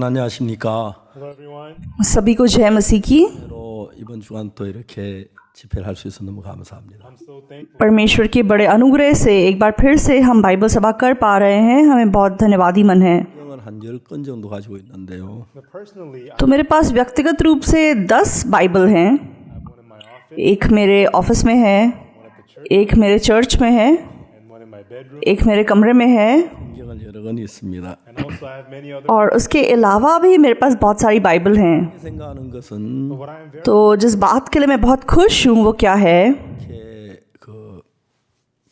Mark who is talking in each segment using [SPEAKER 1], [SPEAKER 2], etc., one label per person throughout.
[SPEAKER 1] 여러분 안녕하십니까?
[SPEAKER 2] Hello, everyone.
[SPEAKER 3] सभी को जय मसीह की।
[SPEAKER 1] 로 이번 주간 또 이렇게 집회를 할 수 있어서 너무 감사합니다.
[SPEAKER 2] I'm so thankful.
[SPEAKER 3] परमेश्वर के बड़े अनुग्रह से एक बार फिर से हम बाइबल सभा कर पा रहे हैं, हमें बहुत धन्यवादी मन है।
[SPEAKER 1] 성경을 한 10권 정도 가지고 있는데요.
[SPEAKER 2] But personally, I
[SPEAKER 3] तो मेरे पास व्यक्तिगत रूप से 10 बाइबल हैं।
[SPEAKER 2] have one in my office,
[SPEAKER 3] एक मेरे ऑफिस में है,
[SPEAKER 2] one at the church,
[SPEAKER 3] एक मेरे चर्च में है,
[SPEAKER 2] and one in my bedroom.
[SPEAKER 3] एक मेरे कमरे में है,
[SPEAKER 1] 성경은 여러 권이 있습니다.
[SPEAKER 2] And also, I have many other.
[SPEAKER 3] और उसके अलावा भी मेरे पास बहुत सारी बाइबल हैं।
[SPEAKER 1] 생각하는 것은
[SPEAKER 2] But what I am very
[SPEAKER 3] तो जिस बात के लिए मैं बहुत खुश हूँ वो क्या है
[SPEAKER 1] 이렇게 그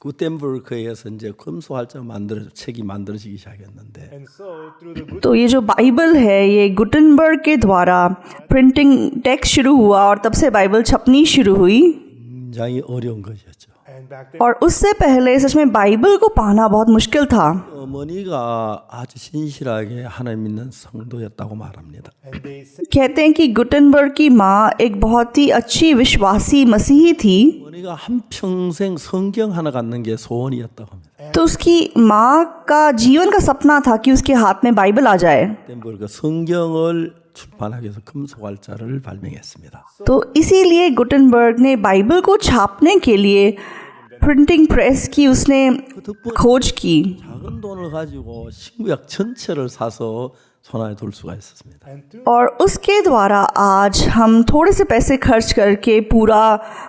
[SPEAKER 1] 구텐버그에서 이제 금속활자가 책이 만들어지기 시작했는데
[SPEAKER 2] and so through the good
[SPEAKER 3] तो ये जो बाइबल है ये गुटेनबर्ग के द्वारा प्रिंटिंग टेक्स्ट शुरू हुआ और तब से बाइबल छपनी शुरू हुई।
[SPEAKER 1] 굉장히 어려운 것이었죠.
[SPEAKER 2] and back then,
[SPEAKER 3] और उससे पहले सच में बाइबल को पाना बहुत मुश्किल था।
[SPEAKER 1] 어머니가 아주 신실하게 하나님 믿는 성도였다고 말합니다.
[SPEAKER 2] and they said
[SPEAKER 3] कहते हैं कि गुटेनबर्ग की माँ एक बहुत ही अच्छी विश्वासी मसीही थी।
[SPEAKER 1] 어머니가 한평생 성경 하나 갖는 게 소원이었다고 합니다.
[SPEAKER 3] तो उसकी माँ का जीवन का सपना था कि उसके हाथ में बाइबल आ जाए।
[SPEAKER 1] 구텐버그가 성경을 출판하기 위해서 금속활자를 발명했습니다.
[SPEAKER 3] तो इसीलिए गुटेनबर्ग ने बाइबल को छापने के लिए प्रिंटिंग प्रेस की उसने खोज की।
[SPEAKER 1] 작은 돈을 가지고 신구약 전체를 사서 손안에 둘 수가 있었습니다.
[SPEAKER 2] and through
[SPEAKER 3] और उसके द्वारा आज हम थोड़े से पैसे खर्च करके पूरा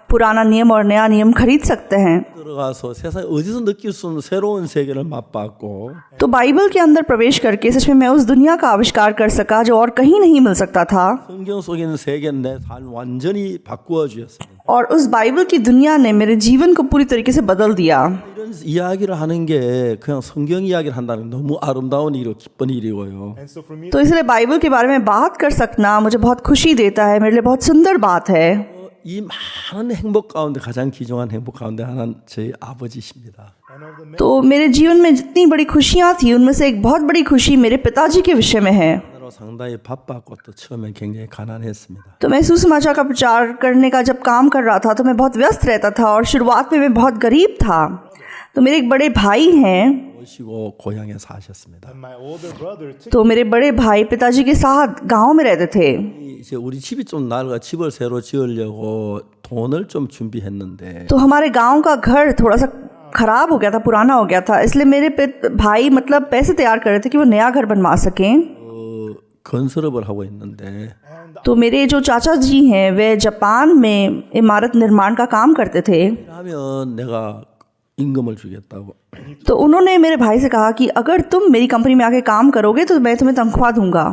[SPEAKER 3] पुराना नियम और नया नियम खरीद सकते हैं।
[SPEAKER 1] 들어가서 세상 어디서 느낄 수 없는 새로운 세계를 맛봤고
[SPEAKER 3] तो बाइबल के अंदर प्रवेश करके सच में मैं उस दुनिया का आविष्कार कर सका जो और कहीं नहीं मिल सकता था।
[SPEAKER 1] 성경 속에 있는 세계는 내 삶 완전히 바꾸어 주었습니다.
[SPEAKER 3] और उस बाइबल की दुनिया ने मेरे जीवन को पूरी तरीके से बदल दिया।
[SPEAKER 1] 이런 이야기를 하는 게 그냥 성경 이야기를 한다는 게 너무 아름다운 일이고 기쁜 일이고요.
[SPEAKER 2] and so for me,
[SPEAKER 3] तो इसलिए बाइबल के बारे में बात कर सकना मुझे बहुत खुशी देता है, मेरे लिए बहुत सुंदर बात है।
[SPEAKER 1] 이 많은 행복 가운데 가장 귀중한 행복 가운데 하나는 저희 아버지십니다.
[SPEAKER 2] and of the men,
[SPEAKER 3] तो मेरे जीवन में जितनी बड़ी खुशियाँ थी उनमें से एक बहुत बड़ी खुशी मेरे पिताजी के विषय में है।
[SPEAKER 1] 하나로 상당히 바빴고 또 처음에 굉장히 가난했습니다.
[SPEAKER 3] तो मैं सुसमाचार का प्रचार करने का जब काम कर रहा था तो मैं बहुत व्यस्त रहता था और शुरुआत में मैं बहुत गरीब था। तो मेरे एक बड़े भाई हैं,
[SPEAKER 1] 오시고 고향에 사셨습니다.
[SPEAKER 2] and my older brother took
[SPEAKER 3] तो मेरे बड़े भाई पिताजी के साथ गांव में रहते थे।
[SPEAKER 1] 이제 우리 집이 좀 낡아 집을 새로 지으려고 돈을 좀 준비했는데
[SPEAKER 3] तो हमारे गांव का घर थोड़ा सा खराब हो गया था, पुराना हो गया था, इसलिए मेरे भाई मतलब पैसे तैयार कर रहे थे कि वो नया घर बनवा सकें।
[SPEAKER 1] 건설업을 하고 있는데
[SPEAKER 3] तो मेरे जो चाचा जी हैं वे जापान में इमारत निर्माण का काम करते थे।
[SPEAKER 1] 하면 내가 임금을 주겠다고
[SPEAKER 3] तो उन्होंने मेरे भाई से कहा कि अगर तुम मेरी कंपनी में आके काम करोगे तो मैं तुम्हें तनख्वाह दूंगा।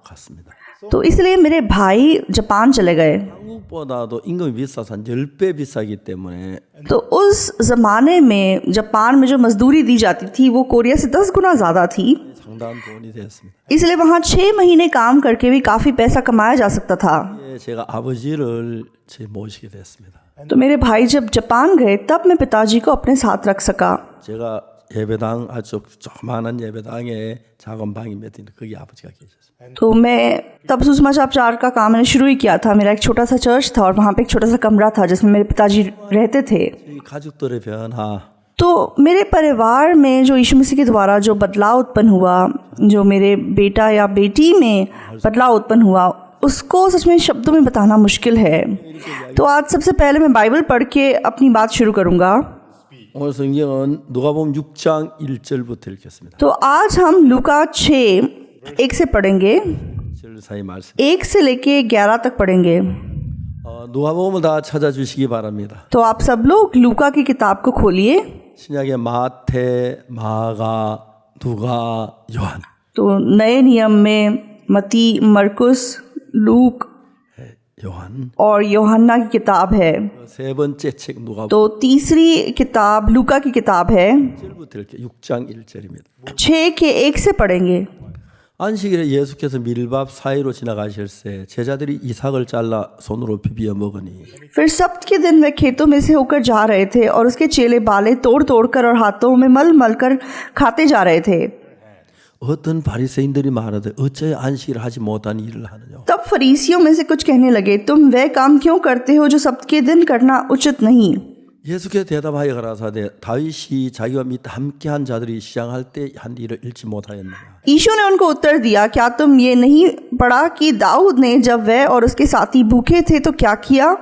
[SPEAKER 1] 갔습니다.
[SPEAKER 3] तो इसलिए मेरे भाई जापान चले गए।
[SPEAKER 1] 한국보다도 임금이 비싸서 한 10배 비싸기 때문에
[SPEAKER 3] तो उस ज़माने में जापान में जो मजदूरी दी जाती थी वो कोरिया से 10 गुना ज़्यादा थी।
[SPEAKER 1] 상당한 돈이 되었습니다.
[SPEAKER 3] इसलिए वहाँ 6 महीने काम करके भी काफ़ी पैसा कमाया जा सकता था।
[SPEAKER 1] 예, 제가 아버지를 모시게 됐습니다.
[SPEAKER 3] तो मेरे भाई जब जापान गए तब मैं पिताजी को अपने साथ रख सका।
[SPEAKER 1] 제가 예배당 아주 조그마한 예배당에 작은 방이 몇 있는데 거기 아버지가 계셨어요.
[SPEAKER 3] तो मैं तब सुसमाचार प्रचार का काम मैंने शुरू ही किया था। मेरा एक छोटा सा चर्च था और वहाँ पे एक छोटा सा कमरा था जिसमें मेरे पिताजी रहते थे।
[SPEAKER 1] 이 가족들의 변화
[SPEAKER 3] तो मेरे परिवार में जो यीशु मसीह के द्वारा जो बदलाव उत्पन्न हुआ, जो मेरे बेटा या बेटी में बदलाव उत्पन्न हुआ, उसको सच में शब्दों में बताना मुश्किल है। तो आज सबसे पहले मैं बाइबल पढ़ के अपनी बात शुरू करूँगा।
[SPEAKER 1] 오늘 성경은 누가복음 6장 1절부터 읽겠습니다.
[SPEAKER 3] तो आज हम लूका 6 1 से पढ़ेंगे,
[SPEAKER 1] 1절 사이 말씀.
[SPEAKER 3] 1 से लेके 11 तक पढ़ेंगे।
[SPEAKER 1] 누가복음을 다 찾아주시기 바랍니다.
[SPEAKER 3] तो आप सब लोग लूका की किताब को खोलिए।
[SPEAKER 1] 신약의 마태, 마가, 누가, 요한.
[SPEAKER 3] तो नए नियम में मती, मरकुस, लूक
[SPEAKER 1] 요한.
[SPEAKER 3] और यूहन्ना की किताब है।
[SPEAKER 1] 세 번째 책 누가복음
[SPEAKER 3] तो तीसरी किताब लूका की किताब है।
[SPEAKER 1] 1절부터 이렇게 6장 1절입니다.
[SPEAKER 3] 6 के 1 से पढ़ेंगे।
[SPEAKER 1] 안식일에 예수께서 밀밥 사이로 지나가실새 제자들이 이삭을 잘라 손으로 비비어 먹으니
[SPEAKER 3] फिर सब्त के दिन वे खेतों में से होकर जा रहे थे और उसके चेले बाले तोड़ तोड़ कर और हाथों में मल मल कर खाते जा रहे थे।
[SPEAKER 1] 어떤 바리새인들이 말하되 어째 안식일 하지 못한 일을 하느냐.
[SPEAKER 3] तब फरीसियों में से कुछ कहने लगे, तुम वह काम क्यों करते हो जो सब्त के दिन करना उचित नहीं।
[SPEAKER 1] 예수께서 대답하여 가라사대 다윗이 자기와 및 함께한 자들이 시장할 때 한 일을 잃지 못하였느냐.
[SPEAKER 3] यीशु ने उनको उत्तर दिया, क्या तुम ये नहीं पढ़ा कि दाऊद ने जब वह और उसके साथी भूखे थे तो क्या किया?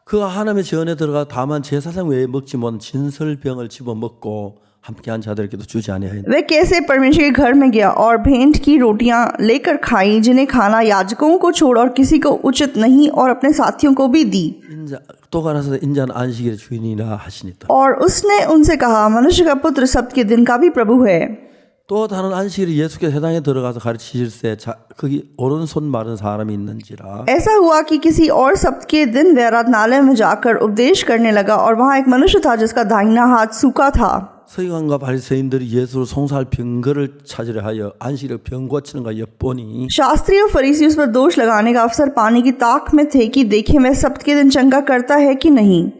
[SPEAKER 1] 그가 하나님의 전에 들어가 다만 제사장 외에 먹지 못한 진설병을 집어 먹고 함께한 자들에게도 주지 아니하였느냐.
[SPEAKER 3] वह कैसे परमेश्वर के घर में गया और भेंट की रोटियां लेकर खाई, जिन्हें खाना याजकों को छोड़ और किसी को उचित नहीं, और अपने साथियों को भी दी।
[SPEAKER 1] 인자 또 가라사대 인자는 안식일의 주인이라 하시니까.
[SPEAKER 3] और उसने उनसे कहा, मनुष्य का पुत्र सब्त के दिन का भी प्रभु है।
[SPEAKER 1] 또 다른 안식일에 예수께서 회당에 들어가서 가르치실세 거기 오른손 마른 사람이 있는지라.
[SPEAKER 3] ऐसा हुआ कि किसी और सब्त के दिन वह आराधनालय में जाकर उपदेश करने लगा, और वहाँ एक मनुष्य था जिसका दाहिना हाथ सूखा था।
[SPEAKER 1] 서기관과 바리새인들이 예수를 송사할 병거를 찾으려 하여 안식일에 병 고치는가 엿보니
[SPEAKER 3] शास्त्री और फरीसी उस पर दोष लगाने का अवसर पाने की ताक में थे कि देखें वह सब्त के दिन चंगा करता है कि नहीं।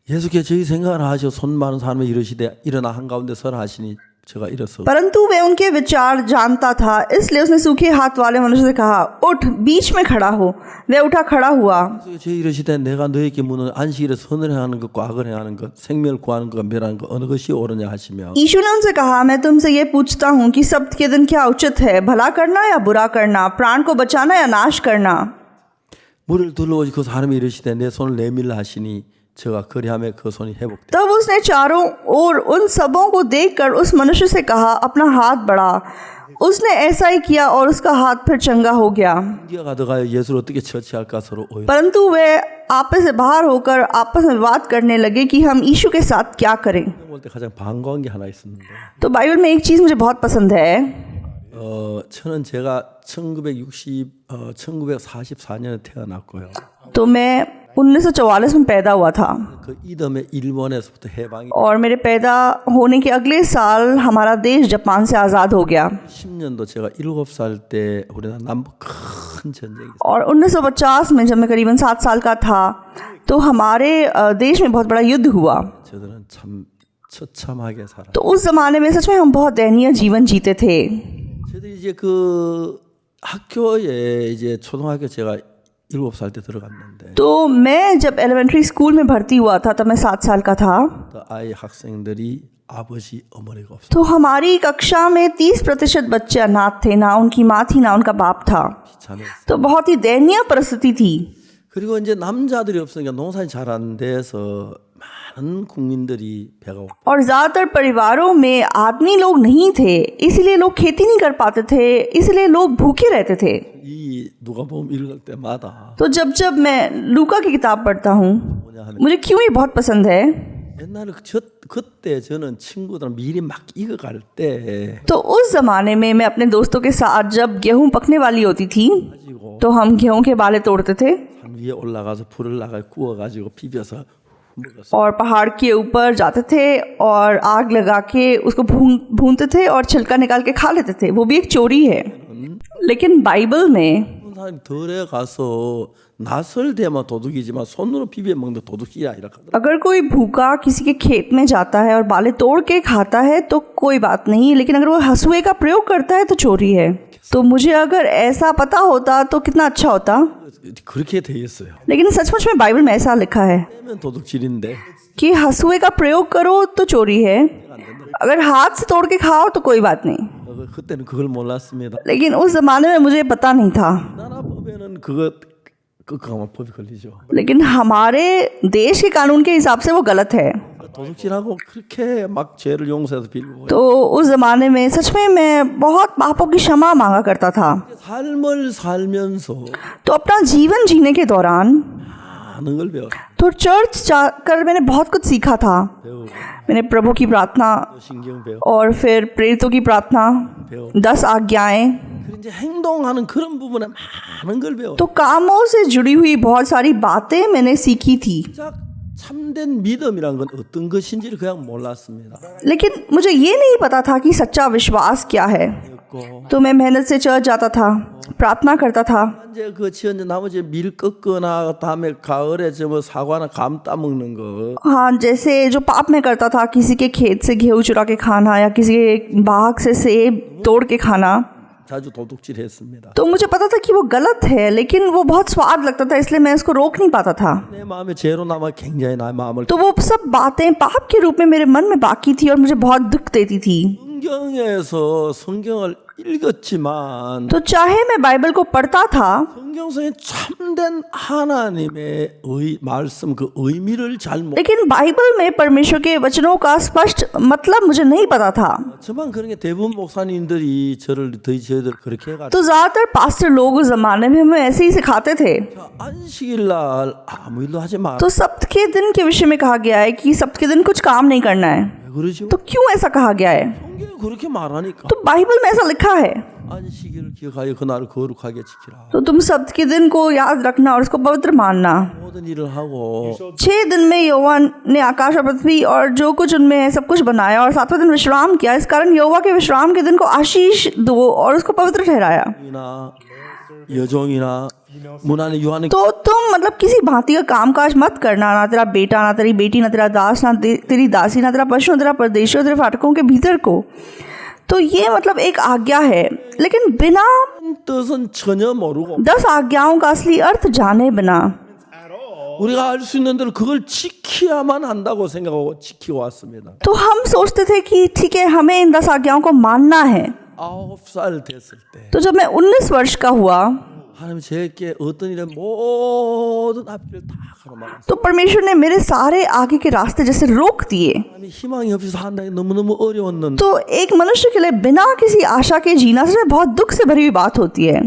[SPEAKER 1] 예수께서 저희 생각을 하시어 손 많은 사람을 이르시되 일어나 한가운데 서라 하시니 제가 일어서
[SPEAKER 3] परंतु वह उनके विचार जानता था, इसलिए उसने सूखे हाथ वाले मनुष्य से कहा, उठ बीच में खड़ा हो। वह उठा खड़ा हुआ।
[SPEAKER 1] 저희 이르시되 내가 너에게 묻는 안식일에 선을 행하는 것과 악을 행하는 것 생명을 구하는 것과 멸하는 것 어느 것이 옳으냐 하시며
[SPEAKER 3] यीशु ने उनसे कहा, मैं तुमसे ये पूछता हूँ कि सब्त के दिन क्या उचित है, भला करना या बुरा करना, प्राण को बचाना या नाश करना?
[SPEAKER 1] 물을 둘러오지 그 사람이 이르시되 내 손을 내밀라 하시니 제가 그리하며 그 손이 회복되
[SPEAKER 3] तब उसने चारों ओर उन सबों को देखकर उस मनुष्य से कहा, अपना हाथ बढ़ा। उसने ऐसा ही किया और उसका हाथ फिर चंगा हो गया।
[SPEAKER 1] 가득하여 예수를 어떻게 처치할까 서로 오해.
[SPEAKER 3] परंतु वे आपस से बाहर होकर आपस में बात करने लगे कि हम यीशु के साथ क्या करें।
[SPEAKER 1] 볼때 가장 반가운 게 하나 있었는데
[SPEAKER 3] तो बाइबल में एक चीज़ मुझे बहुत पसंद है।
[SPEAKER 1] 저는 제가 1944년에 태어났고요.
[SPEAKER 3] तो मैं 1944 में पैदा हुआ था,
[SPEAKER 1] 그 이듬해 일본에서부터 해방이
[SPEAKER 3] और मेरे पैदा होने के अगले साल हमारा देश जापान से आज़ाद हो गया।
[SPEAKER 1] 10년도 제가 7살 때 우리나라 남북 큰 전쟁이 있었어요.
[SPEAKER 3] और 1950 में जब मैं करीबन 7 साल का था तो हमारे देश में बहुत बड़ा युद्ध हुआ।
[SPEAKER 1] 저들은 참 처참하게 살아.
[SPEAKER 3] तो उस ज़माने में सच में हम बहुत दयनीय जीवन जीते थे।
[SPEAKER 1] 저들이 이제 그 학교에 이제 초등학교 제가 7살 때 들어갔는데
[SPEAKER 3] तो मैं जब एलिमेंट्री स्कूल में भर्ती हुआ था तब मैं 7 साल का था।
[SPEAKER 1] 또 아이 학생들이 아버지 어머니가 없어.
[SPEAKER 3] तो हमारी कक्षा में 30% बच्चे अनाथ थे, ना उनकी माँ थी ना उनका बाप था।
[SPEAKER 1] 비참했어.
[SPEAKER 3] तो बहुत ही दयनीय परिस्थिति थी।
[SPEAKER 1] 그리고 이제 남자들이 없으니까 농사이 잘 안 돼서 많은 국민들이 배가 고파.
[SPEAKER 3] और ज़्यादातर परिवारों में आदमी लोग नहीं थे, इसलिए लोग खेती नहीं कर पाते थे, इसलिए लोग भूखे रहते थे।
[SPEAKER 1] 이 누가복음 읽을 때마다
[SPEAKER 3] तो जब जब मैं लूका की किताब पढ़ता हूँ, मुझे क्यों ये बहुत पसंद है।
[SPEAKER 1] 옛날에 그때 저는 친구들 미리 막 익어갈 때
[SPEAKER 3] तो उस ज़माने में मैं अपने दोस्तों के साथ जब गेहूँ पकने वाली होती थी
[SPEAKER 1] 가지고
[SPEAKER 3] तो हम गेहूँ के बाले तोड़ते थे
[SPEAKER 1] 산 위에 올라가서 불을 나가 구워가지고 비벼서 먹었어.
[SPEAKER 3] और पहाड़ के ऊपर जाते थे और आग लगा के उसको भूनते थे और छिलका निकाल के खा लेते थे। वो भी एक चोरी है। लेकिन बाइबल में
[SPEAKER 1] 사람이 덜에 가서 낯설 때만 도둑이지만 손으로 비벼 먹는 도둑이야 이렇게 하더라고.
[SPEAKER 3] अगर कोई भूखा किसी के खेत में जाता है और बाले तोड़ के खाता है तो कोई बात नहीं, लेकिन अगर वो हंसुए का प्रयोग करता है तो चोरी है। तो मुझे अगर ऐसा पता होता तो कितना अच्छा होता।
[SPEAKER 1] 그렇게 돼 있어요.
[SPEAKER 3] लेकिन सचमुच में बाइबल में ऐसा लिखा है
[SPEAKER 1] 떼면 도둑질인데
[SPEAKER 3] कि हंसुए का प्रयोग करो तो चोरी है, अगर हाथ से तोड़ के खाओ तो कोई बात नहीं।
[SPEAKER 1] 그때는 그걸 몰랐습니다.
[SPEAKER 3] लेकिन उस ज़माने में मुझे पता नहीं था।
[SPEAKER 1] 나라 보면은 그거 가면 법이 걸리죠.
[SPEAKER 3] लेकिन हमारे देश के कानून के हिसाब से वो गलत है।
[SPEAKER 1] 도둑질하고 그렇게 막 죄를 용서해서 빌고
[SPEAKER 3] तो उस ज़माने में सच में मैं बहुत पापों की क्षमा मांगा करता था।
[SPEAKER 1] 삶을 살면서
[SPEAKER 3] तो अपना जीवन जीने के दौरान
[SPEAKER 1] 많은 걸 배웠어요.
[SPEAKER 3] तो चर्च जाकर मैंने बहुत कुछ सीखा था।
[SPEAKER 1] 배우고
[SPEAKER 3] मैंने प्रभु की प्रार्थना
[SPEAKER 1] 신경 배워
[SPEAKER 3] और फिर प्रेरितों की प्रार्थना,
[SPEAKER 1] 배워.
[SPEAKER 3] 10 आज्ञाएं,
[SPEAKER 1] 그리고 이제 행동하는 그런 부분에 많은 걸 배워.
[SPEAKER 3] तो कामों से जुड़ी हुई बहुत सारी बातें मैंने सीखी थी।
[SPEAKER 1] 진짜 참된 믿음이란 건 어떤 것인지를 그냥 몰랐습니다.
[SPEAKER 3] लेकिन मुझे ये नहीं पता था कि सच्चा विश्वास क्या है। तो मैं मेहनत से चर्च जाता था, प्रार्थना करता था।
[SPEAKER 1] 이제 그 지은 나머지 밀 꺾거나 다음에 가을에 저 사과나 감 따먹는 거
[SPEAKER 3] हाँ, जैसे जो पाप मैं करता था, किसी के खेत से गेहूँ चुरा के खाना या किसी के बाग से सेब तोड़ के खाना,
[SPEAKER 1] 자주 도둑질했습니다.
[SPEAKER 3] तो मुझे पता था कि वो गलत है, लेकिन वो बहुत स्वाद लगता था, इसलिए मैं उसको रोक नहीं पाता था।
[SPEAKER 1] 내 마음에 죄로 남아 굉장히 나의 마음을
[SPEAKER 3] तो वो सब बातें पाप के रूप में मेरे मन में बाकी थी और मुझे बहुत दुख देती थी।
[SPEAKER 1] 성경에서 성경을 읽었지만
[SPEAKER 3] तो चाहे मैं बाइबल को पढ़ता था,
[SPEAKER 1] 성경성의 참된 하나님의 말씀 그 의미를 잘 못.
[SPEAKER 3] लेकिन बाइबल में परमेश्वर के वचनों का स्पष्ट मतलब मुझे नहीं पता था।
[SPEAKER 1] 저만 그런 게 대부분 목사님들이 저희들 그렇게 해가지고
[SPEAKER 3] तो ज्यादातर पास्टर लोग उस जमाने में हमें ऐसे ही सिखाते थे।
[SPEAKER 1] 안식일 날 아무 일도 하지 마.
[SPEAKER 3] तो सप्त के दिन के विषय में कहा गया है कि सप्त के दिन कुछ काम नहीं करना है।
[SPEAKER 1] 왜 그러죠?
[SPEAKER 3] तो क्यों ऐसा कहा गया है?
[SPEAKER 1] 성경에 그렇게 말하니까.
[SPEAKER 3] तो बाइबल में ऐसा लिखा है,
[SPEAKER 1] 안식일을 기억하여 그날을 거룩하게 지키라.
[SPEAKER 3] तो तुम सप्त के दिन को याद रखना और उसको पवित्र मानना।
[SPEAKER 1] 모든 일을 하고
[SPEAKER 3] 6 दिन में यहोवा ने आकाश और पृथ्वी और जो कुछ उनमें है सब कुछ बनाया और 7वें दिन विश्राम किया। इस कारण यहोवा के विश्राम के दिन को आशीष दो और उसको पवित्र ठहराया।
[SPEAKER 1] 이나 여종이나 문 안에 유하는
[SPEAKER 3] तो तुम मतलब किसी भांति का कामकाज मत करना, ना तेरा बेटा, ना तेरी बेटी, ना तेरा दास, ना तेरी दासी, ना तेरा पशु, ना तेरा परदेशी, तेरे फाटकों के भीतर को। तो ये मतलब एक आज्ञा है, लेकिन बिना
[SPEAKER 1] 뜻은 전혀 모르고
[SPEAKER 3] 10 आज्ञाओं का असली अर्थ जाने बिना
[SPEAKER 1] 우리가 알 수 있는 대로 그걸 지켜야만 한다고 생각하고 지키고 왔습니다.
[SPEAKER 3] तो हम सोचते थे कि ठीक है, हमें इन 10 आज्ञाओं को मानना है।
[SPEAKER 1] 9살 됐을 때
[SPEAKER 3] तो जब मैं 19 वर्ष का हुआ
[SPEAKER 1] 하나님 제게 어떤 일에 모든 앞길을 다 가로막았어요.
[SPEAKER 3] तो परमेश्वर ने मेरे सारे आगे के रास्ते जैसे रोक दिए।
[SPEAKER 1] 하나님 희망이 없어서 한다기 너무너무 어려웠는데
[SPEAKER 3] तो एक मनुष्य के लिए बिना किसी आशा के जीना सच में बहुत दुख से भरी हुई बात होती है।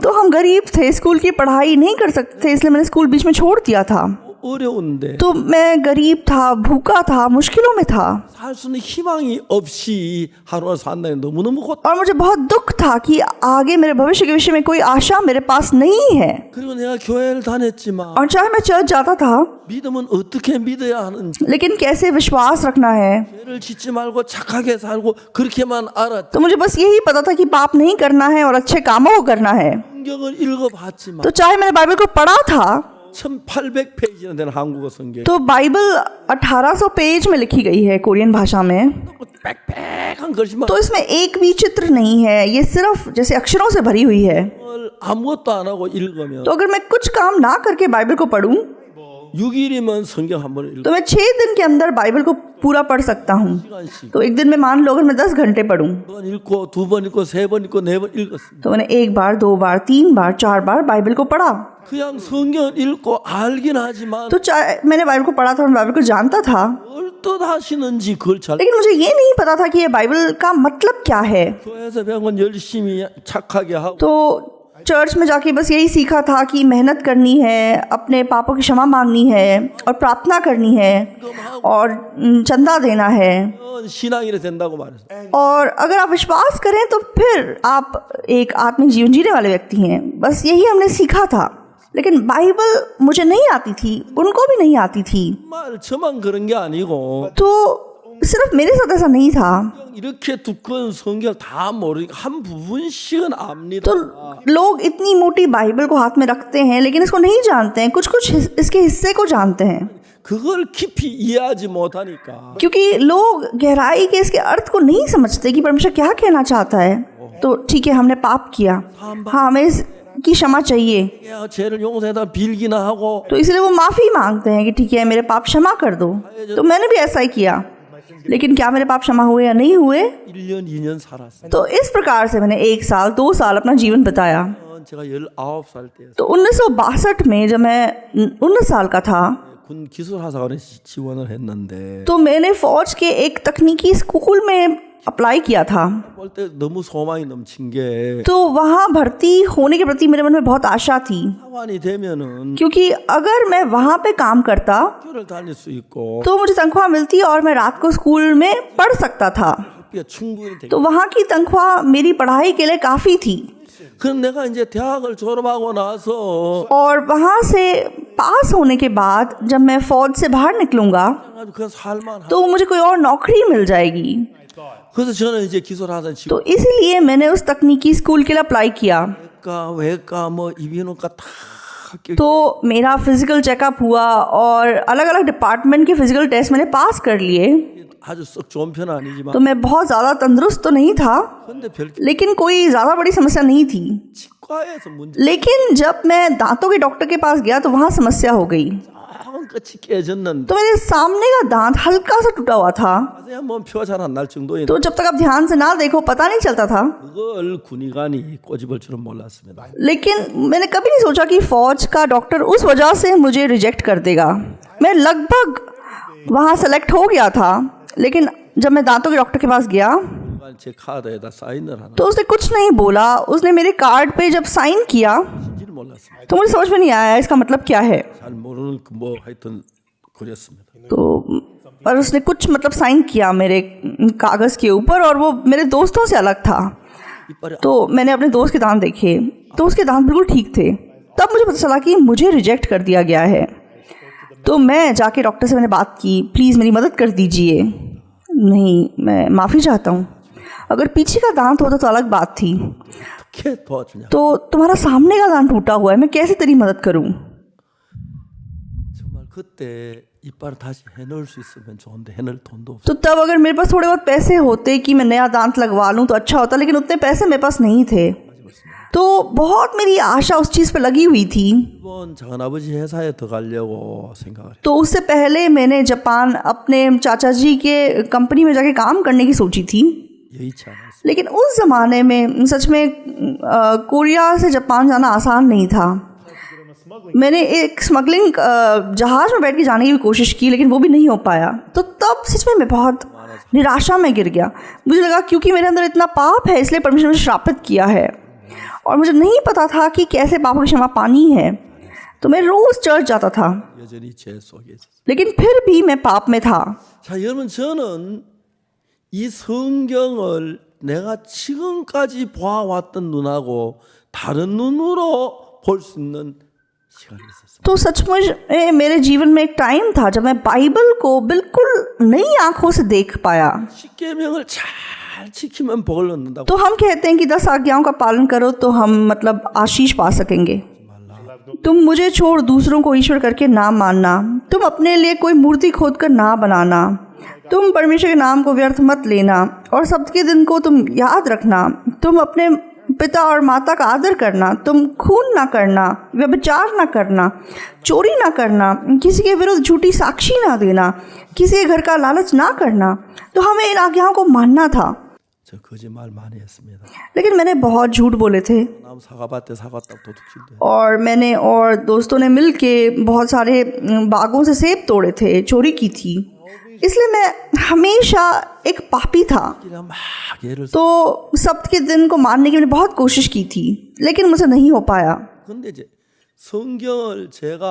[SPEAKER 3] तो हम गरीब थे, स्कूल की पढ़ाई नहीं कर सकते थे, इसलिए मैंने स्कूल बीच में छोड़ दिया था।
[SPEAKER 1] 어려운데
[SPEAKER 3] तो मैं गरीब था, भूखा था, मुश्किलों में था
[SPEAKER 1] 살 수는 희망이 없이 하루를 산다니 너무너무
[SPEAKER 3] और मुझे बहुत दुख था कि आगे मेरे भविष्य के विषय में कोई आशा मेरे पास नहीं है।
[SPEAKER 1] 그리고 내가 교회를 다녔지만
[SPEAKER 3] और चाहे मैं चर्च जाता था,
[SPEAKER 1] 믿음은 어떻게 믿어야 하는지
[SPEAKER 3] लेकिन कैसे विश्वास रखना है,
[SPEAKER 1] 죄를 짓지 말고 착하게 살고 그렇게만 알았지.
[SPEAKER 3] तो मुझे बस यही पता था कि पाप नहीं करना है और अच्छे कामों को करना है।
[SPEAKER 1] 성경을 읽어봤지만
[SPEAKER 3] तो चाहे मैंने बाइबल को पढ़ा था,
[SPEAKER 1] 1800페이지나 되는 한국어 성경
[SPEAKER 3] तो बाइबल 1800 पेज में लिखी गई है कोरियन भाषा में।
[SPEAKER 1] 빽빽한 글씨만
[SPEAKER 3] तो इसमें एक भी चित्र नहीं है, ये सिर्फ जैसे अक्षरों से भरी हुई है।
[SPEAKER 1] 아무것도 안 하고 읽으면
[SPEAKER 3] तो अगर मैं कुछ काम ना करके बाइबल को पढूं
[SPEAKER 1] 6일이면 성경 한 번을 읽어
[SPEAKER 3] तो मैं 6 दिन के अंदर बाइबल को पूरा पढ़ सकता हूँ।
[SPEAKER 1] 시간씩
[SPEAKER 3] तो एक दिन में मान लो अगर मैं 10 घंटे पढूं,
[SPEAKER 1] 1번 읽고 2번 읽고 3번 읽고 4번 읽었습니다.
[SPEAKER 3] तो मैंने 1 बार, 2 बार, 3 बार, 4 बार बाइबल को पढ़ा।
[SPEAKER 1] 그냥 성경을 읽고 알긴 하지만
[SPEAKER 3] तो चाहे मैंने बाइबल को पढ़ा था, मैं बाइबल को जानता था,
[SPEAKER 1] 뭘 뜻하시는지 그걸 잘
[SPEAKER 3] लेकिन मुझे ये नहीं पता था कि ये बाइबल का मतलब क्या है।
[SPEAKER 1] 교회에서 배운 건 열심히 착하게 하고
[SPEAKER 3] तो चर्च में जाके बस यही सीखा था कि मेहनत करनी है, अपने पापों की क्षमा मांगनी है और प्रार्थना करनी है और चंदा देना है,
[SPEAKER 1] 신앙인이 된다고 말했어요.
[SPEAKER 3] और अगर आप विश्वास करें तो फिर आप एक आत्मिक जीवन जीने वाले व्यक्ति हैं। बस यही हमने सीखा था, लेकिन बाइबल मुझे नहीं आती थी, उनको भी नहीं आती थी।
[SPEAKER 1] 정말 저만 그런 게 아니고
[SPEAKER 3] तो सिर्फ मेरे साथ ऐसा नहीं था।
[SPEAKER 1] 이렇게 두꺼운 성경을 다 모르니까 한 부분씩은 압니다.
[SPEAKER 3] तो लोग इतनी मोटी बाइबल को हाथ में रखते हैं, लेकिन इसको नहीं जानते हैं, कुछ कुछ इसके हिस्से को जानते हैं,
[SPEAKER 1] 그걸 깊이 इ해하지 못하니까
[SPEAKER 3] क्योंकि लोग गहराई के इसके अर्थ को नहीं समझते कि परमेश्वर क्या कहना चाहता है। तो ठीक है, हमने पाप किया, हाँ हमें इसकी क्षमा चाहिए,
[SPEAKER 1] 야, 죄를 용서해다 빌기나 하고
[SPEAKER 3] तो इसलिए वो माफ़ी मांगते हैं कि ठीक है मेरे पाप क्षमा कर दो। तो मैंने भी ऐसा ही किया, लेकिन क्या मेरे पाप क्षमा हुए या नहीं हुए?
[SPEAKER 1] 1년 2년 살았어요.
[SPEAKER 3] तो इस प्रकार से मैंने 1 साल 2 साल अपना जीवन बिताया।
[SPEAKER 1] 제가 19살 때였어요.
[SPEAKER 3] तो 1962 में जब मैं 19 साल का था,
[SPEAKER 1] 군 기술하사관에 지원을 했는데
[SPEAKER 3] तो मैंने फौज के एक तकनीकी स्कूल में अप्लाई किया था।
[SPEAKER 1] 볼 때 너무 소망이 넘친 게
[SPEAKER 3] तो वहाँ भर्ती होने के प्रति मेरे मन में बहुत आशा थी,
[SPEAKER 1] 사관이 되면은
[SPEAKER 3] क्योंकि अगर मैं वहाँ पे काम करता
[SPEAKER 1] 학교를 다닐 수 있고
[SPEAKER 3] तो मुझे तनख्वाह मिलती और मैं रात को स्कूल में पढ़ सकता था।
[SPEAKER 1] 학비가 충분히 되고
[SPEAKER 3] तो वहाँ की तनख्वाह मेरी पढ़ाई के लिए काफ़ी थी।
[SPEAKER 1] 그럼 내가 이제 대학을 졸업하고 나서
[SPEAKER 3] और वहाँ से पास होने के बाद जब मैं फौज से बाहर निकलूँगा
[SPEAKER 1] 아주 그냥 살만 하고
[SPEAKER 3] तो मुझे कोई और नौकरी मिल जाएगी।
[SPEAKER 1] 그래서 저는 이제 기술하사 지금
[SPEAKER 3] तो इसीलिए मैंने उस तकनीकी स्कूल के लिए अप्लाई किया।
[SPEAKER 1] 외과 뭐 이비인후과 다 합격.
[SPEAKER 3] तो मेरा फिजिकल चेकअप हुआ और अलग अलग डिपार्टमेंट के फिजिकल टेस्ट मैंने पास कर लिए.
[SPEAKER 1] 아주 썩 좋은 편은 아니지만
[SPEAKER 3] तो मैं बहुत ज़्यादा तंदुरुस्त तो नहीं था,
[SPEAKER 1] 근데 별
[SPEAKER 3] लेकिन कोई ज़्यादा बड़ी समस्या नहीं थी.
[SPEAKER 1] 치과에서 문제
[SPEAKER 3] लेकिन जब मैं दांतों के डॉक्टर के पास गया तो वहाँ समस्या हो गई.
[SPEAKER 1] 작은 끝이 깨졌는데
[SPEAKER 3] तो मेरे सामने का दांत हल्का सा टूटा हुआ था.
[SPEAKER 1] 자세히 한번 표가 잘 안 날 정도의
[SPEAKER 3] तो जब तक आप ध्यान से ना देखो पता नहीं चलता था.
[SPEAKER 1] 그걸 군의관이 꼬집을 줄은 몰랐습니다.
[SPEAKER 3] लेकिन मैंने कभी नहीं सोचा कि फौज का डॉक्टर उस वजह से मुझे रिजेक्ट कर देगा. मैं लगभग वहाँ सेलेक्ट हो गया था, लेकिन जब मैं दांतों के डॉक्टर के पास गया
[SPEAKER 1] 군의관 제 카드에다 사인을 하나
[SPEAKER 3] तो उसने कुछ नहीं बोला. उसने मेरे कार्ड पे जब साइन किया
[SPEAKER 1] 진지를 몰랐습니다.
[SPEAKER 3] तो मुझे समझ में नहीं आया इसका मतलब क्या है.
[SPEAKER 1] 잘 모르는 뭐 하여튼 그랬습니다.
[SPEAKER 3] तो पर उसने कुछ मतलब साइन किया मेरे कागज़ के ऊपर और वो मेरे दोस्तों से अलग था.
[SPEAKER 1] 이빨이
[SPEAKER 3] तो मैंने अपने दोस्त के दांत देखे तो उसके दांत बिल्कुल ठीक थे. तब मुझे पता चला कि मुझे रिजेक्ट कर दिया गया है. तो मैं जाके डॉक्टर से मैंने बात की, प्लीज़ मेरी मदद कर दीजिए. नहीं, मैं माफ़ी चाहता हूँ. अगर पीछे का दांत होता तो अलग बात थी.
[SPEAKER 1] 어떻게 도와주냐.
[SPEAKER 3] तो तुम्हारा सामने का दांत टूटा हुआ है, मैं कैसे तेरी मदद करूँ.
[SPEAKER 1] 정말 그때 이빨을 다시 해놓을 수 있으면 좋은데 해놓을 돈도 없어.
[SPEAKER 3] तो तब अगर मेरे पास थोड़े बहुत पैसे होते कि मैं नया दांत लगवा लूँ तो अच्छा होता, लेकिन उतने पैसे मेरे पास नहीं थे. तो बहुत मेरी आशा उस चीज़ पे लगी हुई थी.
[SPEAKER 1] 일본 작은아버지 회사에 들어가려고 생각을 해.
[SPEAKER 3] तो उससे पहले मैंने जापान अपने चाचा जी के कंपनी में जाके काम करने की सोची थी.
[SPEAKER 1] 여의치 않았어.
[SPEAKER 3] लेकिन उस ज़माने में सच में कोरिया से जापान जाना आसान नहीं था. मैंने एक स्मगलिंग जहाज़ में बैठ के जाने की भी कोशिश की, लेकिन वो भी नहीं हो पाया. तो तब सच में मैं बहुत निराशा में गिर गया. मुझे लगा क्योंकि मेरे अंदर इतना पाप है इसलिए परमेश्वर ने श्रापित किया है, और मुझे नहीं पता था कि कैसे पापों की क्षमा पानी है. तो मैं रोज़ चर्च जाता था,
[SPEAKER 1] 여전히 죄 속에 있었어.
[SPEAKER 3] लेकिन फिर भी मैं पाप में था.
[SPEAKER 1] 자, 여러분 저는 이 성경을 내가 지금까지 보아왔던 눈하고 다른 눈으로 볼 수 있는 시간이 있었어.
[SPEAKER 3] तो सचमुच मेरे जीवन में एक टाइम था जब मैं बाइबल को बिल्कुल नई आंखों से देख पाया.
[SPEAKER 1] 십계명을 잘 지키면 복을 얻는다고.
[SPEAKER 3] तो हम कहते हैं कि 10 आज्ञाओं का पालन करो तो हम मतलब आशीष पा सकेंगे. तुम मुझे छोड़ दूसरों को ईश्वर करके ना मानना. तुम अपने लिए कोई मूर्ति खोद कर ना बनाना. तुम परमेश्वर के नाम को व्यर्थ मत लेना और सब्त दिन को तुम याद रखना. तुम अपने पिता और माता का आदर करना. तुम खून ना करना, व्यभिचार ना करना, चोरी ना करना, किसी के विरुद्ध झूठी साक्षी ना देना, किसी के घर का लालच ना करना. तो हमें इन आज्ञाओं को मानना था,
[SPEAKER 1] 저 거짓말 많이 했습니다.
[SPEAKER 3] लेकिन मैंने बहुत झूठ बोले थे.
[SPEAKER 1] 남 사과밭에 사과 딱 도둑질도.
[SPEAKER 3] और मैंने और दोस्तों ने मिल के बहुत सारे बागों से सेब तोड़े थे, चोरी की थी. इसलिए मैं हमेशा एक पापी था.
[SPEAKER 1] 그냥 막 예를
[SPEAKER 3] तो सब्त के दिन को मानने की मैंने बहुत कोशिश की थी, लेकिन मुझे नहीं हो पाया.
[SPEAKER 1] 근데 이제 성경을 제가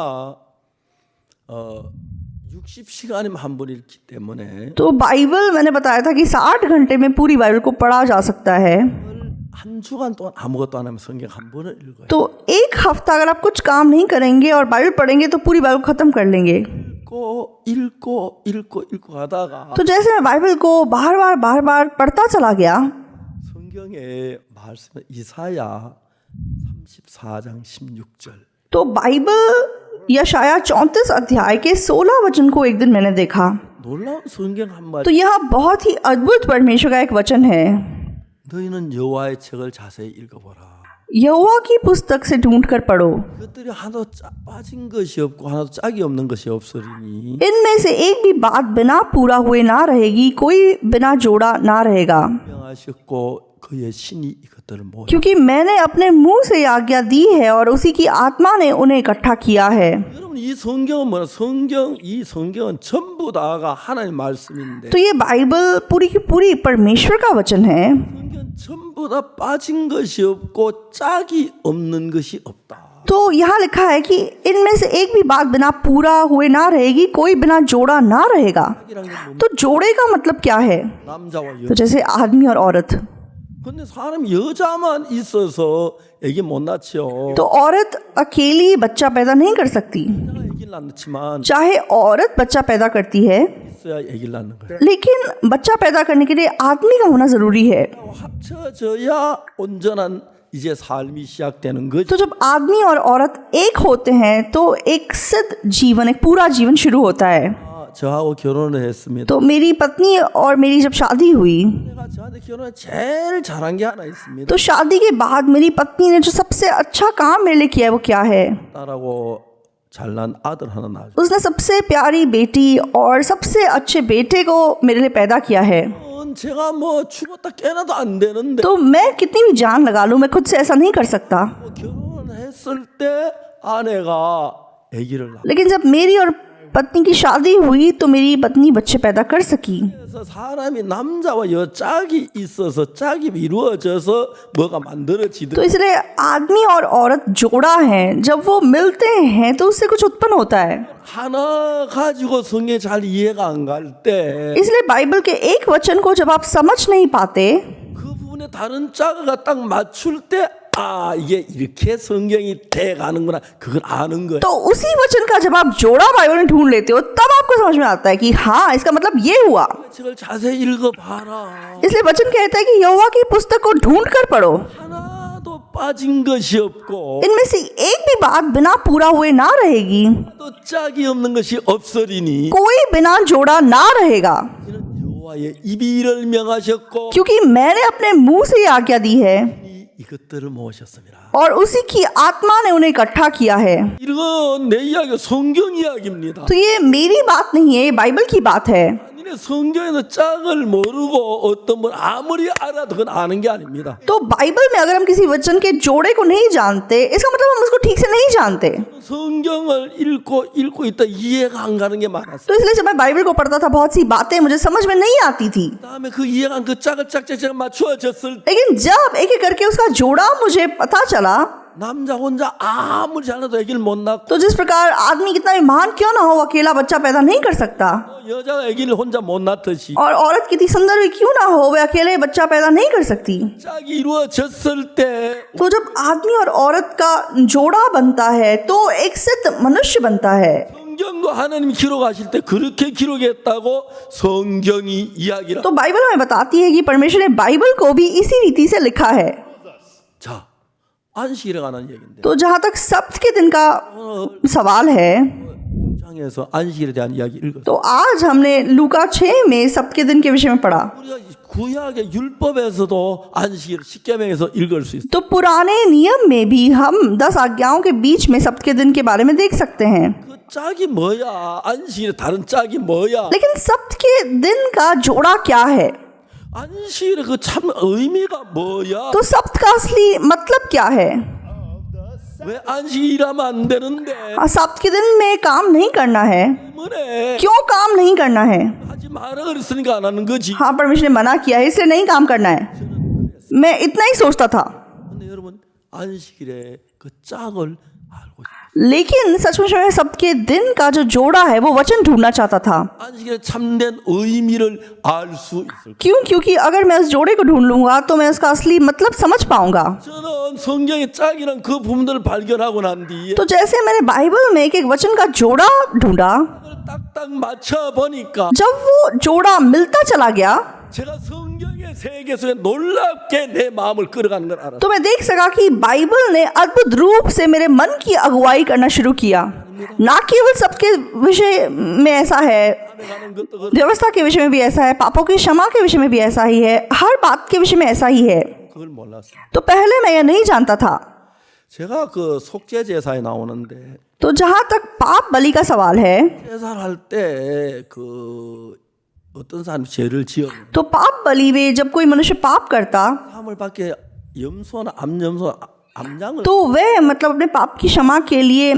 [SPEAKER 1] 60시간이면 한 번 읽기 때문에
[SPEAKER 3] तो बाइबल मैंने बताया था कि 60 घंटे में पूरी बाइबल को पढ़ा जा सकता है.
[SPEAKER 1] 한 주간 동안 아무것도 안 하면 성경 한 번을 읽어요.
[SPEAKER 3] तो एक हफ्ता अगर आप कुछ काम नहीं करेंगे और बाइबल पढ़ेंगे तो पूरी बाइबल ख़त्म कर लेंगे.
[SPEAKER 1] 읽고 가다가
[SPEAKER 3] तो जैसे मैं बाइबल को बार बार पढ़ता चला गया
[SPEAKER 1] 성경의 말씀 이사야 34장 16절.
[SPEAKER 3] तो बाइबल यशाया 34 अध्याय के 16 वचन को एक दिन मैंने देखा.
[SPEAKER 1] 놀라운 성경 한
[SPEAKER 3] तो
[SPEAKER 1] 마디.
[SPEAKER 3] यहाँ बहुत ही अद्भुत परमेश्वर का एक वचन है.
[SPEAKER 1] 너희는 여호와의 책을 자세히 읽어보라.
[SPEAKER 3] यहोवा की पुस्तक से ढूंढ कर पढ़ो.
[SPEAKER 1] 그것들이 하나도 빠진 것이 없고 하나도 짝이 없는 것이 없으리니
[SPEAKER 3] इनमें से एक भी बात बिना पूरा हुए ना रहेगी, कोई बिना जोड़ा ना रहेगा.
[SPEAKER 1] 명하셨고 그의 신이 이것들을 모아.
[SPEAKER 3] क्योंकि मैंने अपने मुंह से आज्ञा दी है और उसी की आत्मा ने उन्हें इकट्ठा किया है.
[SPEAKER 1] 여러분 이 성경은 뭐야? 이 성경은 전부 다가 하나님의 말씀인데
[SPEAKER 3] तो ये बाइबल पूरी की पूरी परमेश्वर का वचन है.
[SPEAKER 1] 성경 전부 다 빠진 것이 없고 짝이 없는 것이 없다.
[SPEAKER 3] तो यहाँ लिखा है कि इनमें से एक भी बात बिना पूरा हुए ना रहेगी, कोई बिना जोड़ा ना रहेगा. तो जोड़े का मतलब क्या है?
[SPEAKER 1] 남자와
[SPEAKER 3] तो
[SPEAKER 1] 여자.
[SPEAKER 3] जैसे आदमी और औरत.
[SPEAKER 1] 근데 사람 여자만 있어서 애기 못 낳죠.
[SPEAKER 3] तो औरत अकेली बच्चा पैदा नहीं कर सकती.
[SPEAKER 1] 여자가 애기를 낳지만
[SPEAKER 3] चाहे औरत बच्चा पैदा करती है,
[SPEAKER 1] 있어야 애기를 낳는 거예요.
[SPEAKER 3] लेकिन बच्चा पैदा करने के लिए आदमी का होना ज़रूरी है.
[SPEAKER 1] 합쳐져야 온전한 이제 삶이 시작되는 거죠.
[SPEAKER 3] तो जब आदमी और औरत एक होते हैं तो एक सिद्ध जीवन, एक पूरा जीवन शुरू होता है।
[SPEAKER 1] 저하고 결혼을 했습니다.
[SPEAKER 3] तो मेरी पत्नी और मेरी जब शादी हुई
[SPEAKER 1] 내가 저한테 결혼을 제일 잘한 게 하나 있습니다.
[SPEAKER 3] तो शादी के बाद मेरी पत्नी ने जो सबसे अच्छा काम मेरे लिए किया है वो क्या है?
[SPEAKER 1] 딸하고 잘난 아들 하나 낳아.
[SPEAKER 3] उसने सबसे प्यारी बेटी और सबसे अच्छे बेटे को मेरे लिए पैदा किया है।
[SPEAKER 1] 제가 뭐 죽었다 깨나도 안 되는데
[SPEAKER 3] तो मैं कितनी भी जान लगा लूं, मैं खुद से ऐसा नहीं कर सकता।
[SPEAKER 1] 결혼했을 때 아내가 아기를 낳아.
[SPEAKER 3] लेकिन जब मेरी और पत्नी की शादी हुई तो मेरी पत्नी बच्चे पैदा कर सकी।
[SPEAKER 1] 그래서 사람이 남자와 여 짝이 있어서 짝이 이루어져서 뭐가 만들어지듯
[SPEAKER 3] तो इसलिए आदमी और औरत जोड़ा है, जब वो मिलते हैं तो उससे कुछ उत्पन्न होता है।
[SPEAKER 1] 하나 가지고 성경이 잘 이해가 안 갈 때 그
[SPEAKER 3] इसलिए बाइबल के एक वचन को जब आप समझ नहीं पाते
[SPEAKER 1] 부분에 다른 짝을 딱 맞출 때 아, 이게 이렇게 성경이 돼 가는구나. 그걸 아는 거예요.
[SPEAKER 3] तो उसी वचन का जब आप जोड़ा बाइबल में ढूंढ लेते हो तब आपको समझ में आता है कि हाँ, इसका मतलब ये हुआ।
[SPEAKER 1] 책을 자세히 읽어 봐라.
[SPEAKER 3] इसलिए वचन कहता है कि यहोवा की पुस्तक को ढूंढ कर पढ़ो,
[SPEAKER 1] 하나도 빠진 것이 없고
[SPEAKER 3] इनमें से एक भी बात बिना पूरा हुए ना रहेगी,
[SPEAKER 1] 또 짝이 없는 것이 없으리니
[SPEAKER 3] कोई बिना जोड़ा ना रहेगा।
[SPEAKER 1] 이는 여호와의 입이를 명하셨고
[SPEAKER 3] क्योंकि मैंने अपने मुंह से ये आज्ञा दी है
[SPEAKER 1] 이것들을 모으셨습니다.
[SPEAKER 3] और उसी की आत्मा ने उन्हें इकट्ठा किया है।
[SPEAKER 1] 이건 내 이야기 성경 이야기입니다.
[SPEAKER 3] तो ये मेरी बात नहीं है, ये बाइबल की बात है।
[SPEAKER 1] 아니네 성경에서 짝을 모르고 어떤 분 아무리 알아도 그건 아는 게 아닙니다.
[SPEAKER 3] तो बाइबल में अगर हम किसी वचन के जोड़े को नहीं जानते, इसका मतलब हम उसको ठीक से नहीं जानते।
[SPEAKER 1] 성경을 읽고 있다 이해가 안 가는 게 많았어요.
[SPEAKER 3] तो इसलिए जब मैं बाइबल को पढ़ता था बहुत सी बातें मुझे समझ में नहीं आती थी,
[SPEAKER 1] 그다음에 그 이해가 안 그 짝을 짝짝짝 맞추어졌을 때
[SPEAKER 3] लेकिन जब एक एक करके उसका जोड़ा मुझे पता चला
[SPEAKER 1] 남자 혼자 아무리 잘해도 아기를 못 낳고
[SPEAKER 3] तो जिस प्रकार आदमी कितना भी महान क्यों ना हो, अकेला बच्चा पैदा नहीं कर सकता,
[SPEAKER 1] 여자가 아기를 혼자 못 낳듯이
[SPEAKER 3] और औरत कितनी सुंदर भी क्यों ना हो, वे अकेले बच्चा पैदा नहीं कर सकती।
[SPEAKER 1] 짝이 이루어졌을 때
[SPEAKER 3] तो जब आदमी और औरत का जोड़ा बनता है तो एक सिद्ध मनुष्य बनता है।
[SPEAKER 1] 성경도 하나님이 기록하실 때 그렇게 기록했다고 성경이 이야기를.
[SPEAKER 3] तो बाइबल हमें बताती है कि परमेश्वर ने बाइबल को भी इसी रीति से लिखा है।
[SPEAKER 1] 자, 안식일에 관한 얘기인데.
[SPEAKER 3] तो जहाँ तक सब्त के दिन का सवाल है,
[SPEAKER 1] 장에서 안식일에 대한 이야기 읽었어요.
[SPEAKER 3] तो आज हमने लूका 6 में सब्त के दिन के विषय में पढ़ा।
[SPEAKER 1] 우리가 구약의 율법에서도 안식일 십계명에서 읽을 수 있어요.
[SPEAKER 3] तो पुराने नियम में भी हम 10 आज्ञाओं के बीच में सब्त के दिन के बारे में देख सकते हैं।
[SPEAKER 1] 그 짝이 뭐야? 안식일에 다른 짝이 뭐야?
[SPEAKER 3] लेकिन सब्त के दिन का जोड़ा क्या है?
[SPEAKER 1] 안식일의 그 참 의미가 뭐야?
[SPEAKER 3] तो सब्त का असली मतलब क्या है?
[SPEAKER 1] 왜 안식일 일하면 안 되는데?
[SPEAKER 3] सब्त के दिन में काम नहीं करना है,
[SPEAKER 1] 뭐래?
[SPEAKER 3] क्यों काम नहीं करना है?
[SPEAKER 1] 하지 마라 그랬으니까 안 하는 거지.
[SPEAKER 3] हाँ, परमेश्वर ने मना किया है इसलिए नहीं काम करना है। मैं इतना ही सोचता था,
[SPEAKER 1] 근데 여러분 안식일에 그 짝을 알고 있어요.
[SPEAKER 3] लेकिन सचमुच में सब्त के दिन का जो जोड़ा है वो वचन ढूंढना चाहता था।
[SPEAKER 1] 안식일의 참된 의미를 알 수 있을 거예요.
[SPEAKER 3] क्यों? क्योंकि अगर मैं उस जोड़े को ढूंढ लूंगा तो मैं उसका असली मतलब समझ पाऊंगा।
[SPEAKER 1] 저는 성경의 짝이란 그 부분들을 발견하고 난 뒤에
[SPEAKER 3] तो जैसे मैंने बाइबल में एक एक वचन का जोड़ा ढूंढा,
[SPEAKER 1] 그걸 딱딱 맞춰 보니까
[SPEAKER 3] जब वो जोड़ा मिलता चला गया
[SPEAKER 1] 제가 성경의 세계 속에 놀랍게 내 마음을 끌어가는 걸 알았어요.
[SPEAKER 3] तो मैं देख सका कि बाइबल ने अद्भुत रूप से मेरे मन की अगुवाई करना शुरू किया। ना केवल सबके विषय में ऐसा है,
[SPEAKER 1] 가는 것도 그렇고
[SPEAKER 3] व्यवस्था के विषय में भी ऐसा है, पापों की क्षमा के विषय में भी ऐसा ही है, हर बात के विषय में ऐसा ही है।
[SPEAKER 1] 그걸 몰랐어요.
[SPEAKER 3] तो पहले मैं यह नहीं जानता था।
[SPEAKER 1] 제가 그 속죄 제사에 나오는데
[SPEAKER 3] तो जहाँ तक पाप बलि का सवाल है,
[SPEAKER 1] 제사를 할 때 그 어떤 사람이 죄를 지어
[SPEAKER 3] तो पाप बलि में जब कोई मनुष्य पाप करता
[SPEAKER 1] 사물 밖에 염소나 암염소 암양을
[SPEAKER 3] तो वह मतलब अपने पाप की क्षमा के लिए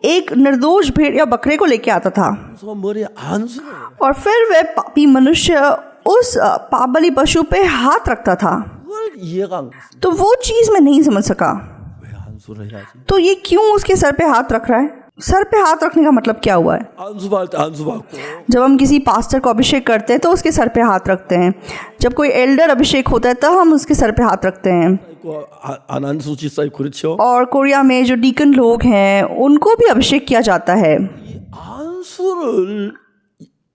[SPEAKER 3] एक निर्दोष भेड़ या बकरे को लेके आता था,
[SPEAKER 1] 염소 머리에 안수를
[SPEAKER 3] और फिर वह पापी मनुष्य उस पाप बलि पशु पे हाथ रखता था।
[SPEAKER 1] 그걸 이해가 안 갔어요.
[SPEAKER 3] तो वो चीज मैं नहीं समझ सका।
[SPEAKER 1] 왜 안수를 해야지?
[SPEAKER 3] तो ये क्यों उसके सर पे हाथ रख रहा है? सर पे हाथ रखने का मतलब क्या हुआ है?
[SPEAKER 1] 안수 받을 때 안수 받고
[SPEAKER 3] जब हम किसी पास्टर को अभिषेक करते हैं तो उसके सर पे हाथ रखते हैं। जब कोई एल्डर अभिषेक होता है तब हम उसके सर पे हाथ रखते हैं।
[SPEAKER 1] 있고 안 안수 지사 그렇죠?
[SPEAKER 3] और कोरिया में जो डीकन लोग हैं उनको भी अभिषेक किया जाता है।
[SPEAKER 1] 이 안수를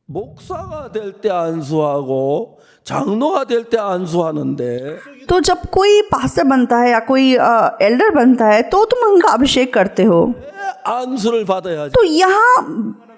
[SPEAKER 1] 목사가 될 때 안수하고 장로가 될 때 안수하는데
[SPEAKER 3] तो जब कोई पास्टर बनता है या कोई एल्डर बनता है तो तुम उनका अभिषेक करते हो,
[SPEAKER 1] 왜 안수를 받아야지?
[SPEAKER 3] तो यहाँ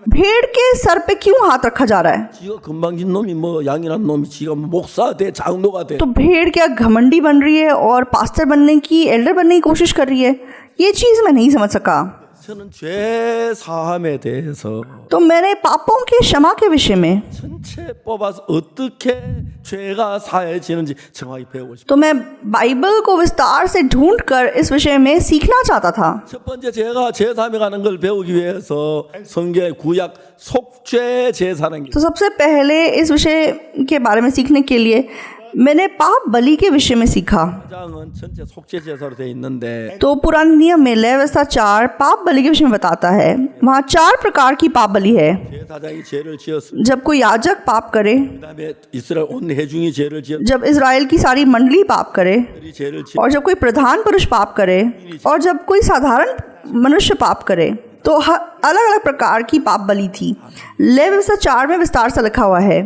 [SPEAKER 3] भेड़ के सर पे क्यों हाथ रखा जा रहा है?
[SPEAKER 1] 지가 건방진 놈이 뭐 양이란 놈이 지가 목사 돼 장로가 돼.
[SPEAKER 3] तो भेड़ क्या घमंडी बन रही है और पास्टर बनने की, एल्डर बनने की कोशिश कर रही है? ये चीज़ मैं नहीं समझ सका।
[SPEAKER 1] 저는 죄 사함에 대해서
[SPEAKER 3] तो मैंने पापों के क्षमा के विषय में
[SPEAKER 1] 전체 뽑아서 어떻게 죄가 사해지는지 정확히 배우고 싶어요.
[SPEAKER 3] तो मैं बाइबल को विस्तार से ढूंढ कर इस विषय में सीखना चाहता था।
[SPEAKER 1] 첫 번째 제가 제사함에 가는 걸 배우기 위해서 성경의 구약 속죄 제사라는 게
[SPEAKER 3] तो सबसे पहले इस विषय के बारे में सीखने के लिए मैंने पाप बलि के विषय में सीखा।
[SPEAKER 1] 장은 전체 속죄 제사로 돼 있는데
[SPEAKER 3] तो पुराने नियम में लेवी व्यवस्था 4 पाप बलि के विषय में बताता है। वहाँ 4 प्रकार की पाप बलि है।
[SPEAKER 1] 제사장이 죄를 지었습니다.
[SPEAKER 3] जब कोई याजक पाप करे,
[SPEAKER 1] 그다음에 이스라엘 온 회중이 죄를 지었습니다.
[SPEAKER 3] जब इज़राइल की सारी मंडली पाप करे,
[SPEAKER 1] 죄를 지었
[SPEAKER 3] और जब कोई प्रधान पुरुष पाप करे, और जब कोई साधारण मनुष्य पाप करे, तो अलग अलग प्रकार की पाप बलि थी। लेवी व्यवस्था 4 में विस्तार से लिखा हुआ है।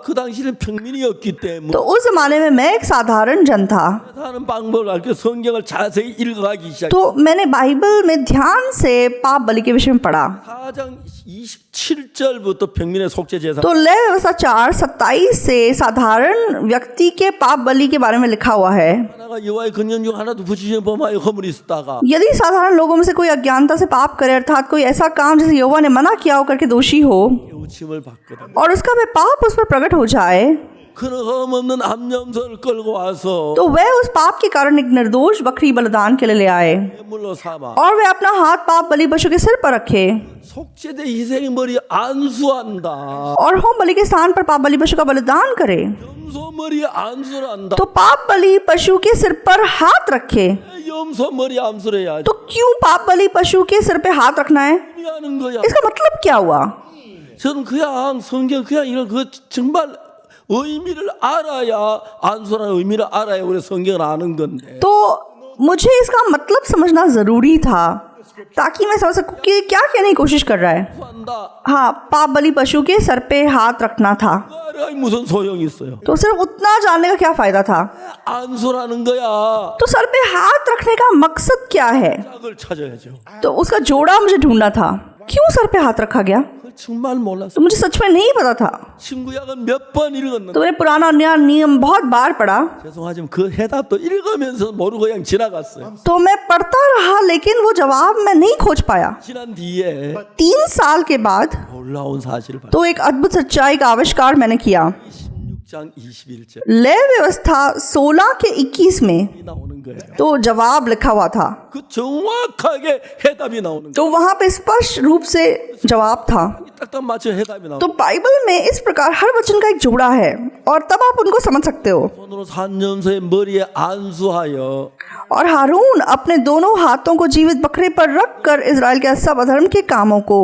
[SPEAKER 1] 그 당시는 평민이었기 때문에
[SPEAKER 3] तो उस जमाने में मैं एक साधारण जन था,
[SPEAKER 1] 사는 방법을 알고 성경을 자세히 읽어가기 시작.
[SPEAKER 3] तो मैंने बाइबल में ध्यान से पाप बलि के विषय में पढ़ा।
[SPEAKER 1] 4장 27절부터 평민의 속죄 제사.
[SPEAKER 3] तो लेवी व्यवस्था 4:27 से साधारण व्यक्ति के पाप बलि के बारे में लिखा हुआ है।
[SPEAKER 1] 하나가 여호와의 권능 중 하나도 부지지 범하여 허물이 있다가
[SPEAKER 3] यदि साधारण लोगों में से कोई अज्ञानता से पाप करे, अर्थात कोई ऐसा काम जिसे यहोवा ने मना किया हो करके दोषी हो,
[SPEAKER 1] 의침을 받거든.
[SPEAKER 3] और उसका वे पाप उस पर प्रकट हो जाए,
[SPEAKER 1] 그는 흠없는 암염소를 끌고 와서
[SPEAKER 3] तो वह उस पाप के कारण एक निर्दोष बकरी बलिदान के लिए ले आए,
[SPEAKER 1] 예물로 삼아
[SPEAKER 3] और वे अपना हाथ पाप बलि पशु के सिर पर रखे,
[SPEAKER 1] 속죄대 희생의 머리 안수한다.
[SPEAKER 3] और होम बलि के स्थान पर पाप बलि पशु का बलिदान करे।
[SPEAKER 1] 염소 머리에 안수를 한다.
[SPEAKER 3] तो पाप बलि पशु के सिर पर हाथ रखे।
[SPEAKER 1] 염소 머리 안수를 해야지.
[SPEAKER 3] तो क्यों पाप बलि पशु के सिर पे हाथ रखना है?
[SPEAKER 1] 하는 거야.
[SPEAKER 3] इसका मतलब क्या हुआ?
[SPEAKER 1] 저는 그냥 성경 그냥 이런 그 정말 의미를 알아야 안수라는 의미를 알아야 우리 성경을 아는 건데.
[SPEAKER 3] तो मुझे इसका मतलब समझना जरूरी था ताकि मैं समझ सकूं कि क्या कहने की कोशिश कर रहा है।
[SPEAKER 1] 한다.
[SPEAKER 3] हाँ, पाप बलि पशु के सर पे हाथ रखना था।
[SPEAKER 1] 알아야 무슨 소용이 있어요?
[SPEAKER 3] तो सिर्फ उतना जानने का क्या फायदा था?
[SPEAKER 1] 안수라는 거야.
[SPEAKER 3] तो सर पे हाथ रखने का मकसद क्या है?
[SPEAKER 1] 짝을 찾아야죠.
[SPEAKER 3] तो उसका जोड़ा मुझे ढूंढना था। क्यों सर पे हाथ रखा गया?
[SPEAKER 1] 그걸 정말 몰랐어.
[SPEAKER 3] तो मुझे सच में नहीं पता था।
[SPEAKER 1] 신구약은 몇 번 읽었는데
[SPEAKER 3] तो मैंने पुराना नया नियम बहुत बार पढ़ा,
[SPEAKER 1] 죄송하지만 그 해답도 읽으면서 모르고 그냥 지나갔어요.
[SPEAKER 3] तो मैं पढ़ता रहा लेकिन वो जवाब मैं नहीं खोज पाया।
[SPEAKER 1] 지난 뒤에
[SPEAKER 3] 3 साल के बाद
[SPEAKER 1] 놀라운 사실을 봤어요.
[SPEAKER 3] तो एक अद्भुत सच्चाई का आविष्कार मैंने किया।
[SPEAKER 1] 16장 21절
[SPEAKER 3] लेवी व्यवस्था 16 के 21 में
[SPEAKER 1] 나오는 거예요.
[SPEAKER 3] तो जवाब लिखा हुआ था।
[SPEAKER 1] 그 정확하게 해답이 나오는 거예요.
[SPEAKER 3] तो वहां पे स्पष्ट रूप से जवाब था।
[SPEAKER 1] 딱딱 맞춰 해답이 나오는
[SPEAKER 3] तो बाइबल में इस प्रकार हर वचन का एक जोड़ा है और तब आप उनको समझ सकते हो।
[SPEAKER 1] 손으로 산염소의 머리에 안수하여
[SPEAKER 3] और हारून अपने दोनों हाथों को जीवित बकरे पर रख कर इजराइल के सब अधर्म के कामों को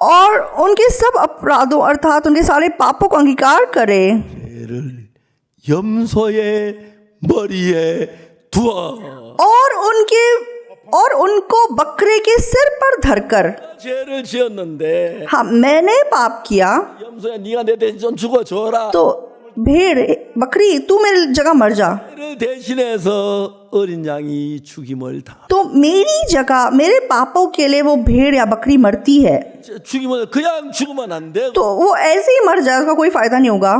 [SPEAKER 3] और उनके सब अपराधों अर्थात उनके सारे पापों को अंगीकार करे
[SPEAKER 1] 죄를 염소의 머리에 두어
[SPEAKER 3] और उनको बकरे के सिर पर धरकर।
[SPEAKER 1] 죄를 지었는데
[SPEAKER 3] हाँ, मैंने पाप किया
[SPEAKER 1] 염소야 네가 내 대신 좀 죽어줘라.
[SPEAKER 3] तो भेड़ बकरी तू मेरी जगह मर जा।
[SPEAKER 1] 죄를 대신해서 어린 양이 죽임을 당.
[SPEAKER 3] तो मेरी जगह मेरे पापों के लिए वो भेड़ या बकरी मरती है,
[SPEAKER 1] 죽임을 그냥 죽으면 안 되고
[SPEAKER 3] तो वो ऐसे ही मर जाए, उसका कोई फायदा नहीं होगा।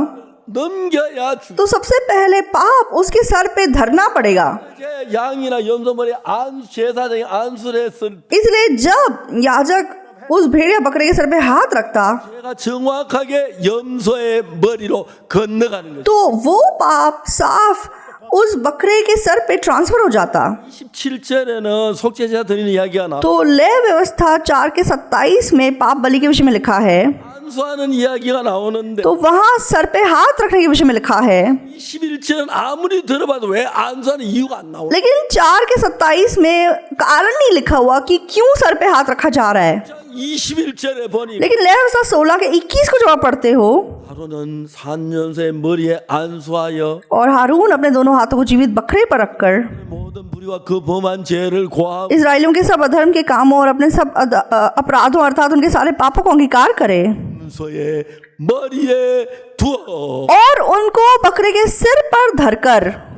[SPEAKER 1] 넘겨야 죽.
[SPEAKER 3] तो सबसे पहले पाप उसके सर पे धरना पड़ेगा।
[SPEAKER 1] 이제 양이나 염소 머리 안 제사장이 안수를 했을
[SPEAKER 3] इसलिए जब याजक उस भेड़ या बकरे के सर पे हाथ रखता
[SPEAKER 1] 제가 정확하게 염소의 머리로 건너가는 거죠.
[SPEAKER 3] तो वो पाप साफ उस बकरे के सर पे ट्रांसफर हो जाता।
[SPEAKER 1] 27절에는 속죄제사 드리는 이야기가 나와.
[SPEAKER 3] तो लेवी व्यवस्था 4 के 27 में पाप बलि के विषय में लिखा है,
[SPEAKER 1] 안수하는 इ야기가 나오는데
[SPEAKER 3] तो वहां सर पे हाथ रखने के विषय में लिखा है।
[SPEAKER 1] 21절은 아무리 들어봐도 왜 안수하는 이유가 안 나오나?
[SPEAKER 3] लेकिन 4 के 27 में कारण नहीं लिखा हुआ कि क्यों सर पे हाथ रखा जा रहा है।
[SPEAKER 1] 21절에 보니
[SPEAKER 3] लेकिन लेविता 16 के 21 को जब आप पढ़ते हो,
[SPEAKER 1] 하루는 산년새 머리에 안수하여
[SPEAKER 3] और हारून अपने दोनों हाथों को जीवित बकरे पर रखकर
[SPEAKER 1] 모든 불의와 그 범한 죄를 고하고
[SPEAKER 3] इजराइलियों के सब अधर्म के कामों और अपने सब अपराधों अर्थात उनके सारे पापों को अंगीकार करे
[SPEAKER 1] 문서의 머리에 두어.
[SPEAKER 3] और उनको बकरे के सिर पर धरकर।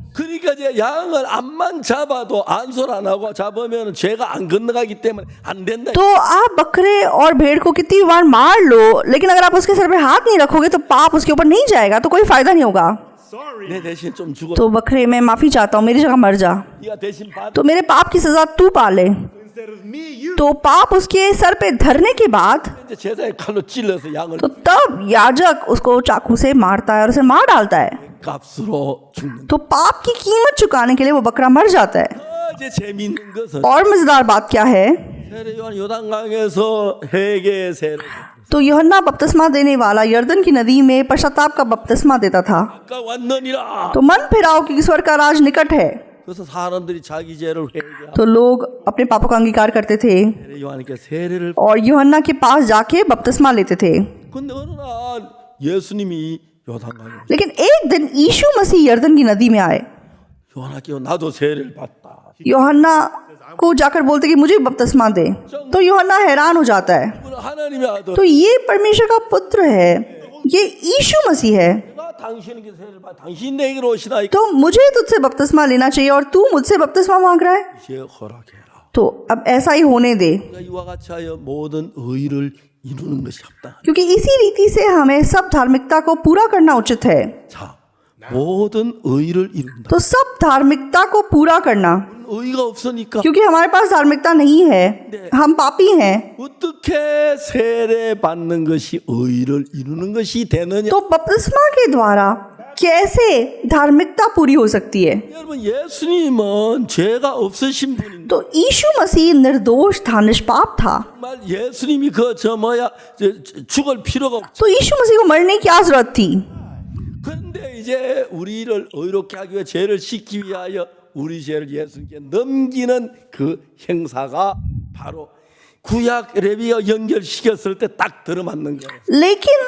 [SPEAKER 1] 그러니까 이제 양을 암만 잡아도 안솔 안 하고 잡으면 죄가 안 건너가기 때문에 안 된다.
[SPEAKER 3] तो आप बकरे और भेड़ को कितनी बार मार लो, लेकिन अगर आप उसके सर पे हाथ नहीं रखोगे तो पाप उसके ऊपर नहीं जाएगा, तो कोई फायदा नहीं होगा।
[SPEAKER 1] 내 대신 좀 죽어.
[SPEAKER 3] तो बकरे मैं माफी चाहता हूँ, मेरी जगह मर जा,
[SPEAKER 1] 네가 대신 받.
[SPEAKER 3] तो मेरे पाप की सजा तू पा ले।
[SPEAKER 2] Instead of me, you.
[SPEAKER 3] तो पाप उसके सर पे धरने के बाद
[SPEAKER 1] 이제 제사의 칼로 찔러서 양을
[SPEAKER 3] तो तब याजक उसको चाकू से मारता है और उसे मार डालता है।
[SPEAKER 1] 값으로 죽는.
[SPEAKER 3] तो पाप की कीमत चुकाने के लिए वो बकरा मर जाता है।
[SPEAKER 1] 이제 재미있는 것은
[SPEAKER 3] और मजेदार बात क्या है,
[SPEAKER 1] 세례요한 요단강에서 회개 세례.
[SPEAKER 3] तो यूहन्ना बपतिस्मा देने वाला यर्दन की नदी में पश्चाताप का बपतिस्मा देता था।
[SPEAKER 1] 아까 왔느니라.
[SPEAKER 3] तो मन फिराओ कि स्वर्ग का राज निकट है।
[SPEAKER 1] 그래서 사람들이 자기 죄를 회개하고
[SPEAKER 3] तो लोग अपने पापों का अंगीकार करते थे
[SPEAKER 1] 세례요한에게 세례를.
[SPEAKER 3] और यूहन्ना के पास जाके बपतिस्मा लेते थे।
[SPEAKER 1] 근데 어느 날 예수님이 요단강에
[SPEAKER 3] लेकिन एक दिन यीशु मसीह यर्दन की नदी में आए।
[SPEAKER 1] 요한에게 나도 세례를 받다.
[SPEAKER 3] यूहन्ना को जाकर बोलते कि मुझे बपतिस्मा दे। तो यूहन्ना हैरान हो जाता है,
[SPEAKER 1] 하나님의 아들.
[SPEAKER 3] तो ये परमेश्वर का पुत्र है, ये यीशु मसीह है,
[SPEAKER 1] 내가 당신에게 세례를 받. 당신 내게로 오시다.
[SPEAKER 3] तो मुझे तुझसे बपतिस्मा लेना चाहिए और तू मुझसे बपतिस्मा मांग रहा है,
[SPEAKER 1] 이제 허락해라.
[SPEAKER 3] तो अब ऐसा ही होने दे,
[SPEAKER 1] 우리가 이와 같이 하여 모든 의를 이루는 것이 합당하다.
[SPEAKER 3] क्योंकि इसी रीति से हमें सब धार्मिकता को पूरा करना उचित है।
[SPEAKER 1] 자, 모든 의를 이룬다.
[SPEAKER 3] तो सब धार्मिकता को पूरा करना,
[SPEAKER 1] 의가 없으니까
[SPEAKER 3] क्योंकि हमारे पास धार्मिकता नहीं है, हम पापी हैं।
[SPEAKER 1] 어떻게 세례 받는 것이 의를 이루는 것이 되느냐?
[SPEAKER 3] तो बपतिस्मा के द्वारा कैसे धार्मिकता पूरी हो सकती है?
[SPEAKER 1] 여러분 예수님은 죄가 없으신 분인데
[SPEAKER 3] तो यीशु मसीह निर्दोष था, निष्पाप था,
[SPEAKER 1] 정말 예수님이 죽을 필요가 없.
[SPEAKER 3] तो यीशु मसीह को मरने की क्या जरूरत थी?
[SPEAKER 1] 그런데 이제 우리를 의롭게 하기 위해 죄를 씻기 위하여 우리 죄를 예수님께 넘기는 그 행사가 바로 구약 레위와 연결시켰을 때 딱 들어맞는 거예요.
[SPEAKER 3] लेकिन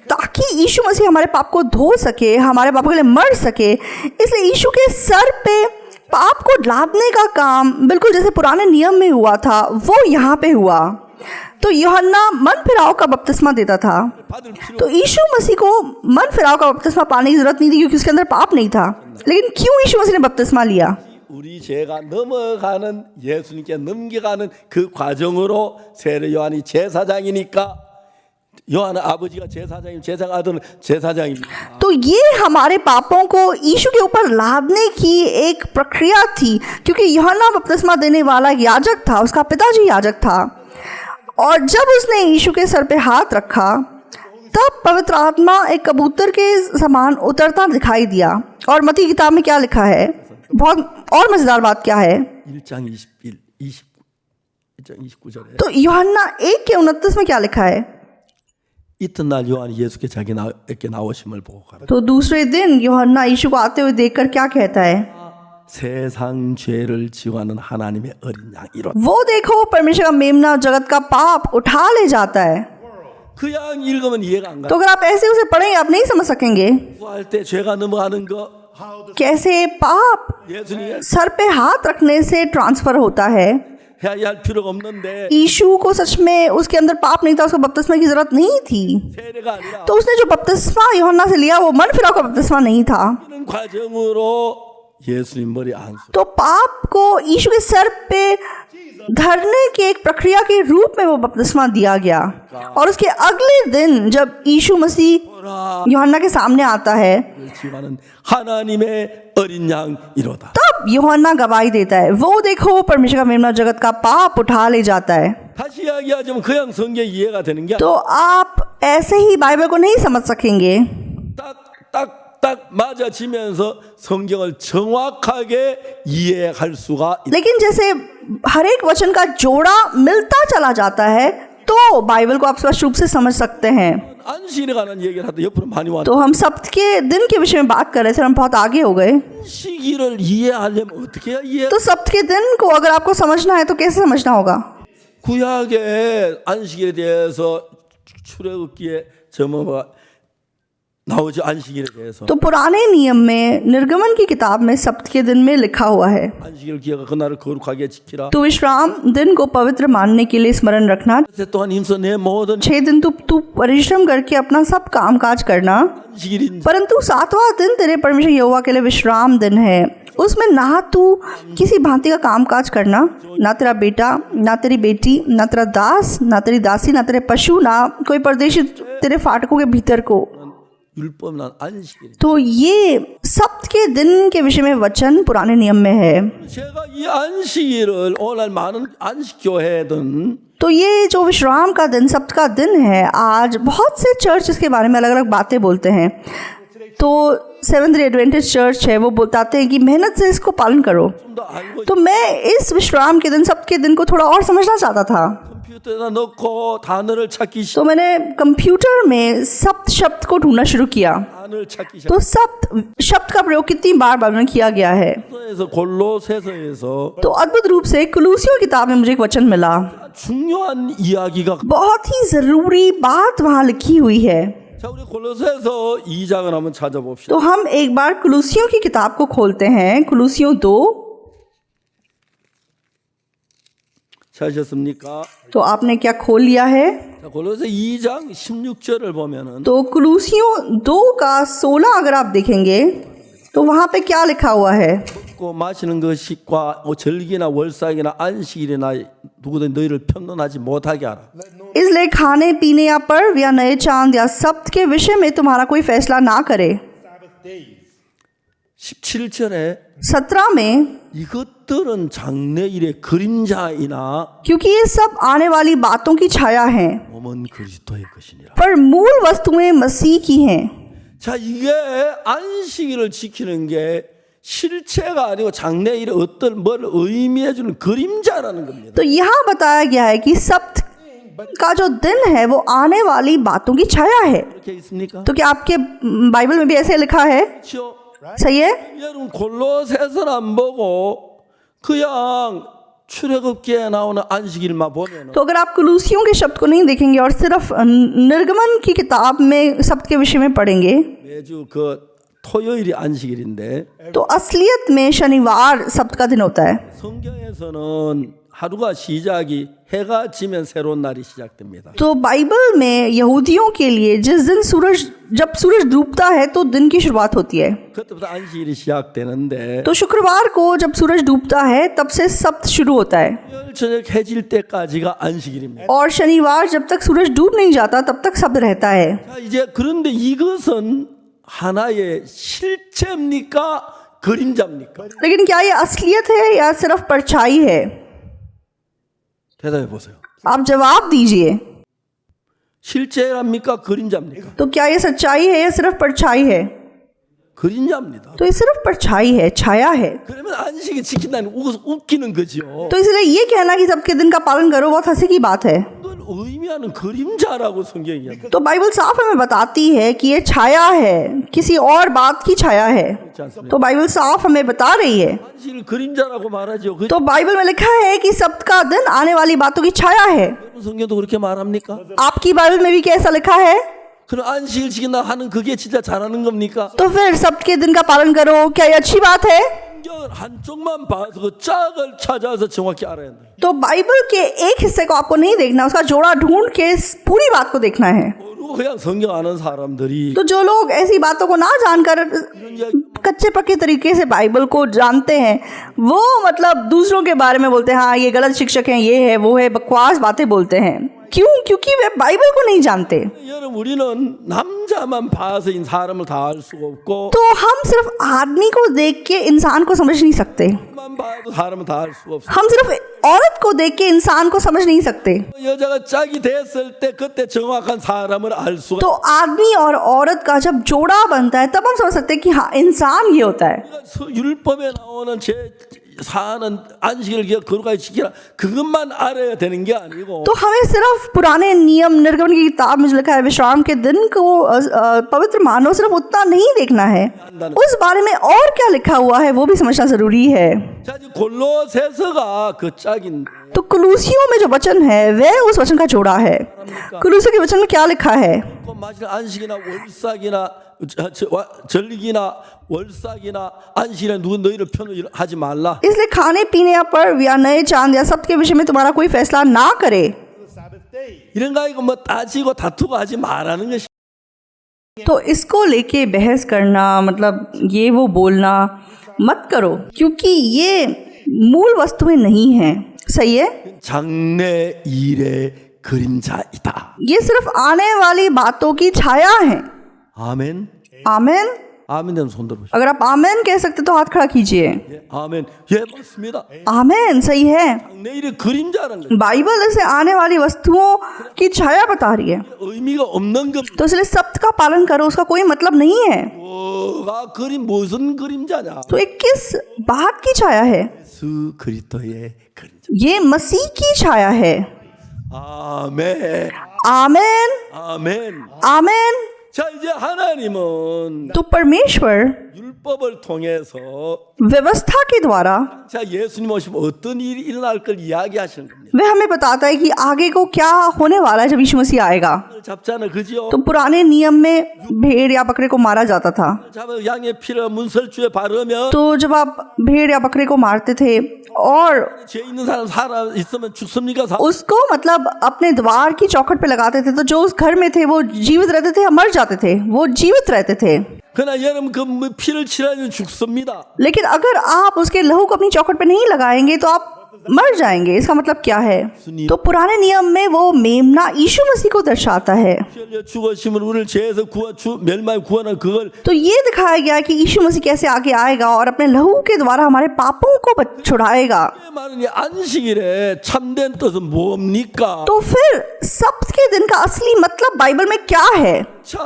[SPEAKER 3] ताकि यीशु मसीह हमारे पाप को धो सके, हमारे पापों के लिए मर सके, इसलिए यीशु के सर पे पाप को लादने का काम बिल्कुल जैसे पुराने नियम में हुआ था, वो यहाँ पे हुआ। तो यूहन्ना मन फिराव का बपतिस्मा देता था,
[SPEAKER 1] 받을 필요.
[SPEAKER 3] तो यीशु मसीह को मन फिराव का बपतिस्मा पाने की जरूरत नहीं थी, क्योंकि उसके अंदर पाप नहीं था। लेकिन क्यों यीशु मसीह ने बपतिस्मा लिया?
[SPEAKER 1] 우리 죄가 넘어가는 예수님께 넘겨가는 그 과정으로 세례 요한이 제사장이니까 요한은 아버지가 제사장이면 제사장 아들은 제사장입니다.
[SPEAKER 3] तो ये हमारे पापों को यीशु के ऊपर लादने की एक प्रक्रिया थी, क्योंकि यूहन्ना बपतिस्मा देने वाला याजक था, उसका पिताजी याजक था, और जब उसने यीशु के सर पे हाथ रखा तब पवित्र आत्मा एक कबूतर के समान उतरता दिखाई दिया। और मत्ती की किताब में क्या लिखा है, बहुत और मजेदार बात क्या है,
[SPEAKER 1] 1장 29절에
[SPEAKER 3] तो यूहन्ना 1 के 29 में क्या लिखा है,
[SPEAKER 1] 이튿날 요한이 예수께 자기에게 나오심을 보고 가라.
[SPEAKER 3] तो दूसरे दिन यूहन्ना यीशु को आते हुए देखकर क्या कहता है,
[SPEAKER 1] 세상 죄를 지워하는 하나님의 어린 양이로.
[SPEAKER 3] वो देखो परमेश्वर का मेमना जगत का पाप उठा ले जाता है।
[SPEAKER 1] 그 양 읽으면 이해가 안 가.
[SPEAKER 3] तो अगर आप ऐसे उसे पढ़ेंगे आप नहीं समझ सकेंगे
[SPEAKER 1] 구할 때 죄가 넘어가는 거
[SPEAKER 3] कैसे पाप
[SPEAKER 1] 예수님이
[SPEAKER 3] सर पे हाथ रखने से ट्रांसफर होता है।
[SPEAKER 1] 해야 할 필요가 없는데
[SPEAKER 3] यीशु को सच में उसके अंदर पाप नहीं था, उसको बपतिस्मा की जरूरत नहीं थी,
[SPEAKER 1] 세례가 아니라
[SPEAKER 3] तो उसने जो बपतिस्मा यूहन्ना से लिया वो मन फिराव का बपतिस्मा नहीं था।
[SPEAKER 1] 이런 과정으로 예수님 머리 안수.
[SPEAKER 3] तो पाप को यीशु के सर पे धरने की एक प्रक्रिया के रूप में वो बपतिस्मा दिया गया। और उसके अगले दिन जब यीशु मसीह यूहन्ना के सामने आता है
[SPEAKER 1] 지워하는 하나님의 어린 양이로다.
[SPEAKER 3] तब यूहन्ना गवाही देता है, वो देखो परमेश्वर का मेमना जगत का पाप उठा ले जाता है।
[SPEAKER 1] 다시 이야기하자면 그냥 성경 이해가 되는 게
[SPEAKER 3] तो आप ऐसे ही बाइबल को नहीं समझ सकेंगे।
[SPEAKER 1] 딱 맞아지면서 성경을 정확하게 이해할 수가 있다.
[SPEAKER 3] लेकिन जैसे हर एक वचन का जोड़ा मिलता चला जाता है तो बाइबल को आप स्पष्ट रूप से समझ सकते हैं।
[SPEAKER 1] 안식일에 관한 얘기를 하다 옆으로 많이 왔는데
[SPEAKER 3] तो हम सप्त के दिन के विषय में बात कर रहे थे, हम बहुत आगे हो गए।
[SPEAKER 1] 안식일을 이해하려면 어떻게 해야 이해?
[SPEAKER 3] तो सप्त के दिन को अगर आपको समझना है तो कैसे समझना होगा?
[SPEAKER 1] 구약의 안식일에 대해서 출애굽기에 점어가 나오죠. 안식일에 대해서
[SPEAKER 3] तो पुराने नियम में निर्गमन की किताब में सब्त के दिन में लिखा हुआ है,
[SPEAKER 1] 안식일 기회가 그날을 거룩하게 지키라.
[SPEAKER 3] तो विश्राम दिन को पवित्र मानने के लिए स्मरण रखना।
[SPEAKER 1] 그때 또한 힘써 내 모든
[SPEAKER 3] 6 दिन तू परिश्रम करके अपना सब काम काज करना,
[SPEAKER 1] 안식일인
[SPEAKER 3] परंतु 7वां दिन तेरे परमेश्वर यहोवा के लिए विश्राम दिन है, उसमें ना तू किसी भांति का काम काज करना, ना तेरा बेटा, ना तेरी बेटी, ना तेरा दास, ना तेरी दासी, ना तेरे पशु, ना कोई परदेशी तेरे फाटकों के भीतर को।
[SPEAKER 1] 율법 난 안식일.
[SPEAKER 3] तो ये सप्त के दिन के विषय में वचन पुराने नियम में है।
[SPEAKER 1] 제가 이 안식일을 오늘 많은 안식교회든
[SPEAKER 3] तो ये जो विश्राम का दिन, सप्त का दिन है, आज बहुत से चर्च इसके बारे में अलग अलग बातें बोलते हैं। तो सेवंथ डे एडवेंटिस्ट चर्च है, वो बताते हैं कि मेहनत से इसको पालन करो।
[SPEAKER 1] 좀 더 알고
[SPEAKER 3] तो मैं इस विश्राम के दिन, सप्त के दिन को थोड़ा और समझना चाहता था,
[SPEAKER 1] 컴퓨터에다 넣고 단어를 찾기
[SPEAKER 3] तो मैंने कंप्यूटर में सप्त शब्द को ढूंढना शुरू किया।
[SPEAKER 1] 단어를 찾기
[SPEAKER 3] तो सप्त शब्द का प्रयोग कितनी बार बाइबल में किया गया है।
[SPEAKER 1] 시작해서 골로새서에서
[SPEAKER 3] तो अद्भुत रूप से कुलूसियों किताब में मुझे एक वचन मिला,
[SPEAKER 1] 중요한 이야기가
[SPEAKER 3] बहुत ही जरूरी बात वहाँ लिखी हुई है।
[SPEAKER 1] 자 우리 골로새서 2장을 한번 찾아봅시다.
[SPEAKER 3] तो हम एक बार कुलूसियों की किताब को खोलते हैं, कुलूसियों 2।
[SPEAKER 1] 찾으셨습니까?
[SPEAKER 3] तो आपने क्या खोल लिया है?
[SPEAKER 1] 자, 골로새 2장 16절을 보면은
[SPEAKER 3] तो कुलूसियों 2 का 16 अगर आप देखेंगे तो वहाँ पे क्या लिखा हुआ है?
[SPEAKER 1] 먹고 마시는 것과 절기나 월삭이나 안식일이나 누구든 너희를 편론하지 못하게 하라.
[SPEAKER 3] इसलिए खाने पीने या पर्व या नए चांद या सप्त के विषय में तुम्हारा कोई फैसला ना करे।
[SPEAKER 1] 17절에
[SPEAKER 3] 17 में,
[SPEAKER 1] 이것들은 장래일의 그림자이나
[SPEAKER 3] क्योंकि ये सब आने वाली बातों की छाया हैं,
[SPEAKER 1] 몸은 그리스도의 것이니라.
[SPEAKER 3] पर मूल वस्तुएं मसीह की हैं।
[SPEAKER 1] 자 이게 안식일을 지키는 게 실체가 아니고 장래일의 어떤 뭘 의미해주는 그림자라는 겁니다.
[SPEAKER 3] तो यहाँ बताया गया है कि सप्त का जो दिन है वो आने वाली बातों की छाया है।
[SPEAKER 1] 그렇게 있습니까?
[SPEAKER 3] तो क्या आपके बाइबल में भी ऐसे लिखा है?
[SPEAKER 1] 그렇죠.
[SPEAKER 3] सही है।
[SPEAKER 1] 여러분 골로새서는 안 보고 그냥 출애굽기에 나오는 안식일만 보면은
[SPEAKER 3] तो अगर आप कुलूसियों के शब्द को नहीं देखेंगे और सिर्फ निर्गमन की किताब में सप्त के विषय में पढ़ेंगे,
[SPEAKER 1] 매주 그 토요일이 안식일인데
[SPEAKER 3] तो असलियत में शनिवार सप्त का दिन होता है।
[SPEAKER 1] 성경에서는 하루가 시작이 해가 지면 새로운 날이 시작됩니다.
[SPEAKER 3] तो बाइबल में यहूदियों के लिए जिस दिन जब सूरज डूबता है तो दिन की शुरुआत होती है।
[SPEAKER 1] 그때부터 안식일이 시작되는데
[SPEAKER 3] तो शुक्रवार को जब सूरज डूबता है तब से सप्त शुरू होता है,
[SPEAKER 1] 토요일 저녁 해질 때까지가 안식일입니다.
[SPEAKER 3] और शनिवार जब तक सूरज डूब नहीं जाता तब तक सप्त रहता है।
[SPEAKER 1] 자, 이제 그런데 이것은 하나의 실체입니까? 그림자입니까?
[SPEAKER 3] लेकिन क्या ये असलियत है या सिर्फ परछाई है?
[SPEAKER 1] 대답해 보세요.
[SPEAKER 3] आप जवाब दीजिए।
[SPEAKER 1] 실체랍니까? 그림자입니까?
[SPEAKER 3] तो क्या ये सच्चाई है या सिर्फ परछाई है?
[SPEAKER 1] 그림자입니다.
[SPEAKER 3] तो ये सिर्फ परछाई है, छाया है।
[SPEAKER 1] 그러면 안식일 지킨다는 웃기는 거죠.
[SPEAKER 3] तो इसलिए ये कहना कि सबके दिन का पालन करो बहुत हंसी की बात है।
[SPEAKER 1] 그걸 의미하는 그림자라고 성경이 이야기합니다.
[SPEAKER 3] तो बाइबल साफ हमें बताती है कि ये छाया है, किसी और बात की छाया है।
[SPEAKER 1] 그렇지 않습니까?
[SPEAKER 3] तो बाइबल साफ हमें बता रही है।
[SPEAKER 1] 안식일 그림자라고 말하죠. 그
[SPEAKER 3] तो बाइबल में लिखा है कि सप्त का दिन आने वाली बातों की छाया है।
[SPEAKER 1] 여러분 성경도 그렇게 말합니까?
[SPEAKER 3] आपकी बाइबल में भी कैसा लिखा है?
[SPEAKER 1] 그럼 안식일 지킨다 하는 그게 진짜 잘하는 겁니까?
[SPEAKER 3] तो फिर सप्त के दिन का पालन करो, क्या ये अच्छी बात है?
[SPEAKER 1] 성경을 한쪽만 봐서 그 짝을 찾아서 정확히 알아야 돼.
[SPEAKER 3] तो बाइबल के एक हिस्से को आपको नहीं देखना, उसका जोड़ा ढूंढ के इस पूरी बात को देखना है।
[SPEAKER 1] 모르고 그냥 성경 아는 사람들이
[SPEAKER 3] तो जो लोग ऐसी बातों को ना जानकर
[SPEAKER 1] 이런 이야기
[SPEAKER 3] कच्चे पक्के तरीके से बाइबल को जानते हैं, वो मतलब दूसरों के बारे में बोलते हैं, हाँ ये गलत शिक्षक हैं, ये है वो है, बकवास बातें बोलते हैं। क्यों? क्योंकि वे बाइबल को नहीं जानते।
[SPEAKER 1] 여러분 우리는 남자만 봐서 이 사람을 다 알 수가 없고
[SPEAKER 3] तो हम सिर्फ आदमी को देख के इंसान को समझ नहीं सकते,
[SPEAKER 1] 만 봐도 사람을 다 알 수가 없어.
[SPEAKER 3] हम सिर्फ औरत को देख के इंसान को समझ नहीं सकते।
[SPEAKER 1] 여자가 짝이 됐을 때 그때 정확한 사람을 알 수가.
[SPEAKER 3] तो आदमी और औरत का जब जोड़ा बनता है तब हम समझ सकते हैं कि हाँ इंसान ये होता है।
[SPEAKER 1] 율법에 나오는 제 사는 안식일 기억 거룩하게 지키라 그것만 알아야 되는 게 아니고
[SPEAKER 3] तो हमें सिर्फ पुराने नियम निर्गमन की किताब में जो लिखा है विश्राम के दिन को पवित्र मानो, सिर्फ उतना नहीं देखना है, उस बारे में और क्या लिखा हुआ है वो भी समझना जरूरी है।
[SPEAKER 1] 자, 이제 골로새서가 그 짝인데
[SPEAKER 3] तो कुलूसियों में जो वचन है वह उस वचन का जोड़ा है। कुलूसियों के वचन में क्या लिखा है?
[SPEAKER 1] 먹고 마실 안식이나 월삭이나 절기나 월삭이나 안식이나 누구 너희를 편하지 말라.
[SPEAKER 3] इसलिए खाने पीने या पर्व या नए चांद या सप्त के विषय में तुम्हारा कोई फैसला ना करे।
[SPEAKER 1] 이런 거 이거 뭐 따지고 다투고 하지 말라는 것이.
[SPEAKER 3] तो इसको लेके बहस करना मतलब ये वो बोलना मत करो, क्योंकि ये मूल वस्तुएं नहीं है। सही है,
[SPEAKER 1] 장래 일의 그림자이다.
[SPEAKER 3] ये सिर्फ आने वाली बातों की छाया है।
[SPEAKER 1] 아멘.
[SPEAKER 3] आमेन।
[SPEAKER 1] 아멘 되는 손 들어보시죠.
[SPEAKER 3] अगर आप आमेन कह सकते तो हाथ खड़ा कीजिए।
[SPEAKER 1] 예, 아멘. 예, 맞습니다.
[SPEAKER 3] आमेन, सही है।
[SPEAKER 1] 장래 일의 그림자라는 거.
[SPEAKER 3] बाइबल इसे आने वाली वस्तुओं की छाया बता रही है।
[SPEAKER 1] 의미가 없는 겁니다.
[SPEAKER 3] तो इसलिए सप्त का पालन करो, उसका कोई मतलब नहीं है।
[SPEAKER 1] 뭐가 그림 무슨 그림자냐?
[SPEAKER 3] तो ये किस बात की छाया है?
[SPEAKER 1] 예수 그리스도의 그림자.
[SPEAKER 3] ये मसीह की छाया है।
[SPEAKER 1] 아멘.
[SPEAKER 3] आमेन,
[SPEAKER 1] 아멘.
[SPEAKER 3] आमेन।
[SPEAKER 1] 자, 이제 하나님은
[SPEAKER 3] तो परमेश्वर
[SPEAKER 1] 율법을 통해서
[SPEAKER 3] व्यवस्था के द्वारा
[SPEAKER 1] 자, 예수님 오시면 어떤 일이 일어날 걸 이야기하시는 겁니다.
[SPEAKER 3] वह हमें बताता है कि आगे को क्या होने वाला है जब यीशु मसीह आएगा।
[SPEAKER 1] 잡잖아, 그죠?
[SPEAKER 3] तो पुराने नियम में भेड़ या बकरे को मारा जाता था।
[SPEAKER 1] 잡아 양의 피를 문설주에 바르면
[SPEAKER 3] तो जब आप भेड़ या बकरे को मारते थे और
[SPEAKER 1] 죄 있는 사람 살아 있으면 죽습니까?
[SPEAKER 3] उसको मतलब अपने द्वार की चौखट पे लगाते थे, तो जो उस घर में थे वो जीवित रहते थे या मर जाते थे? वो जीवित रहते थे।
[SPEAKER 1] 그러나 여러분 그 피를 칠하면 죽습니다.
[SPEAKER 3] लेकिन अगर आप उसके लहू को अपनी चौखट पे नहीं लगाएंगे तो आप मर जाएंगे। इसका मतलब क्या है? तो पुराने नियम में वो मेमना यीशु मसीह को दर्शाता है।
[SPEAKER 1] 피 흘려 죽으심은 우리를 죄에서 멸망에 구원한 그걸
[SPEAKER 3] तो ये दिखाया गया कि यीशु मसीह कैसे आगे आएगा और अपने लहू के द्वारा हमारे पापों को छुड़ाएगा।
[SPEAKER 1] 말은 이 안식일에 참된 뜻은 뭡니까?
[SPEAKER 3] तो फिर सप्त के दिन का असली मतलब बाइबल में क्या है?
[SPEAKER 1] 자,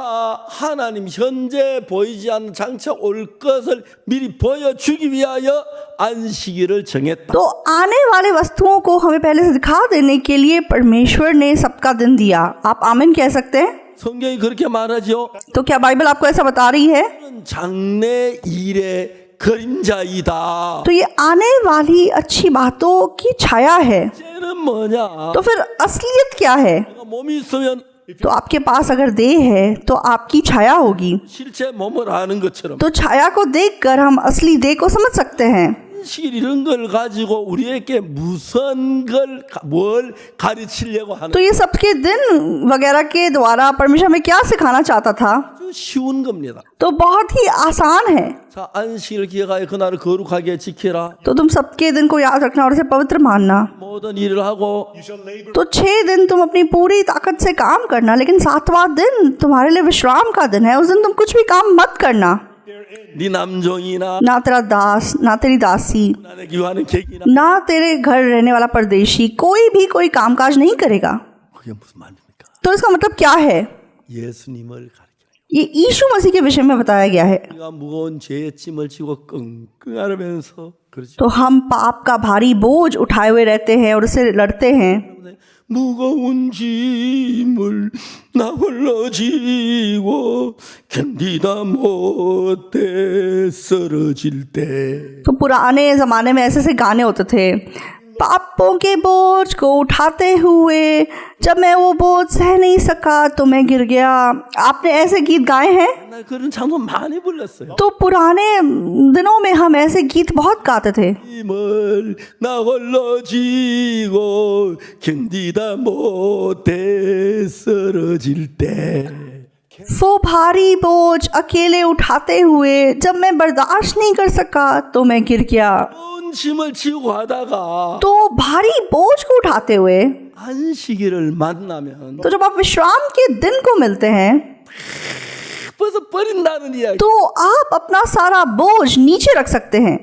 [SPEAKER 1] 하나님 현재 보이지 않는 장차 올 것을 미리 보여주기 위하여 안식일을 정했다.
[SPEAKER 3] तो आने वाले वस्तुओं को हमें पहले से दिखा देने के लिए परमेश्वर ने सबका दिन दिया। आप आमीन कह सकते हैं?
[SPEAKER 1] 성경이 그렇게 말하죠.
[SPEAKER 3] तो क्या बाइबल आपको ऐसा बता रही है?
[SPEAKER 1] 장래 일의 그림자이다.
[SPEAKER 3] तो ये आने वाली अच्छी बातों की छाया है।
[SPEAKER 1] 쟤는 뭐냐?
[SPEAKER 3] तो फिर असलियत क्या है?
[SPEAKER 1] 내가 몸이 있으면
[SPEAKER 3] तो आपके पास अगर देह है तो आपकी छाया होगी।
[SPEAKER 1] 실제 몸을 아는 것처럼
[SPEAKER 3] तो छाया को देखकर हम असली देह को समझ सकते हैं।
[SPEAKER 1] 안식일 이런 걸 가지고 우리에게 무슨 뭘 가르치려고 하는
[SPEAKER 3] तो ये सबके दिन वगैरह के द्वारा परमेश्वर में क्या सिखाना चाहता था?
[SPEAKER 1] 아주 쉬운 겁니다.
[SPEAKER 3] तो बहुत ही आसान है।
[SPEAKER 1] 자, 안식일을 기억하여 그날을 거룩하게 지키라.
[SPEAKER 3] तो तुम सबके दिन को याद रखना और इसे पवित्र मानना।
[SPEAKER 1] 모든 일을 하고
[SPEAKER 2] You shall labor
[SPEAKER 3] तो 6 दिन तुम अपनी पूरी ताकत से काम करना, लेकिन 7वां दिन तुम्हारे लिए विश्राम का दिन है। उस दिन तुम कुछ भी काम मत करना।
[SPEAKER 1] 네 남종이나
[SPEAKER 3] ना तेरा दास, ना तेरी दासी,
[SPEAKER 1] 나의 기와는 객이나
[SPEAKER 3] ना तेरे घर रहने वाला परदेशी, कोई भी कोई कामकाज नहीं करेगा।
[SPEAKER 1] 그게 무슨 말입니까?
[SPEAKER 3] तो इसका मतलब क्या है?
[SPEAKER 1] 예수님을 가르쳐.
[SPEAKER 3] ये यीशु मसीह के विषय में बताया गया है।
[SPEAKER 1] 우리가 무거운 죄의 짐을 지고 끙끙하면서 그렇죠.
[SPEAKER 3] तो हम पाप का भारी बोझ उठाए हुए रहते हैं और उससे लड़ते हैं।
[SPEAKER 1] 무거운 짐을 나 홀로 지고 견디다 못해 쓰러질 때
[SPEAKER 3] तो पुराने ज़माने में ऐसे ऐसे गाने होते थे, पापों के बोझ को उठाते हुए जब मैं वो बोझ सह नहीं सका तो मैं गिर गया। आपने ऐसे गीत गाए हैं?
[SPEAKER 1] 나 그런 찬송 많이 불렀어요.
[SPEAKER 3] तो पुराने दिनों में हम ऐसे गीत बहुत गाते थे।
[SPEAKER 1] 짐을 나 홀로 지고 견디다 못해 쓰러질 때
[SPEAKER 3] वो भारी बोझ अकेले उठाते हुए जब मैं बर्दाश्त नहीं कर सका तो मैं गिर गया।
[SPEAKER 1] 무거운 짐을 지고 하다가
[SPEAKER 3] तो भारी बोझ को उठाते हुए
[SPEAKER 1] 안식일을 만나면
[SPEAKER 3] तो जब आप विश्राम के दिन को मिलते हैं
[SPEAKER 1] 벌써 버린다는 이야기.
[SPEAKER 3] तो आप अपना सारा बोझ नीचे रख सकते हैं।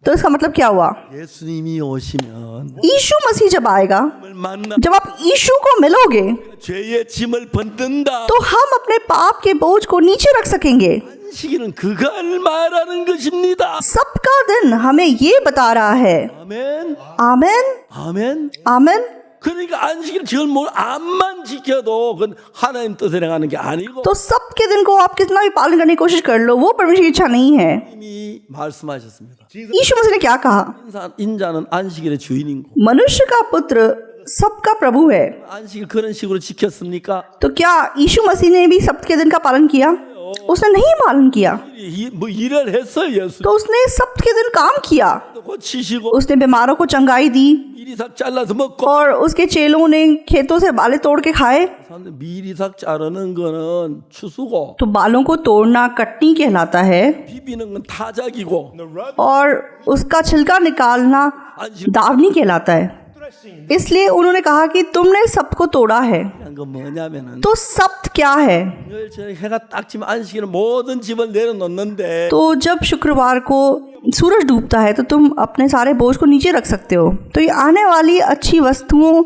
[SPEAKER 3] तो इसका मतलब क्या हुआ?
[SPEAKER 1] 예수님이 오시면
[SPEAKER 3] यीशु मसीह जब आएगा,
[SPEAKER 1] 을 만나
[SPEAKER 3] जब आप यीशु को मिलोगे
[SPEAKER 1] 죄의 짐을 벗는다.
[SPEAKER 3] तो हम अपने पाप के बोझ को नीचे रख सकेंगे।
[SPEAKER 1] 안식일은 그걸 말하는 것입니다.
[SPEAKER 3] सबका दिन हमें ये बता रहा है।
[SPEAKER 1] 아멘.
[SPEAKER 3] आमेन,
[SPEAKER 1] 아멘.
[SPEAKER 3] आमेन।
[SPEAKER 1] 그러니까 안식일 지을 뭘 암만 지켜도 그건 하나님 뜻에 행하는 게 아니고
[SPEAKER 3] तो सबके दिन को आप कितना भी पालन करने की कोशिश कर लो, वो परमेश्वर की इच्छा नहीं है।
[SPEAKER 1] 이미 말씀하셨습니다.
[SPEAKER 3] यीशु मसीह ने क्या कहा?
[SPEAKER 1] 인자는 안식일의 주인이고
[SPEAKER 3] मनुष्य का पुत्र सबका प्रभु है।
[SPEAKER 1] 안식일 그런 식으로 지켰습니까?
[SPEAKER 3] तो क्या यीशु मसीह ने भी सब्त के दिन का पालन किया? उसने नहीं पालन किया।
[SPEAKER 1] 뭐 일을 했어요 예수.
[SPEAKER 3] तो उसने सब्त के दिन काम किया।
[SPEAKER 1] 고치시고
[SPEAKER 3] उसने बीमारों को चंगाई दी
[SPEAKER 1] 미리삭 잘라서 먹고.
[SPEAKER 3] और उसके चेलों ने खेतों से बालें तोड़ के खाए।
[SPEAKER 1] 미리삭 자르는 거는 추수고
[SPEAKER 3] तो बालों को तोड़ना कटनी कहलाता है
[SPEAKER 1] 비비는 건 타작이고
[SPEAKER 3] और उसका छिलका निकालना दावनी कहलाता है। इसलिए उन्होंने कहा कि तुमने सबको तोड़ा है।
[SPEAKER 1] 그 뭐냐면은
[SPEAKER 3] तो सब्त क्या है?
[SPEAKER 1] 열처럼 해가 딱 지면 안식일은 모든 집을 내려놓는데
[SPEAKER 3] तो जब शुक्रवार को सूरज डूबता है तो तुम अपने सारे बोझ को नीचे रख सकते हो। तो ये आने वाली अच्छी वस्तुओं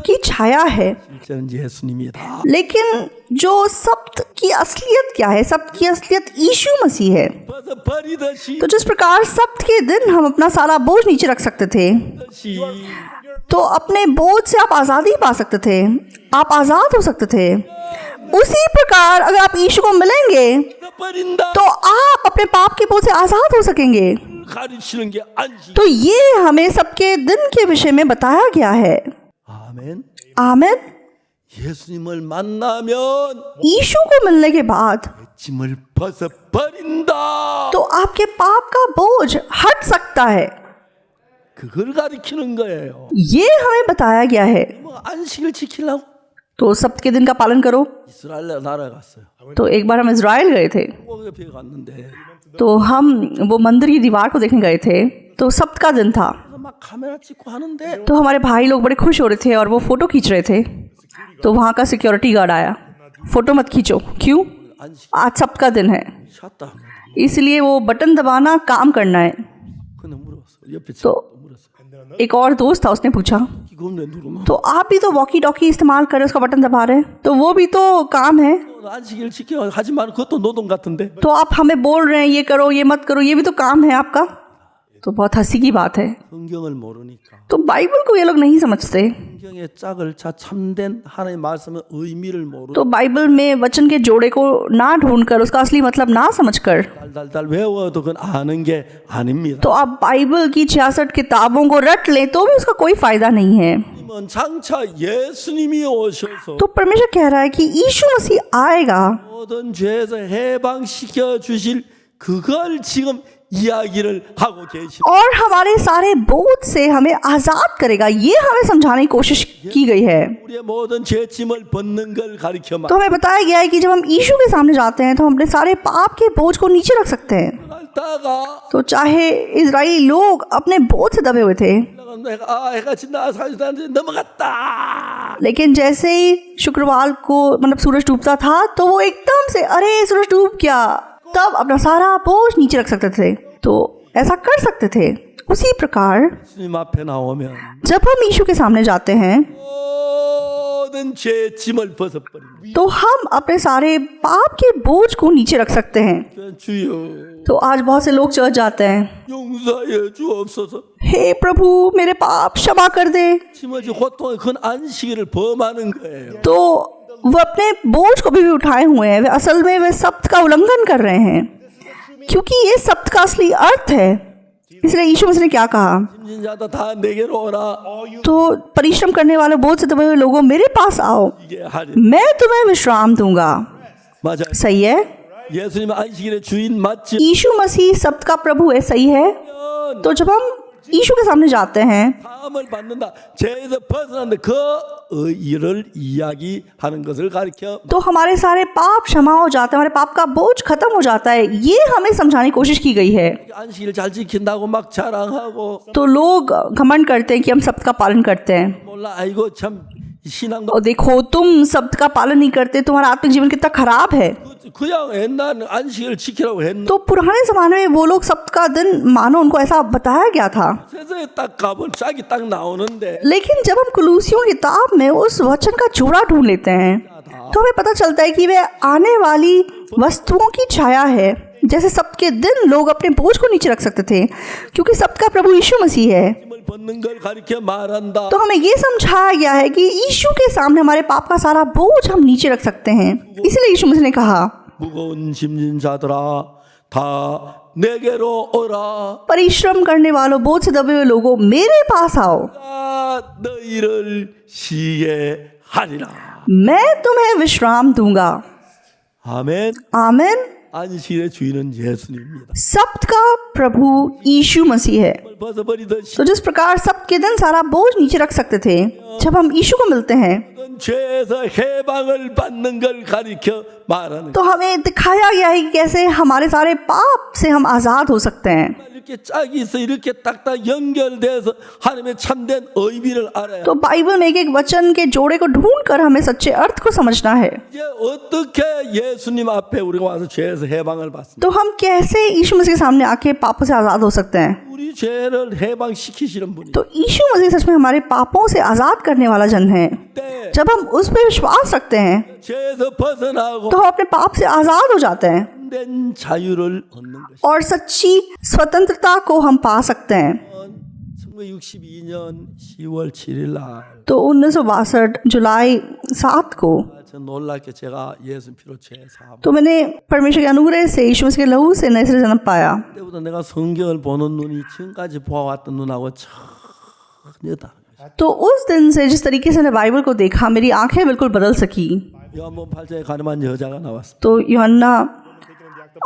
[SPEAKER 3] की छाया है।
[SPEAKER 1] 실제는 예수님이다.
[SPEAKER 3] लेकिन जो सब्त की असलियत क्या है? सब्त की असलियत यीशु मसीह है।
[SPEAKER 1] 벌써 버리듯이
[SPEAKER 3] तो जिस प्रकार सब्त के दिन हम अपना सारा बोझ नीचे रख सकते थे, तो अपने बोझ से आप आज़ादी पा सकते थे, आप आज़ाद हो सकते थे। उसी प्रकार अगर आप यीशु को मिलेंगे
[SPEAKER 1] 버린다.
[SPEAKER 3] तो आप अपने पाप के बोझ से आज़ाद हो सकेंगे।
[SPEAKER 1] 가르치는 게 안식.
[SPEAKER 3] तो ये हमें सबके दिन के विषय में बताया गया है।
[SPEAKER 1] 아멘.
[SPEAKER 3] आमीन।
[SPEAKER 1] 예수님을 만나면
[SPEAKER 3] यीशु को मिलने के बाद
[SPEAKER 1] 짐을 벗어 버린다.
[SPEAKER 3] तो आपके पाप का बोझ हट सकता है।
[SPEAKER 1] 그걸 가르치는 거예요.
[SPEAKER 3] ये हमें बताया गया है।
[SPEAKER 1] 뭐 안식을 지키려고
[SPEAKER 3] तो सब्त के दिन का पालन करो।
[SPEAKER 1] 이스라엘 나라 갔어요.
[SPEAKER 3] तो एक बार हम इज़राइल गए थे,
[SPEAKER 1] 꼭 옆에 갔는데
[SPEAKER 3] तो हम वो मंदिर की दीवार को देखने गए थे। तो सब्त का दिन था,
[SPEAKER 1] 막 카메라 찍고 하는데
[SPEAKER 3] तो हमारे भाई लोग बड़े खुश हो रहे थे और वो फ़ोटो खींच रहे थे। तो वहाँ का सिक्योरिटी गार्ड आया, फ़ोटो मत खींचो। क्यों?
[SPEAKER 1] 안식
[SPEAKER 3] आज सब्त का दिन है,
[SPEAKER 1] 쉬었다.
[SPEAKER 3] इसलिए वो बटन दबाना काम करना है।
[SPEAKER 1] 근데 물었어. 옆에
[SPEAKER 3] तो
[SPEAKER 1] 물었어.
[SPEAKER 3] एक और दोस्त था, उसने पूछा
[SPEAKER 1] 이거 왜 누르노?
[SPEAKER 3] तो आप भी तो वॉकी टॉकी इस्तेमाल कर रहे, उसका बटन दबा रहे हैं, तो वो भी तो काम है।
[SPEAKER 1] 안식일 지켜 하지만 그것도 노동 같은데.
[SPEAKER 3] तो आप हमें बोल रहे हैं ये करो ये मत करो, ये भी तो काम है आपका। तो बहुत हंसी की बात है।
[SPEAKER 1] 성경을 मो르니까.
[SPEAKER 3] तो बाइबल को ये लोग नहीं समझते।
[SPEAKER 1] 성경의 짝을 참된 하나님의 말씀의 의미를 모르고
[SPEAKER 3] तो बाइबल में वचन के जोड़े को ना ढूंढकर, उसका असली मतलब ना समझकर,
[SPEAKER 1] 달달달 외워도 그건 아는 게 아닙니다.
[SPEAKER 3] तो आप बाइबल की 66 किताबों को रट लें तो भी उसका कोई फायदा नहीं है।
[SPEAKER 1] 하나님은 장차 예수님이 오셔서
[SPEAKER 3] तो परमेश्वर कह रहा है कि यीशु मसीह आएगा
[SPEAKER 1] 모든 죄에서 해방시켜 주실 그걸 지금 이야기를 하고 계십니다.
[SPEAKER 3] और हमारे सारे बोझ से हमें आजाद करेगा, ये हमें समझाने की कोशिश की गई है।
[SPEAKER 1] 우리의 모든 죄짐을 벗는 걸 가르쳐 말.
[SPEAKER 3] तो हमें बताया गया है कि जब हम यीशु के सामने जाते हैं तो हम अपने सारे पाप के बोझ को नीचे रख सकते हैं।
[SPEAKER 1] 다가
[SPEAKER 3] तो चाहे इजराइली लोग अपने बोझ से दबे हुए थे,
[SPEAKER 1] 해가 진다 사실은 넘어갔다.
[SPEAKER 3] लेकिन जैसे ही शुक्रवार को मतलब सूरज डूबता था तो वो एकदम से अरे सूरज डूब गया, तब अपना सारा बोझ नीचे रख सकते थे। तो ऐसा कर सकते थे। उसी प्रकार
[SPEAKER 1] 주님 앞에 나오면
[SPEAKER 3] जब हम यीशु के सामने जाते हैं
[SPEAKER 1] 모든 죄짐을 벗어버립니다.
[SPEAKER 3] तो हम अपने सारे पाप के बोझ को नीचे रख सकते हैं।
[SPEAKER 1] 주여
[SPEAKER 3] तो आज बहुत से लोग चर्च जाते हैं,
[SPEAKER 1] 용서해 주옵소서.
[SPEAKER 3] हे प्रभु मेरे पाप क्षमा कर दे।
[SPEAKER 1] 지머지 고통의 큰 안식일을 범하는 거예요.
[SPEAKER 3] तो वो अपने बोझ को भी उठाए हुए हैं, वे असल में वे सब्त का उल्लंघन कर रहे हैं, क्योंकि ये सब्त का असली अर्थ है। इसलिए यीशु मसीह ने क्या कहा?
[SPEAKER 1] 짐진자다 다 내게로 오라.
[SPEAKER 3] तो परिश्रम करने वाले बोझ से दबे हुए लोगों मेरे पास आओ,
[SPEAKER 1] 이게 하리.
[SPEAKER 3] मैं तुम्हें विश्राम दूंगा।
[SPEAKER 1] 맞아요.
[SPEAKER 3] सही है,
[SPEAKER 1] 예수님 안식일의 주인 맞지?
[SPEAKER 3] यीशु मसीह सब्त का प्रभु है। सही है। तो जब हम यीशु के सामने जाते हैं
[SPEAKER 1] 사함을 받는다. 죄에서 벗어난다. 그 일을 이야기하는 것을 가르쳐.
[SPEAKER 3] तो हमारे सारे पाप क्षमा हो जाते हैं, हमारे पाप का बोझ खत्म हो जाता है, ये हमें समझाने की कोशिश की गई है।
[SPEAKER 1] 안식일 잘 지킨다고 막 자랑하고
[SPEAKER 3] तो लोग घमंड करते हैं कि हम सब्त का पालन करते हैं।
[SPEAKER 1] 몰라 아이고 참 신앙도
[SPEAKER 3] और देखो तुम सब्त का पालन नहीं करते, तुम्हारा आत्मिक जीवन कितना खराब है।
[SPEAKER 1] 그냥 옛날 안식일 지키라고 했는데
[SPEAKER 3] तो पुराने जमाने में वो लोग सब्त का दिन मानो, उनको ऐसा बताया गया था।
[SPEAKER 1] 세상에 딱 가면 짝이 딱 나오는데
[SPEAKER 3] लेकिन जब हम कुलूसियों की किताब में उस वचन का जोड़ा ढूंढ लेते हैं तो हमें पता चलता है कि वे आने वाली वस्तुओं की छाया है। जैसे सब्त के दिन लोग अपने बोझ को नीचे रख सकते थे, क्योंकि सब्त का प्रभु यीशु मसीह है,
[SPEAKER 1] 힘을 벗는 걸 가리켜 말한다.
[SPEAKER 3] तो हमें ये समझाया गया है कि यीशु के सामने हमारे पाप का सारा बोझ हम नीचे रख सकते हैं। इसलिए यीशु मसीह ने कहा,
[SPEAKER 1] 무거운 짐진 자들아 다 내게로 오라.
[SPEAKER 3] परिश्रम करने वालों, बोझ से दबे हुए लोगों, मेरे पास आओ,
[SPEAKER 1] 내가 너희를 쉬게 하리라.
[SPEAKER 3] मैं तुम्हें विश्राम दूंगा।
[SPEAKER 1] 아멘.
[SPEAKER 3] आमीन।
[SPEAKER 1] 안식일의 주인은 예수님입니다.
[SPEAKER 3] सब्त का प्रभु यीशु मसीह है।
[SPEAKER 1] 벗어버리듯이
[SPEAKER 3] तो जिस प्रकार सब्त के दिन सारा बोझ नीचे रख सकते थे, जब हम यीशु को मिलते हैं
[SPEAKER 1] 죄에서 해방을 받는 걸 가리켜 말하는
[SPEAKER 3] तो हमें दिखाया गया है कि कैसे हमारे सारे पाप से हम आज़ाद हो सकते हैं।
[SPEAKER 1] 이렇게 짝이 있어 이렇게 딱딱 연결돼서 하나님의 참된 의미를 알아야
[SPEAKER 3] तो बाइबल में एक एक वचन के जोड़े को ढूंढकर हमें सच्चे अर्थ को समझना है।
[SPEAKER 1] 이제 어떻게 예수님 앞에 우리가 와서 죄에서 해방을 받습니까?
[SPEAKER 3] तो हम कैसे यीशु मसीह के सामने आके पापों से आज़ाद हो सकते हैं?
[SPEAKER 1] 우리 죄를 해방시키시는 분이
[SPEAKER 3] तो यीशु मसीह सच में हमारे पापों से आज़ाद करने वाला जन है।
[SPEAKER 1] 때
[SPEAKER 3] जब हम उस पर विश्वास रखते हैं
[SPEAKER 1] 죄에서 벗어나고
[SPEAKER 3] तो हम अपने पाप से आज़ाद हो जाते हैं
[SPEAKER 1] 된 자유를 얻는 것이
[SPEAKER 3] और सच्ची स्वतंत्रता को हम पा सकते हैं।
[SPEAKER 1] 1962년 10월 7일 날
[SPEAKER 3] तो 1962 जुलाई 7 को
[SPEAKER 1] 저 놀랍게 제가 예수 피로 죄 사함
[SPEAKER 3] तो मैंने परमेश्वर के अनुग्रह से यीशु मसीह के लहू से नए सिरे जन्म पाया।
[SPEAKER 1] 그때부터 내가 성경을 보는 눈이 지금까지 보아왔던 눈하고 전혀 다르다.
[SPEAKER 3] तो उस दिन से जिस तरीके से मैंने बाइबल को देखा, मेरी आंखें बिल्कुल बदल सकी।
[SPEAKER 1] 요한복음 8장에 가늠한 여자가 나왔습니다.
[SPEAKER 3] तो यूहन्ना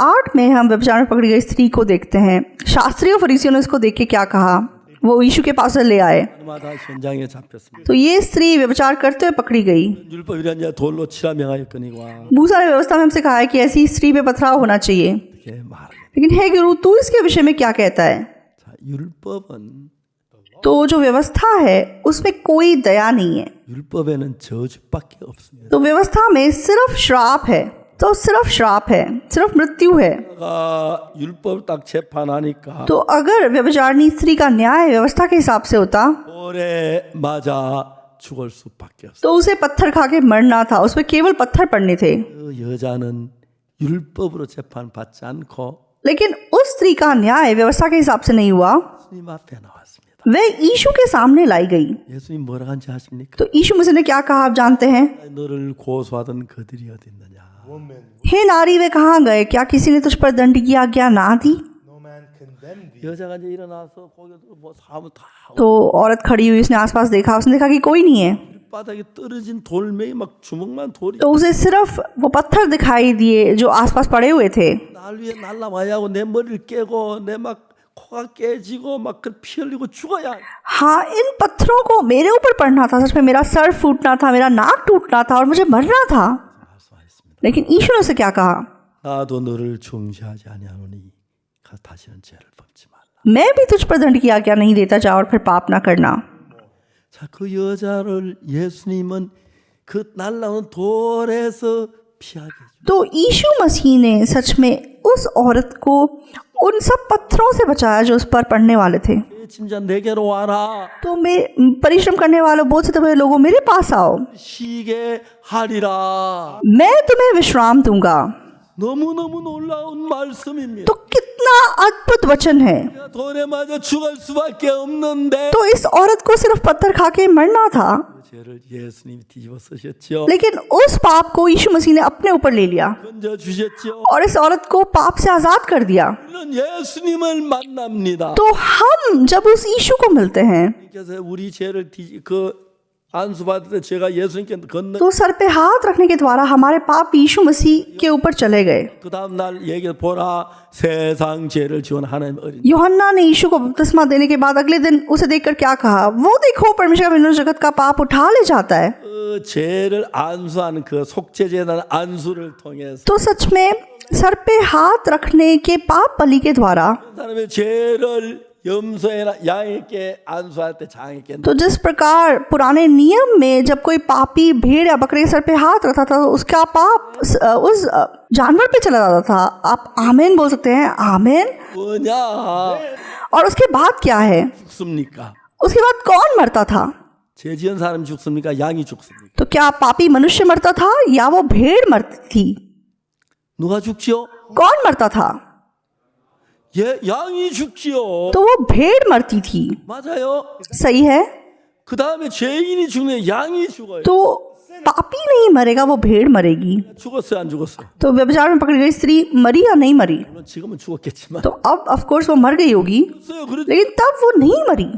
[SPEAKER 3] 8 में हम व्यभिचार में पकड़ी गई स्त्री को देखते हैं। शास्त्रियों फरीसियों ने इसको देख के क्या कहा, वो यीशु के पास ले आए।
[SPEAKER 1] 가늠하다 현장에 잡혔습니다.
[SPEAKER 3] तो ये स्त्री व्यभिचार करते हुए पकड़ी गई।
[SPEAKER 1] 율법이란 자 돌로 치라 명하였거니와
[SPEAKER 3] मूसा ने व्यवस्था में हमसे कहा है कि ऐसी स्त्री पे पथराव होना चाहिए,
[SPEAKER 1] 어떻게 말하겠다.
[SPEAKER 3] लेकिन हे गुरु, तू इसके विषय में क्या कहता है?
[SPEAKER 1] 자, 율법은
[SPEAKER 3] तो जो व्यवस्था है उसमें कोई दया नहीं है।
[SPEAKER 1] 율법에는 저주밖에 없습니다.
[SPEAKER 3] तो व्यवस्था में सिर्फ श्राप है, तो सिर्फ श्राप है, सिर्फ मृत्यु है।
[SPEAKER 1] 가 율법 딱 재판하니까
[SPEAKER 3] तो अगर व्यभिचारिणी स्त्री का न्याय व्यवस्था के हिसाब से होता
[SPEAKER 1] 돌에 맞아 죽을 수밖에 없어요.
[SPEAKER 3] तो उसे पत्थर खा के मरना था, उस पर केवल पत्थर पड़ने थे।
[SPEAKER 1] 그 여자는 율법으로 재판받지 않고
[SPEAKER 3] लेकिन उस स्त्री का न्याय व्यवस्था के हिसाब से नहीं हुआ,
[SPEAKER 1] 예수님 앞에 나왔습니다.
[SPEAKER 3] वे यीशु के सामने लाई गई।
[SPEAKER 1] 예수님 뭐라 한지 아십니까?
[SPEAKER 3] तो यीशु मसीह ने क्या कहा, आप जानते हैं?
[SPEAKER 1] 너를 고소하던 그들이 어디 있느냐?
[SPEAKER 3] हे नारी, वे कहाँ गए? क्या किसी ने तुझ पर दंड की आज्ञा ना दी?
[SPEAKER 2] No man condemned thee.
[SPEAKER 1] 여자가 이제 일어나서 고개 들고 뭐 사무 다
[SPEAKER 3] तो औरत खड़ी हुई, उसने आसपास देखा, उसने देखा कि कोई नहीं है।
[SPEAKER 1] 바닥에 떨어진 돌멩이 막 주먹만 돌이
[SPEAKER 3] तो उसे सिर्फ वो पत्थर दिखाई दिए जो आसपास पड़े हुए थे।
[SPEAKER 1] 날 위에 날라와야 하고 내 머리를 깨고 내 막 코가 깨지고 막 그 피 흘리고 죽어야
[SPEAKER 3] हाँ, इन पत्थरों को मेरे ऊपर पड़ना था, सच में मेरा सर फूटना था, मेरा नाक टूटना था और मुझे मरना था।
[SPEAKER 1] 말씀하셨습니다.
[SPEAKER 3] लेकिन ईश्वर ने उसे क्या कहा?
[SPEAKER 1] 나도 너를 중시하지 아니하노니 다시는 죄를 범치 말라.
[SPEAKER 3] मैं भी तुझ पर दंड की आज्ञा नहीं देता, जा और फिर पाप ना करना।
[SPEAKER 1] 자, 그 여자를 예수님은 그 날라오는 돌에서 피하게 해줘.
[SPEAKER 3] तो यीशु मसीह ने सच में उस औरत को उन सब पत्थरों से बचाया जो उस पर पड़ने वाले थे।
[SPEAKER 1] 진짜 내게로 와라.
[SPEAKER 3] तो मैं परिश्रम करने वालों, बोझ से दबे लोगों, मेरे पास आओ,
[SPEAKER 1] 쉬게 하리라.
[SPEAKER 3] मैं तुम्हें विश्राम दूंगा।
[SPEAKER 1] 너무너무 놀라운 말씀입니다.
[SPEAKER 3] तो कितना अद्भुत वचन है।
[SPEAKER 1] 돌에 맞아 죽을 수밖에 없는데
[SPEAKER 3] तो इस औरत को सिर्फ पत्थर खा के मरना था,
[SPEAKER 1] 죄를 예수님이 뒤집어 쓰셨죠.
[SPEAKER 3] लेकिन उस पाप को यीशु मसीह ने अपने ऊपर ले लिया
[SPEAKER 1] 건져 주셨죠.
[SPEAKER 3] और इस औरत को पाप से आजाद कर दिया।
[SPEAKER 1] 우리는 예수님을 만납니다.
[SPEAKER 3] तो हम जब उस यीशु को मिलते हैं
[SPEAKER 1] 그래서 우리 죄를 안수 받을 때 제가 예수님께 건너
[SPEAKER 3] तो सर पे हाथ रखने के द्वारा हमारे पाप यीशु मसीह के ऊपर चले गए।
[SPEAKER 1] 그 다음 날 얘기 보라 세상 죄를 지원 하나님 어린
[SPEAKER 3] यूहन्ना ने यीशु को बपतिस्मा देने के बाद अगले दिन उसे देखकर क्या कहा? वो देखो, परमेश्वर का विनोद जगत का पाप उठा ले जाता है।
[SPEAKER 1] 그 죄를 안수하는 그 속죄제단 안수를 통해서
[SPEAKER 3] तो सच में सर पे हाथ रखने के पाप बलि के द्वारा,
[SPEAKER 1] 사람의 죄를 염소나 양에게 안수할 때 장에게
[SPEAKER 3] तो जिस प्रकार पुराने नियम में जब कोई पापी भेड़ या बकरे के सर पे हाथ रखता था तो उसका पाप उस जानवर पे चला जाता था। आप आमीन बोल सकते हैं, आमीन।
[SPEAKER 1] 뭐냐
[SPEAKER 3] और उसके बाद क्या है?
[SPEAKER 1] 죽습니까?
[SPEAKER 3] उसके बाद कौन मरता था?
[SPEAKER 1] 죄 지은 사람이 죽습니까? 양이 죽습니까?
[SPEAKER 3] तो क्या पापी मनुष्य मरता था या वो भेड़ मरती थी?
[SPEAKER 1] 누가 죽죠?
[SPEAKER 3] कौन मरता था?
[SPEAKER 1] 예, 양이 죽지요.
[SPEAKER 3] तो वो भेड़ मरती थी।
[SPEAKER 1] 맞아요.
[SPEAKER 3] सही है।
[SPEAKER 1] 그 다음에 죄인이 죽네, 양이 죽어요.
[SPEAKER 3] तो पापी नहीं मरेगा, वो भेड़ मरेगी।
[SPEAKER 1] 죽었어요, 안 죽었어요?
[SPEAKER 3] तो व्यभिचार में पकड़ी गई स्त्री मरी या नहीं मरी?
[SPEAKER 1] 물론 지금은 죽었겠지만.
[SPEAKER 3] तो अब ऑफ कोर्स वो मर गई होगी,
[SPEAKER 1] 죽었어요. 그래,
[SPEAKER 3] लेकिन तब वो नहीं मरी।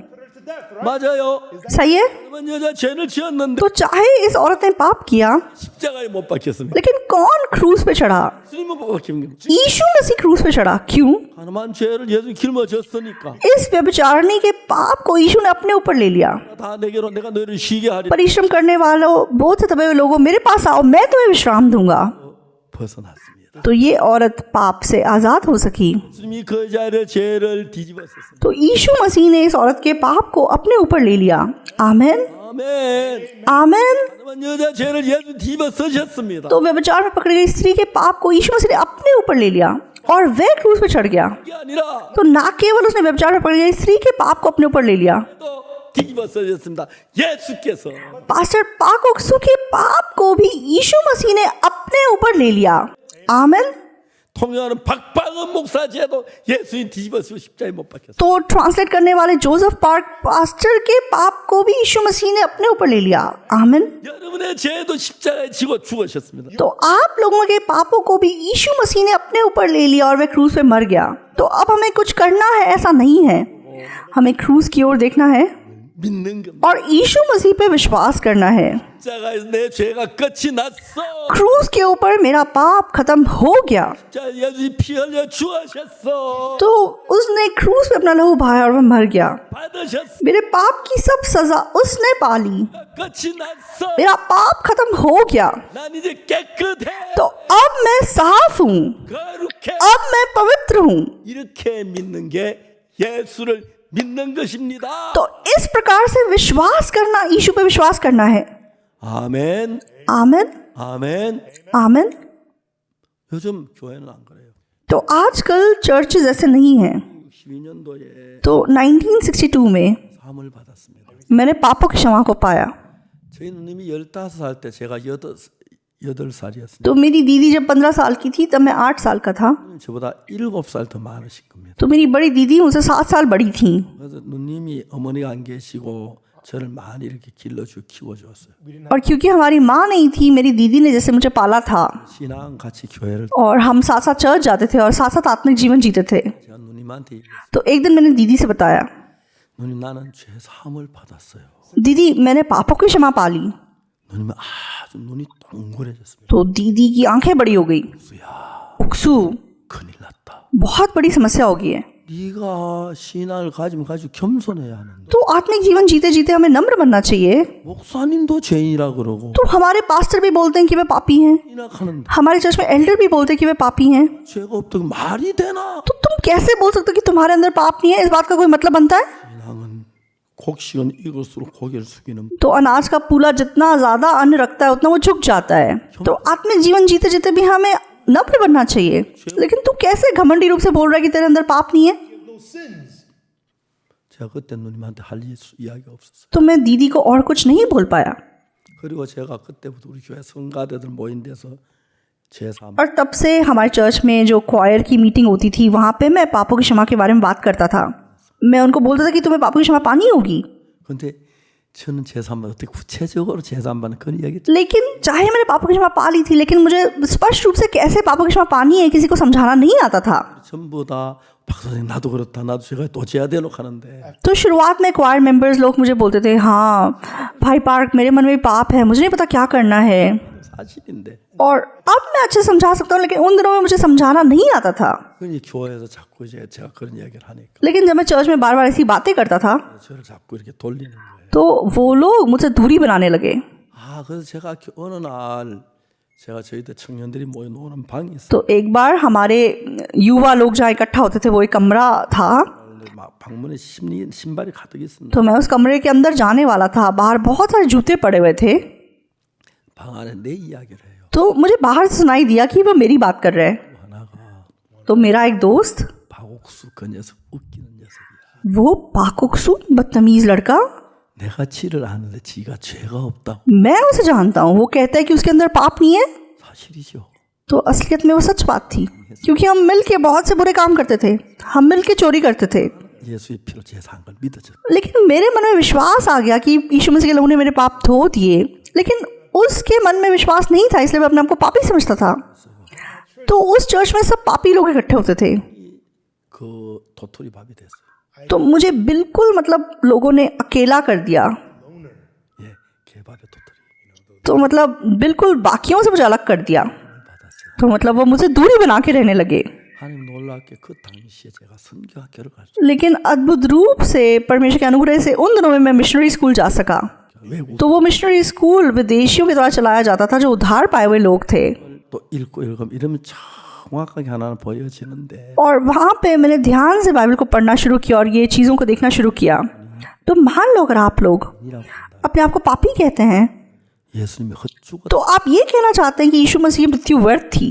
[SPEAKER 1] 맞아요.
[SPEAKER 3] सही है।
[SPEAKER 1] 그런 여자 죄를 지었는데
[SPEAKER 3] तो चाहे इस औरत ने पाप किया,
[SPEAKER 1] 십자가에 못 박혔습니다.
[SPEAKER 3] लेकिन कौन क्रूस पे चढ़ा?
[SPEAKER 1] 예수님은 못 박힌 겁니다.
[SPEAKER 3] यीशु मसीह क्रूस पे चढ़ा। क्यों?
[SPEAKER 1] 가늠한 죄를 예수 길머졌으니까
[SPEAKER 3] इस व्यभिचारिणी के पाप को यीशु ने अपने ऊपर ले लिया।
[SPEAKER 1] 다 내게로 내가 너희를 쉬게 하리.
[SPEAKER 3] परिश्रम करने वालों, बोझ से दबे हुए लोगों, मेरे पास आओ, मैं तुम्हें विश्राम दूंगा।
[SPEAKER 1] 벗어났습니다.
[SPEAKER 3] तो ये औरत पाप से आजाद हो सकी।
[SPEAKER 1] 예수님이 그 여자의 죄를 뒤집었었습니다.
[SPEAKER 3] तो यीशु मसीह ने इस औरत के पाप को अपने ऊपर ले लिया। आमेन,
[SPEAKER 1] 아멘.
[SPEAKER 3] आमेन।
[SPEAKER 1] 가늠한 여자 죄를 예수 뒤집어쓰셨습니다.
[SPEAKER 3] तो व्यभिचार में पकड़ी गई स्त्री के पाप को यीशु मसीह ने अपने ऊपर ले लिया और वह क्रूस पे चढ़ गया।
[SPEAKER 1] 이게 아니라
[SPEAKER 3] तो ना केवल उसने व्यभिचार में पकड़ी गई स्त्री के पाप को अपने ऊपर ले लिया,
[SPEAKER 1] 또 뒤집어쓰셨습니다. 예수께서
[SPEAKER 3] पास्टर पाकोक्सू के पाप को भी यीशु मसीह ने अपने ऊपर ले लिया। आमेन।
[SPEAKER 1] 통역하는 박방은 목사 죄도 예수님 뒤집어쓰고 십자가에 못 박혔어요.
[SPEAKER 3] तो ट्रांसलेट करने वाले जोसेफ पार्क पास्टर के पाप को भी यीशु मसीह ने अपने ऊपर ले लिया। आमीन।
[SPEAKER 1] 여러분의 죄도 십자가에 지고 죽으셨습니다.
[SPEAKER 3] तो आप लोगों के पापों को भी यीशु मसीह ने अपने ऊपर ले लिया और वह क्रूस पे मर गया। तो अब हमें कुछ करना है ऐसा नहीं है, हमें क्रूस की ओर देखना है
[SPEAKER 1] 믿는 겁니다.
[SPEAKER 3] और यीशु मसीह पे विश्वास करना है।
[SPEAKER 1] 십자가에서 내 죄가 끝이 났어.
[SPEAKER 3] क्रूस के ऊपर मेरा पाप खत्म हो गया।
[SPEAKER 1] 자, 예수님 피 흘려 죽으셨어.
[SPEAKER 3] तो उसने क्रूस पे अपना लहू बहाया और वह मर गया।
[SPEAKER 1] 받으셨어.
[SPEAKER 3] मेरे पाप की सब सजा उसने पा ली,
[SPEAKER 1] 끝이 났어.
[SPEAKER 3] मेरा पाप खत्म हो गया।
[SPEAKER 1] 난 इ제 깨끗해.
[SPEAKER 3] तो अब मैं साफ हूँ,
[SPEAKER 1] 거룩해.
[SPEAKER 3] अब मैं पवित्र हूँ।
[SPEAKER 1] 이렇게 믿는 게 예수를 믿는 것입니다.
[SPEAKER 3] तो इस प्रकार से विश्वास करना, यीशु पे विश्वास करना है।
[SPEAKER 1] 아멘.
[SPEAKER 3] आमीन,
[SPEAKER 1] 아멘.
[SPEAKER 3] आमीन।
[SPEAKER 1] 요즘 교회는 안 그래요.
[SPEAKER 3] तो आजकल चर्चेज ऐसे नहीं हैं।
[SPEAKER 1] 12년도에
[SPEAKER 3] तो 1962 में
[SPEAKER 1] 사함을 받았습니다.
[SPEAKER 3] मैंने पापों की क्षमा को पाया।
[SPEAKER 1] 저희 누님이 15살 때 제가 8살이었습니다.
[SPEAKER 3] तो मेरी दीदी जब 15 साल की थी तब मैं 8 साल का था।
[SPEAKER 1] 저보다 7살 더 많으신 겁니다.
[SPEAKER 3] तो मेरी बड़ी दीदी मुझसे 7 साल बड़ी थी।
[SPEAKER 1] 그래서 누님이 어머니가 안 계시고 저를 많이 이렇게 길러주고 키워주었어요.
[SPEAKER 3] और क्योंकि हमारी माँ नहीं थी, मेरी दीदी ने जैसे मुझे पाला था
[SPEAKER 1] 신앙 같이 교회를
[SPEAKER 3] और हम साथ साथ चर्च जाते थे और साथ साथ आत्मिक जीवन जीते थे।
[SPEAKER 1] 제가 누님한테 얘기했어요.
[SPEAKER 3] तो एक दिन मैंने दीदी से बताया,
[SPEAKER 1] 누님 나는 죄 사함을 받았어요.
[SPEAKER 3] दीदी मैंने पापों की क्षमा पा ली।
[SPEAKER 1] 누님은 아주 눈이 동그래졌습니다.
[SPEAKER 3] तो दीदी की आंखें बड़ी हो गई।
[SPEAKER 1] 야,
[SPEAKER 3] उक्सू,
[SPEAKER 1] 큰일 났다.
[SPEAKER 3] बहुत बड़ी समस्या हो गई है।
[SPEAKER 1] 네가 신앙을 가지면 가지고 겸손해야 하는데
[SPEAKER 3] तो आत्मिक जीवन जीते जीते हमें नम्र बनना चाहिए।
[SPEAKER 1] 목사님도 죄인이라 그러고
[SPEAKER 3] तो हमारे पास्टर भी बोलते हैं कि वे पापी हैं,
[SPEAKER 1] 신학하는데
[SPEAKER 3] हमारे चर्च में एल्डर भी बोलते हैं कि वे पापी हैं।
[SPEAKER 1] 죄가 없다고 말이 되나?
[SPEAKER 3] तो तुम कैसे बोल सकते हो कि तुम्हारे अंदर पाप नहीं है? इस बात का कोई मतलब बनता है?
[SPEAKER 1] 신앙은 곡식은 익을수록 고개를 숙이는
[SPEAKER 3] तो अनाज का पूला जितना ज्यादा अन्न रखता है उतना वो झुक जाता है। तो आत्मिक जीवन जीते जीते भी हमें नम्र बनना चाहिए। लेकिन तू कैसे घमंडी रूप से बोल रहा है कि तेरे अंदर पाप नहीं है?
[SPEAKER 2] no sins.
[SPEAKER 1] 제가 그때 누님한테 할 이야기가 없었어요.
[SPEAKER 3] तो मैं दीदी को और कुछ नहीं बोल पाया।
[SPEAKER 1] 그리고 제가 그때부터 우리 교회 성가대들 모인 데서 제3
[SPEAKER 3] और तब से हमारे चर्च में जो क्वायर की मीटिंग होती थी वहाँ पे मैं पापों की क्षमा के बारे में बात करता था। मैं उनको बोलता था कि तुम्हें पापों की क्षमा पानी होगी।
[SPEAKER 1] 근데 저는 제3반 어떻게 구체적으로 제3반은 그런 이야기
[SPEAKER 3] लेकिन चाहे मैंने पापों की क्षमा पा ली थी, लेकिन मुझे स्पष्ट रूप से कैसे पापों की क्षमा पानी है किसी को समझाना नहीं आता था।
[SPEAKER 1] 전부 다 박사님 나도 그렇다 나도 제가 또 죄야 대놓고 하는데
[SPEAKER 3] तो शुरुआत में क्वायर मेंबर्स लोग मुझे बोलते थे, हाँ भाई पार्क मेरे मन में पाप है, मुझे नहीं पता क्या करना है।
[SPEAKER 1] 사실인데
[SPEAKER 3] और अब मैं अच्छे से समझा सकता हूँ, लेकिन उन दिनों में मुझे समझाना नहीं आता था।
[SPEAKER 1] 그러니 교회에서 자꾸 이제 제가 그런 이야기를 하니까
[SPEAKER 3] लेकिन जब मैं चर्च में बार बार ऐसी बातें करता था
[SPEAKER 1] 저를 자꾸 이렇게 돌리는 거예요.
[SPEAKER 3] तो वो लोग मुझसे दूरी बनाने लगे।
[SPEAKER 1] 그래서 제가 어느 날 제가 저희들 청년들이 모여 노는 방이 있어요.
[SPEAKER 3] तो एक बार हमारे युवा लोग जहाँ इकट्ठा होते थे वो एक कमरा था।
[SPEAKER 1] 근데 막 방문에 신발이 가득 있습니다.
[SPEAKER 3] तो मैं उस कमरे के अंदर जाने वाला था, बाहर बहुत सारे जूते पड़े हुए थे।
[SPEAKER 1] 방 안에 내 इ야기를 해요.
[SPEAKER 3] तो मुझे बाहर से सुनाई दिया कि वो मेरी बात कर रहे हैं।
[SPEAKER 1] 하나가
[SPEAKER 3] तो मेरा एक दोस्त,
[SPEAKER 1] 박옥수 그 녀석 웃기는 녀석이야.
[SPEAKER 3] वो पाकोक्सू बदतमीज लड़का,
[SPEAKER 1] 내가 지를 아는데 지가 죄가 없다고.
[SPEAKER 3] मैं उसे जानता हूँ, वो कहता है कि उसके अंदर पाप नहीं है।
[SPEAKER 1] 사실이죠.
[SPEAKER 3] तो असलियत में वो सच बात थी, क्योंकि हम मिल के बहुत से बुरे काम करते थे, हम मिल के चोरी करते थे।
[SPEAKER 1] 예수의 피로 제사한 걸 믿어져.
[SPEAKER 3] लेकिन मेरे मन में विश्वास आ गया कि यीशु मसीह के लहू ने मेरे पाप धो दिए, लेकिन उसके मन में विश्वास नहीं था, इसलिए मैं अपने आप को पापी समझता था। तो उस चर्च में सब पापी लोग इकट्ठे होते थे,
[SPEAKER 1] 그 도토리 밥이 됐어요.
[SPEAKER 3] तो मुझे बिल्कुल मतलब लोगों ने अकेला कर दिया।
[SPEAKER 1] 예, 개밥의 도토리
[SPEAKER 3] तो मतलब बिल्कुल बाकियों से मुझे अलग कर दिया।
[SPEAKER 1] 받았어요.
[SPEAKER 3] तो मतलब वो मुझे दूरी बना के रहने लगे।
[SPEAKER 1] 하나님 놀랍게 그 당시에 제가 선교학교를 갈 수.
[SPEAKER 3] लेकिन अद्भुत रूप से परमेश्वर के अनुग्रह से उन दिनों में मैं मिशनरी स्कूल जा सका।
[SPEAKER 1] 외국
[SPEAKER 3] तो वो मिशनरी स्कूल विदेशियों के द्वारा चलाया जाता था, जो उधार पाए हुए लोग थे।
[SPEAKER 1] 또 읽고 읽으면 이러면 정확하게 하나는 보여지는데
[SPEAKER 3] और वहाँ पे मैंने ध्यान से बाइबल को पढ़ना शुरू किया और ये चीज़ों को देखना शुरू किया। तो मान लो अगर आप लोग अपने आप को पापी कहते हैं,
[SPEAKER 1] 예수님이 헛죽었다.
[SPEAKER 3] तो आप ये कहना चाहते हैं कि यीशु मसीह की मृत्यु व्यर्थ थी।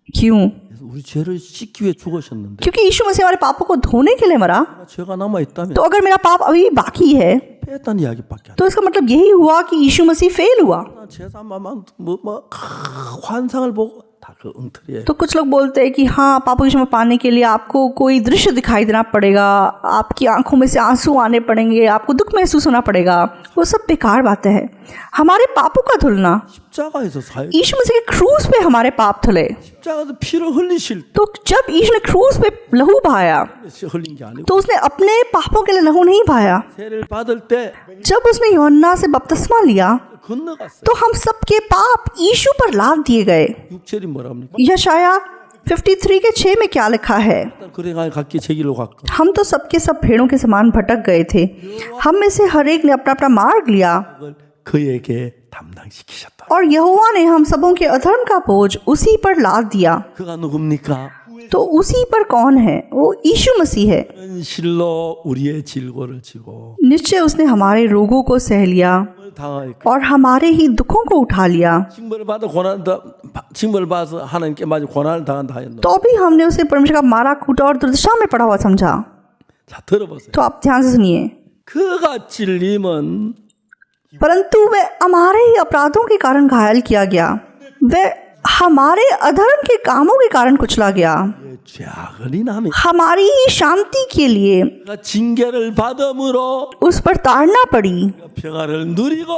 [SPEAKER 3] क्यों?
[SPEAKER 1] 그래서 우리 죄를 씻기 위해 죽으셨는데
[SPEAKER 3] क्योंकि यीशु मसीह हमारे पापों को धोने के लिए मरा।
[SPEAKER 1] 죄가 남아 있다면
[SPEAKER 3] तो अगर मेरा पाप अभी बाकी है,
[SPEAKER 1] 빼었다는 이야기밖에 안 돼.
[SPEAKER 3] तो इसका मतलब यही हुआ कि यीशु मसीह फेल हुआ।
[SPEAKER 1] 제사만 뭐 환상을 보고 다 그 엉터리예요.
[SPEAKER 3] तो कुछ लोग बोलते हैं कि हाँ, पापों की क्षमा पाने के लिए आपको कोई दृश्य दिखाई देना पड़ेगा, आपकी आंखों में से आंसू आने पड़ेंगे, आपको दुख महसूस होना पड़ेगा। वो सब बेकार बातें हैं। हमारे पापों का धुलना,
[SPEAKER 1] 십자가에서 사역
[SPEAKER 3] यीशु मसीह के क्रूस पे हमारे पाप धुले।
[SPEAKER 1] 십자가에서 피를 흘리실
[SPEAKER 3] तो जब यीशु ने क्रूस पे लहू बहाया,
[SPEAKER 1] 때 흘린 게 아니고
[SPEAKER 3] तो उसने अपने पापों के लिए लहू नहीं बहाया।
[SPEAKER 1] 세례를 받을 때
[SPEAKER 3] जब उसने यूहन्ना से बपतिस्मा लिया,
[SPEAKER 1] 건너갔어요.
[SPEAKER 3] तो हम सबके पाप यीशु पर लाद दिए गए।
[SPEAKER 1] 육체리 뭐랍니까?
[SPEAKER 3] यशाया 53 के 6 में क्या लिखा है?
[SPEAKER 1] 그래가 각기 제 길로 갔고
[SPEAKER 3] हम तो सबके सब भेड़ों के समान भटक गए थे, हम में से हर एक ने अपना अपना मार्ग लिया,
[SPEAKER 1] 그걸 그에게 담당시키셨다.
[SPEAKER 3] और यहोवा ने हम सबों के अधर्म का बोझ उसी पर लाद दिया।
[SPEAKER 1] 그가 누굽니까?
[SPEAKER 3] तो उसी पर कौन है? वो यीशु मसीह है।
[SPEAKER 1] 실로 우리의 질고를 지고
[SPEAKER 3] निश्चय उसने हमारे रोगों को सह लिया
[SPEAKER 1] 당하였고
[SPEAKER 3] और हमारे ही दुखों को उठा लिया।
[SPEAKER 1] 징벌을 받아 징벌을 받아서 하나님께 맞아 고난을 당한다 하였노.
[SPEAKER 3] तो भी हमने उसे परमेश्वर का मारा कूटा और दुर्दशा में पड़ा हुआ समझा।
[SPEAKER 1] 자 들어보세요.
[SPEAKER 3] तो आप ध्यान से सुनिए।
[SPEAKER 1] 그가 찔림은
[SPEAKER 3] परंतु वह हमारे ही अपराधों के कारण घायल किया गया, वह हमारे अधर्म के कामों के कारण कुचला गया,
[SPEAKER 1] 죄악을 인함이
[SPEAKER 3] हमारी ही शांति के लिए
[SPEAKER 1] 그가 징계를 받음으로
[SPEAKER 3] उस पर ताड़ना पड़ी,
[SPEAKER 1] 평화를 누리고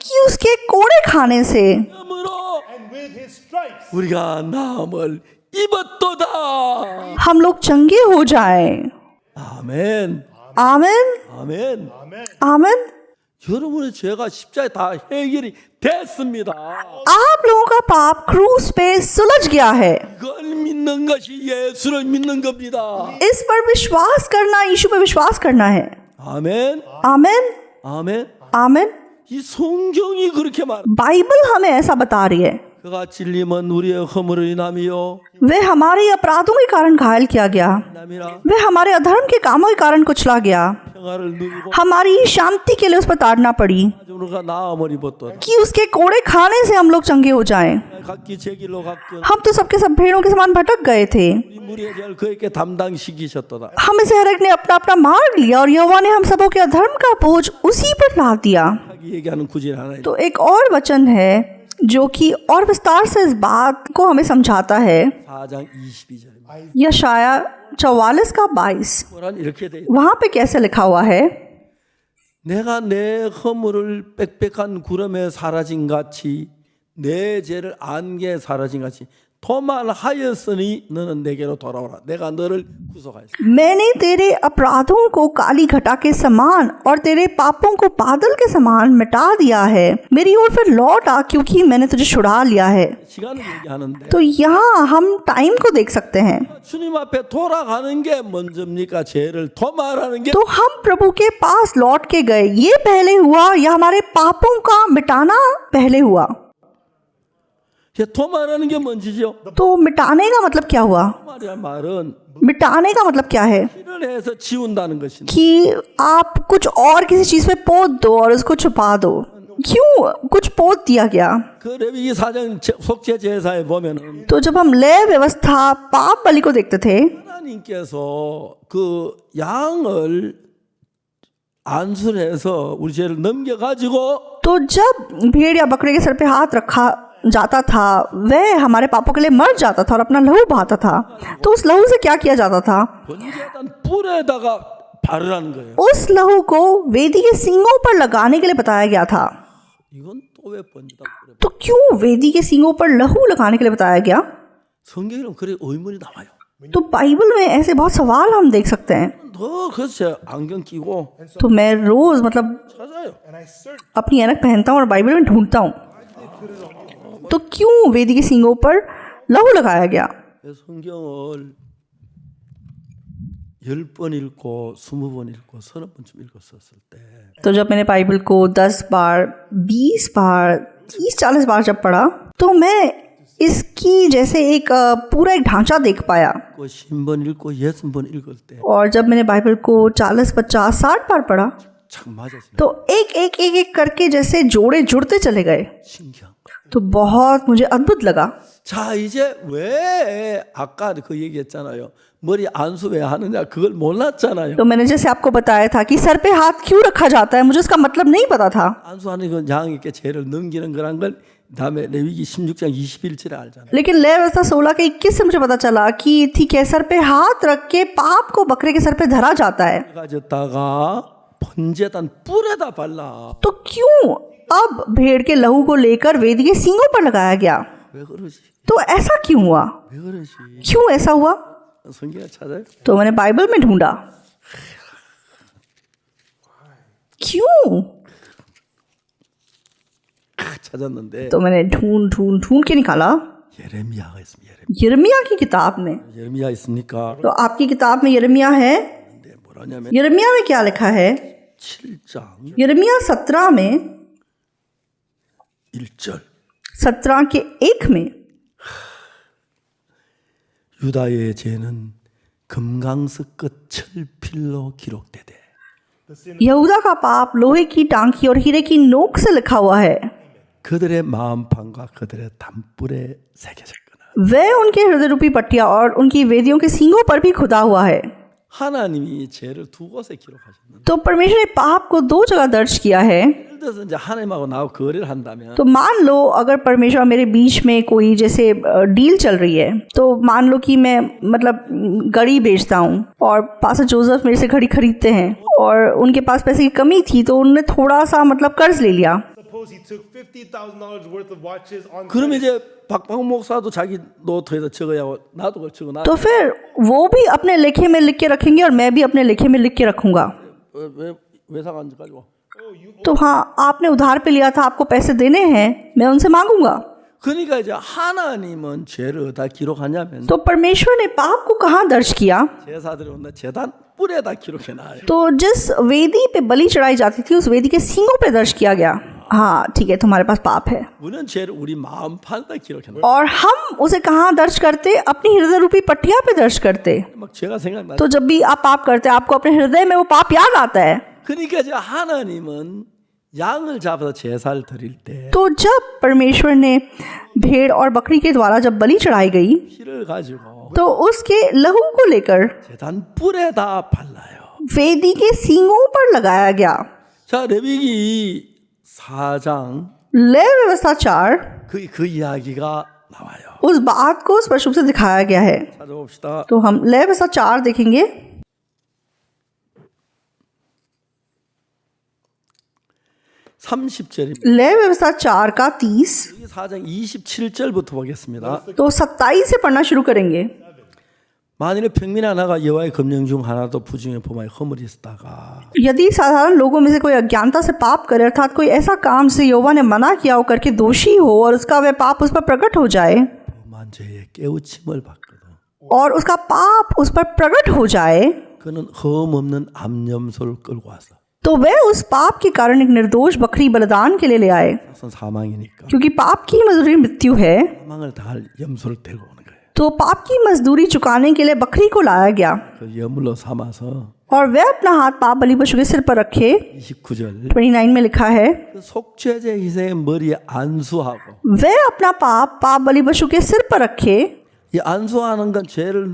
[SPEAKER 3] कि उसके कोड़े खाने से
[SPEAKER 1] 음으로
[SPEAKER 2] And with his stripes,
[SPEAKER 1] 우리가 나음을 입었도다.
[SPEAKER 3] हम लोग चंगे हो जाएं।
[SPEAKER 1] 아멘.
[SPEAKER 3] आमेन,
[SPEAKER 1] 아멘.
[SPEAKER 3] आमेन।
[SPEAKER 1] 여러분의 죄가 십자가에 다 해결이 됐습니다.
[SPEAKER 3] आप लोगों का पाप क्रूस पे सुलझ गया है।
[SPEAKER 1] 이걸 믿는 것이 예수를 믿는 겁니다.
[SPEAKER 3] इस पर विश्वास करना, यीशु पर विश्वास करना है।
[SPEAKER 1] 아멘.
[SPEAKER 3] आमेन,
[SPEAKER 1] 아멘.
[SPEAKER 3] आमेन।
[SPEAKER 1] 이 성경이 그렇게 말.
[SPEAKER 3] बाइबल हमें ऐसा बता रही है।
[SPEAKER 1] 그가 찔림은 우리의 허물을 인함이요.
[SPEAKER 3] वह हमारे अपराधों के कारण घायल किया गया,
[SPEAKER 1] 인함이라
[SPEAKER 3] वह हमारे अधर्म के कामों के कारण कुचला गया,
[SPEAKER 1] 평화를 누리고
[SPEAKER 3] हमारी शांति के लिए उस पर ताड़ना पड़ी,
[SPEAKER 1] 우리가 나음을 입었도다.
[SPEAKER 3] कि उसके कोड़े खाने से हम लोग चंगे हो जाएं।
[SPEAKER 1] 각기 제 길로 갔건
[SPEAKER 3] हम तो सबके सब भेड़ों के समान भटक गए थे,
[SPEAKER 1] 우리 무리의 죄를 그에게 담당시키셨도다.
[SPEAKER 3] हमें से हर एक ने अपना अपना मार्ग लिया, और यहोवा ने हम सबों के अधर्म का बोझ उसी पर लाद दिया।
[SPEAKER 1] 하기 얘기하는 구절 하나 있다.
[SPEAKER 3] तो एक और वचन है जो कि और विस्तार से इस बात को हमें समझाता है।
[SPEAKER 1] 4장 22절입니다.
[SPEAKER 3] यशाया 44 का 22,
[SPEAKER 1] 뭐란 이렇게 돼.
[SPEAKER 3] वहां पे कैसे लिखा हुआ है?
[SPEAKER 1] 내가 내 허물을 빽빽한 구름에 사라진 같이 내 죄를 안개에 사라진 같이 도말하였으니 너는 내게로 돌아오라. 내가 너를 구속하였다.
[SPEAKER 3] मैंने तेरे अपराधों को काली घटा के समान और तेरे पापों को बादल के समान मिटा दिया है। मेरी ओर फिर लौट आ, क्योंकि मैंने तुझे छुड़ा लिया है।
[SPEAKER 1] 시간을 얘기하는데
[SPEAKER 3] तो यहाँ हम टाइम को देख सकते हैं।
[SPEAKER 1] 주님 앞에 돌아가는 게 먼저입니까? 죄를 도말하는 게
[SPEAKER 3] तो हम प्रभु के पास लौट के गए, ये पहले हुआ या हमारे पापों का मिटाना पहले हुआ?
[SPEAKER 1] 도말하는 게 뭔지죠?
[SPEAKER 3] तो मिटाने का मतलब क्या हुआ?
[SPEAKER 1] 말이야 말은
[SPEAKER 3] मिटाने का मतलब क्या है?
[SPEAKER 1] 피를 해서 지운다는 것인데
[SPEAKER 3] कि आप कुछ और किसी चीज पे पोत दो और उसको छुपा दो। क्यों कुछ पोत दिया गया?
[SPEAKER 1] 그 레위기 4장 속죄 제사에 보면은
[SPEAKER 3] तो जब हम लय व्यवस्था पाप बलि को देखते थे,
[SPEAKER 1] 하나님께서 그 양을 안수해서 우리 죄를 넘겨 가지고
[SPEAKER 3] तो जब भेड़ या बकरे के सर पे हाथ रखा जाता था वह हमारे पापों के लिए मर जाता था और अपना लहू बहाता था। तो उस लहू से क्या किया जाता था?
[SPEAKER 1] 번제단 뿔에다가 바르라는 거예요.
[SPEAKER 3] उस लहू को वेदी के सींगों पर लगाने के लिए बताया गया था।
[SPEAKER 1] 이건 또 왜 번제단 뿔에?
[SPEAKER 3] तो क्यों वेदी के सींगों पर लहू लगाने के लिए बताया गया?
[SPEAKER 1] 성경에는 그래 의문이 나와요.
[SPEAKER 3] तो बाइबल में ऐसे बहुत सवाल हम देख सकते हैं।
[SPEAKER 1] 더 그래서 안경 끼고
[SPEAKER 3] तो मैं रोज मतलब
[SPEAKER 1] 찾아요.
[SPEAKER 2] And I searched.
[SPEAKER 3] अपनी ऐनक पहनता हूँ और बाइबल में ढूंढता हूँ तो क्यों वेदी के सींगों पर लहू लगाया गया?
[SPEAKER 1] 성경을 10번 읽고 20번 읽고 30번쯤 읽었었을 때
[SPEAKER 3] तो जब मैंने बाइबल को 10 बार 20 बार 30-40 बार जब पढ़ा तो मैं इसकी जैसे एक पूरा एक ढांचा देख पाया।
[SPEAKER 1] 50번 읽고 60번 읽을 때
[SPEAKER 3] और जब मैंने बाइबल को 40 50 60 बार पढ़ा
[SPEAKER 1] 참 맞았어요.
[SPEAKER 3] तो एक करके जैसे जोड़े जुड़ते चले गए।
[SPEAKER 1] 신기한 거.
[SPEAKER 3] तो बहुत मुझे अद्भुत लगा।
[SPEAKER 1] 자 이제 왜 아까 그 얘기했잖아요. 머리 안수 왜 하느냐 그걸 몰랐잖아요.
[SPEAKER 3] तो मैंने जैसे आपको बताया था कि सर पे हाथ क्यों रखा जाता है, मुझे उसका मतलब नहीं पता था।
[SPEAKER 1] 안수하는 건 양에게 죄를 넘기는 거란 걸 다음에 레위기 16장 21절에 알잖아요.
[SPEAKER 3] लेकिन लेवी व्यवस्था 16 के 21 से मुझे पता चला कि ठीक है, सर पे हाथ रख के पाप को बकरे के सर पे धरा जाता है।
[SPEAKER 1] 가졌다가 번제단 뿔에다 발라.
[SPEAKER 3] तो क्यों अब भेड़ के लहू को लेकर वेदी के सींगों पर लगाया गया?
[SPEAKER 1] 왜 그러지?
[SPEAKER 3] तो ऐसा क्यों हुआ?
[SPEAKER 1] 왜 그러지?
[SPEAKER 3] क्यों ऐसा हुआ?
[SPEAKER 1] 성경에 찾아요.
[SPEAKER 3] तो मैंने बाइबल में ढूंढा क्यों।
[SPEAKER 1] 찾았는데
[SPEAKER 3] तो मैंने ढूंढ के निकाला
[SPEAKER 1] 예레미야가 있습니다.
[SPEAKER 3] यिर्मयाह की किताब में।
[SPEAKER 1] 예레미야 있으니까
[SPEAKER 3] तो आपकी किताब में यिर्मयाह है।
[SPEAKER 1] 근데 뭐라냐면
[SPEAKER 3] यिर्मयाह में क्या लिखा है?
[SPEAKER 1] 7장
[SPEAKER 3] यिर्मयाह 17 में
[SPEAKER 1] 1절
[SPEAKER 3] 17 के 1 में
[SPEAKER 1] 유다의 죄는 금강석 끝 철필로 기록되되
[SPEAKER 3] यहूदा का पाप लोहे की टांकी और हीरे की नोक से लिखा हुआ है।
[SPEAKER 1] 그들의 마음판과 그들의 담불에 새겨졌구나.
[SPEAKER 3] वह उनके हृदय रूपी पट्टियां और उनकी वेदियों के सींगों पर भी खुदा हुआ है।
[SPEAKER 1] 하나님이 죄를 두 곳에 기록하셨는데
[SPEAKER 3] तो परमेश्वर ने पाप को 2 जगह दर्ज किया है।
[SPEAKER 1] 예를 들어서 이제 하나님하고 나하고 거래를 한다면
[SPEAKER 3] तो मान लो अगर परमेश्वर और मेरे बीच में कोई जैसे डील चल रही है, तो मान लो कि मैं मतलब घड़ी बेचता हूँ और पास्टर जोसेफ मेरे से घड़ी खरीदते हैं और उनके पास पैसे की कमी थी तो उन्होंने थोड़ा सा मतलब कर्ज ले लिया।
[SPEAKER 2] Suppose he took $50,000 worth of watches on
[SPEAKER 1] 그러면 이제 박광 목사도 자기 노트에다 적어야 하고 나도 그걸 적어놔.
[SPEAKER 3] तो फिर वो भी अपने लेखे में लिख के रखेंगे और मैं भी अपने लेखे में लिख के रखूंगा।
[SPEAKER 1] 왜 사간지 가지고.
[SPEAKER 3] तो हाँ, आपने उधार पे लिया था, आपको पैसे देने हैं, मैं उनसे मांगूंगा।
[SPEAKER 1] 그러니까 이제 하나님은 죄를 어디다 기록하냐면
[SPEAKER 3] तो परमेश्वर ने पाप को कहाँ दर्ज किया?
[SPEAKER 1] 제사들이 온다 제단 뿔에다 기록해놔요.
[SPEAKER 3] तो जिस वेदी पे बलि चढ़ाई जाती थी उस वेदी के सींगों पे दर्ज किया गया। हाँ ठीक है, तुम्हारे पास पाप है।
[SPEAKER 1] 우리는 죄를 우리 마음판에다 기록해놔.
[SPEAKER 3] और हम उसे कहाँ दर्ज करते? अपनी हृदय रूपी पट्टिया पे दर्ज करते।
[SPEAKER 1] 막 죄가 생각나.
[SPEAKER 3] तो जब भी आप पाप करते हैं आपको अपने हृदय में वो पाप याद आता है।
[SPEAKER 1] 그러니까 이제 하나님은 양을 잡아서 제사를 드릴 때
[SPEAKER 3] तो जब परमेश्वर ने भेड़ और बकरी के द्वारा जब बलि चढ़ाई गई
[SPEAKER 1] 피를 가지고
[SPEAKER 3] तो उसके लहू को लेकर
[SPEAKER 1] 제단 뿔에다 발라요.
[SPEAKER 3] वेदी के सींगों पर लगाया गया।
[SPEAKER 1] 자 레위기 4장
[SPEAKER 3] लेवी व्यवस्था 4
[SPEAKER 1] 그 이야기가 나와요.
[SPEAKER 3] उस बात को स्पष्ट रूप से दिखाया गया है।
[SPEAKER 1] 찾아봅시다.
[SPEAKER 3] तो हम लेवी व्यवस्था 4 देखेंगे।
[SPEAKER 1] 30절입니다.
[SPEAKER 3] लेवी व्यवस्था 4 का 30
[SPEAKER 1] 여기 4장 27절부터 보겠습니다.
[SPEAKER 3] तो 27 से पढ़ना शुरू करेंगे।
[SPEAKER 1] 만일에 평민 하나가 여호와의 검령 중 하나도 부정에 범하여 허물이 있다가
[SPEAKER 3] यदि साधारण लोगों में से कोई अज्ञानता से पाप करे अर्थात कोई ऐसा काम जिसे यहोवा ने मना किया हो करके दोषी हो और उसका वह पाप उस पर प्रकट हो जाए
[SPEAKER 1] 범한 죄에 깨우침을 받거든
[SPEAKER 3] और उसका पाप उस पर प्रकट हो जाए
[SPEAKER 1] 그는 흠 없는 암염소를 끌고 와서
[SPEAKER 3] तो वह उस पाप के कारण एक निर्दोष बकरी बलिदान के लिए ले आए,
[SPEAKER 1] 그것은 사망이니까
[SPEAKER 3] क्योंकि पाप की मजदूरी मृत्यु है।
[SPEAKER 1] 사망을 다할 염소를 데리고 오는 거예요.
[SPEAKER 3] तो पाप की मजदूरी चुकाने के लिए बकरी को लाया गया
[SPEAKER 1] 그 य물로 삼아서
[SPEAKER 3] और वह अपना हाथ पाप बलि पशु के सिर पर रखे।
[SPEAKER 1] 29절
[SPEAKER 3] 29 में लिखा है,
[SPEAKER 1] 그 속죄제 희생의 머리에 안수하고
[SPEAKER 3] वह अपना पाप बलि पशु के सिर पर रखे।
[SPEAKER 1] 이 안수하는 건 죄를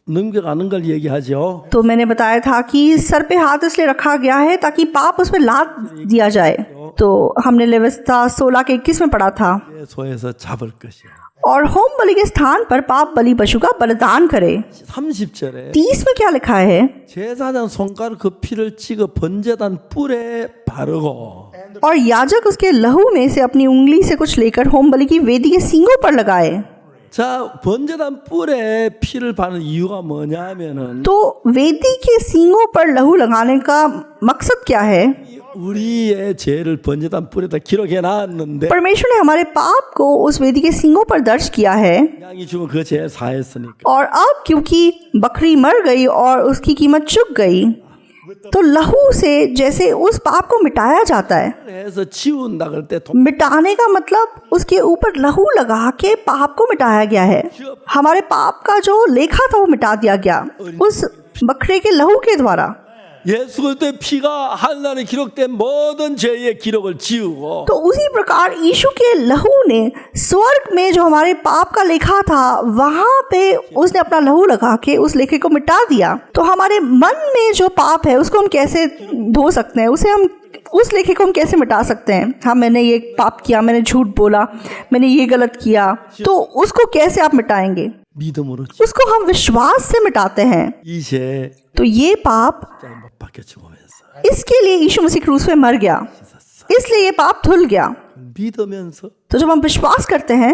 [SPEAKER 1] 넘겨가는 걸 얘기하죠.
[SPEAKER 3] तो मैंने बताया था कि सर पे हाथ इसलिए रखा गया है ताकि पाप उस पर लाद दिया जाए। तो हमने लेविता 16 के 21 में पढ़ा था,
[SPEAKER 1] 소에서 잡을 것이야.
[SPEAKER 3] और होम बलि के स्थान पर पाप बलि पशु का बलिदान करे।
[SPEAKER 1] 30절에
[SPEAKER 3] 30 में क्या लिखा है?
[SPEAKER 1] 제사장 손가락 그 피를 찍어 번제단 뿔에 바르고
[SPEAKER 3] और याजक उसके लहू में से अपनी उंगली से कुछ लेकर होम बलि की वेदी के सींगों पर लगाए।
[SPEAKER 1] 자, 번제단 뿔에 피를 바르는 이유가 뭐냐면은
[SPEAKER 3] तो वेदी के सींगों पर लहू लगाने का मकसद क्या है?
[SPEAKER 1] 우리의 죄를 번제단 뿔에다 기록해 놨는데
[SPEAKER 3] परमेश्वर ने हमारे पाप को उस वेदी के सींगों पर दर्ज किया है,
[SPEAKER 1] 양이 죽은 그 죄를 사했으니까
[SPEAKER 3] और अब क्योंकि बकरी मर गई और उसकी कीमत चुक गई, तो लहू से जैसे उस पाप को मिटाया जाता है।
[SPEAKER 1] 해서 지운다 그럴 때
[SPEAKER 3] मिटाने का मतलब उसके ऊपर लहू लगा के पाप को मिटाया गया है। हमारे पाप का जो लेखा था वो मिटा दिया गया उस बकरे के लहू के द्वारा।
[SPEAKER 1] 예수 그리스도의 피가 하늘나라에 기록된 모든 죄의 기록을 지우고
[SPEAKER 3] तो उसी प्रकार यीशु के लहू ने स्वर्ग में जो हमारे पाप का लेखा था वहां पे उसने अपना लहू लगा के उस लेखे को मिटा दिया। तो हमारे मन में जो पाप है उसको हम कैसे धो सकते हैं, उसे हम उस लेखे को हम कैसे मिटा सकते हैं? हाँ, मैंने ये पाप किया, मैंने झूठ बोला, मैंने ये गलत किया, तो उसको कैसे आप मिटाएंगे?
[SPEAKER 1] 믿음으로
[SPEAKER 3] उसको हम विश्वास से मिटाते हैं।
[SPEAKER 1] 이 죄
[SPEAKER 3] तो ये पाप,
[SPEAKER 1] 못 박혀 죽으면서
[SPEAKER 3] इसके लिए यीशु मसीह क्रूस पे मर गया, इसलिए ये पाप धुल गया।
[SPEAKER 1] 믿으면서
[SPEAKER 3] तो जब हम विश्वास करते हैं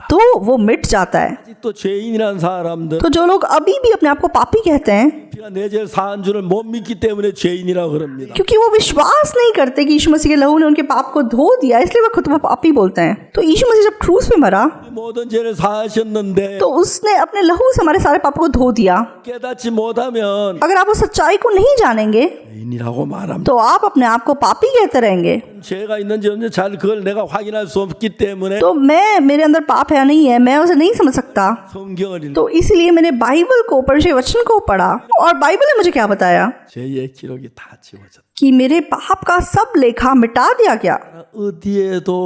[SPEAKER 3] तो वो मिट जाता है।
[SPEAKER 1] 또 죄인이라는 사람들
[SPEAKER 3] तो जो लोग अभी भी अपने आप को पापी कहते हैं,
[SPEAKER 1] 피가 내 죄를 사한 줄을 못 믿기 때문에 죄인이라고 그럽니다.
[SPEAKER 3] क्योंकि वो विश्वास नहीं करते कि यीशु मसीह के लहू ने उनके पाप को धो दिया, इसलिए वो खुद को पापी बोलते हैं। तो यीशु मसीह जब क्रूस पे मरा
[SPEAKER 1] 모든 죄를 사하셨는데
[SPEAKER 3] तो उसने अपने लहू से हमारे सारे पाप को धो दिया।
[SPEAKER 1] 깨닫지 못하면
[SPEAKER 3] अगर आप उस सच्चाई को नहीं जानेंगे
[SPEAKER 1] 죄인이라고 말합니다.
[SPEAKER 3] तो आप अपने आप को पापी कहते रहेंगे।
[SPEAKER 1] 죄가 있는지 없는지 잘 그걸 내가 확인할 수 없기 때문에
[SPEAKER 3] तो मेरे अंदर पाप है या नहीं है, मैं उसे नहीं समझ सकता।
[SPEAKER 1] 성경을 읽
[SPEAKER 3] तो इसलिए मैंने बाइबल को, परमेश्वर के वचन को पढ़ा, और बाइबल ने मुझे क्या बताया
[SPEAKER 1] 죄의 기록이 다 지워졌다.
[SPEAKER 3] कि मेरे पाप का सब लेखा मिटा दिया गया।
[SPEAKER 1] 어디에도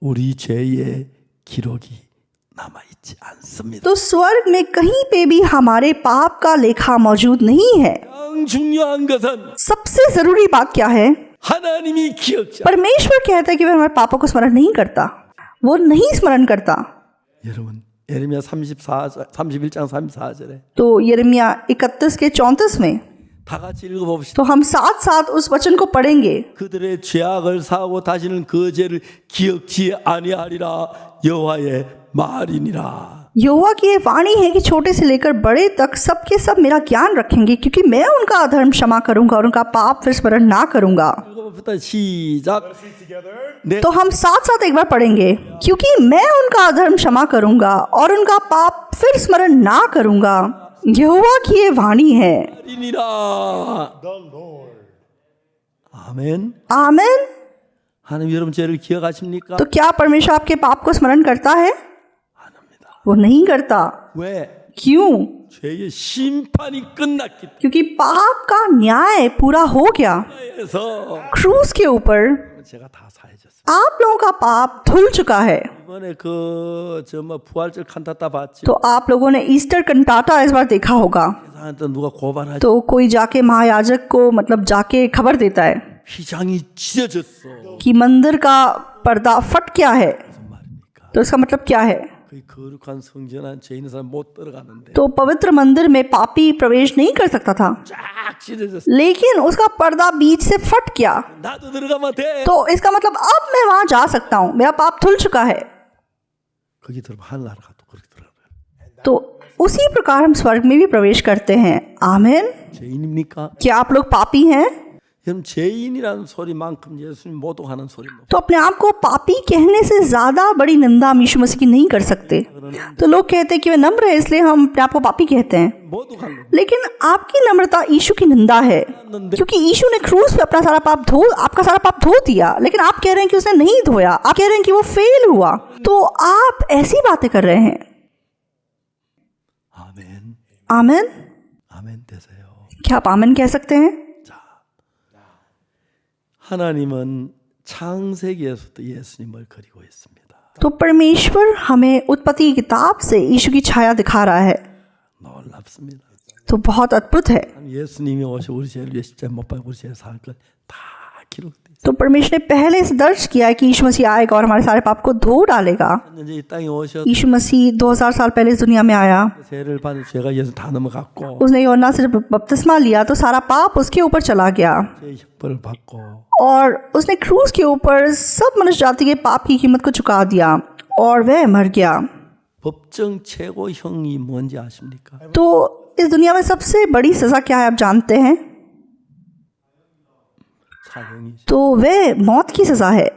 [SPEAKER 1] 우리 죄의 기록이 남아 있지 않습니다.
[SPEAKER 3] तो स्वर्ग में कहीं पे भी हमारे पाप का लेखा मौजूद नहीं है।
[SPEAKER 1] 가장 중요한 것은
[SPEAKER 3] सबसे जरूरी बात क्या है?
[SPEAKER 1] 하나님이 기억자.
[SPEAKER 3] परमेश्वर कहता है कि वह हमारे पापों को स्मरण नहीं करता, वो नहीं स्मरण करता।
[SPEAKER 1] 여러분 예레미야 31장 34절에
[SPEAKER 3] तो यिर्मयाह 31 के 34 में
[SPEAKER 1] 다 같이 읽어봅시다.
[SPEAKER 3] तो हम साथ साथ उस वचन को पढ़ेंगे।
[SPEAKER 1] 그들의 죄악을 사하고 다시는 그 죄를 기억지 아니하리라 여호와의 말이니라.
[SPEAKER 3] यहोवा की ये वाणी है कि छोटे से लेकर बड़े तक सबके सब मेरा ज्ञान रखेंगे, क्योंकि मैं उनका अधर्म क्षमा करूंगा और उनका पाप फिर स्मरण ना करूंगा।
[SPEAKER 1] 읽어봅시다. सि작. 네.
[SPEAKER 3] तो हम साथ साथ एक बार पढ़ेंगे, क्योंकि मैं उनका अधर्म क्षमा करूंगा और उनका पाप फिर स्मरण ना करूंगा। यहोवा की ये वाणी है।
[SPEAKER 1] 말이니라. 아멘.
[SPEAKER 3] आमेन।
[SPEAKER 1] 하나님 여러분 죄를 기억하십니까?
[SPEAKER 3] तो क्या परमेश्वर आपके पाप को स्मरण करता है?
[SPEAKER 1] 안 합니다.
[SPEAKER 3] वो नहीं करता।
[SPEAKER 1] 왜?
[SPEAKER 3] क्यों?
[SPEAKER 1] 죄의 심판이 끝났기
[SPEAKER 3] क्योंकि पाप का न्याय पूरा हो गया।
[SPEAKER 1] 때문에서
[SPEAKER 3] क्रूस के ऊपर
[SPEAKER 1] 제가 다 사해졌어요.
[SPEAKER 3] आप लोगों का पाप धुल चुका है।
[SPEAKER 1] 이번에 뭐 부활절 칸타타 봤지?
[SPEAKER 3] तो आप लोगों ने ईस्टर कंटाटा इस बार देखा होगा।
[SPEAKER 1] 세상한테 누가 고발하지?
[SPEAKER 3] तो कोई जाके महायाजक को मतलब जाके खबर देता है
[SPEAKER 1] 휘장이 찢어졌어.
[SPEAKER 3] कि मंदिर का पर्दा फट गया है।
[SPEAKER 1] 무슨 말입니까?
[SPEAKER 3] तो इसका मतलब क्या है?
[SPEAKER 1] 그 거룩한 성전한 죄 있는 사람 못 들어가는데
[SPEAKER 3] तो पवित्र मंदिर में पापी प्रवेश नहीं कर सकता था,
[SPEAKER 1] 쫙 찢어졌어.
[SPEAKER 3] लेकिन उसका पर्दा बीच से फट गया।
[SPEAKER 1] 나도 들어가면 돼.
[SPEAKER 3] तो इसका मतलब अब मैं वहां जा सकता हूँ, मेरा पाप धुल चुका है।
[SPEAKER 1] 거기 들어가면 하늘나라가 또 그렇게 들어가요.
[SPEAKER 3] तो उसी प्रकार हम स्वर्ग में भी प्रवेश करते हैं। आमीन।
[SPEAKER 1] 죄인입니까?
[SPEAKER 3] क्या आप लोग पापी हैं?
[SPEAKER 1] 여러분 죄인이라는 소리만큼 예수님 모독하는 소리는
[SPEAKER 3] तो अपने आप को पापी कहने से ज्यादा बड़ी निंदा हम यीशु मसीह की नहीं कर सकते। तो लोग कहते हैं कि वे नम्र है इसलिए हम अपने आप को पापी कहते हैं,
[SPEAKER 1] 모독하는
[SPEAKER 3] लेकिन आपकी नम्रता यीशु की निंदा है, क्योंकि यीशु ने क्रूस पे अपना सारा पाप आपका सारा पाप धो दिया, लेकिन आप कह रहे हैं कि उसने नहीं धोया, आप कह रहे हैं कि वो फेल हुआ। तो आप ऐसी बातें कर रहे हैं।
[SPEAKER 1] 아멘.
[SPEAKER 3] आमीन।
[SPEAKER 1] 아멘 되세요.
[SPEAKER 3] क्या आप आमीन कह सकते हैं?
[SPEAKER 1] 하나님은 창세기에서부터 예수님을 그리고 있습니다.
[SPEAKER 3] तो परमेश्वर हमें उत्पत्ति की किताब से यीशु की छाया दिखा रहा है।
[SPEAKER 1] 놀랍습니다.
[SPEAKER 3] तो बहुत अद्भुत है।
[SPEAKER 1] 예수님이 오셔 우리 죄를 십자가에 못 박아 우리 죄를 살 걸 다 기록돼 있어요.
[SPEAKER 3] तो परमेश्वर ने पहले से दर्ज किया है कि यीशु मसीह आएगा और हमारे सारे पाप को धो डालेगा।
[SPEAKER 1] 이제 이 땅에 오셔
[SPEAKER 3] यीशु मसीह 2000 साल पहले इस दुनिया में आया।
[SPEAKER 1] 죄를 받은 죄가 예수 다 넘어갔고
[SPEAKER 3] उसने यूहन्ना से जब बपतिस्मा लिया तो सारा पाप उसके ऊपर चला गया
[SPEAKER 1] 죄의 형벌을 받고
[SPEAKER 3] और उसने क्रूस के ऊपर सब मनुष्य जाति के पाप की कीमत को चुका दिया और वह मर गया।
[SPEAKER 1] 법정 최고형이 뭔지 아십니까?
[SPEAKER 3] तो इस दुनिया में सबसे बड़ी सजा क्या है आप जानते हैं?
[SPEAKER 1] 사형이죠.
[SPEAKER 3] तो वह मौत की सजा है।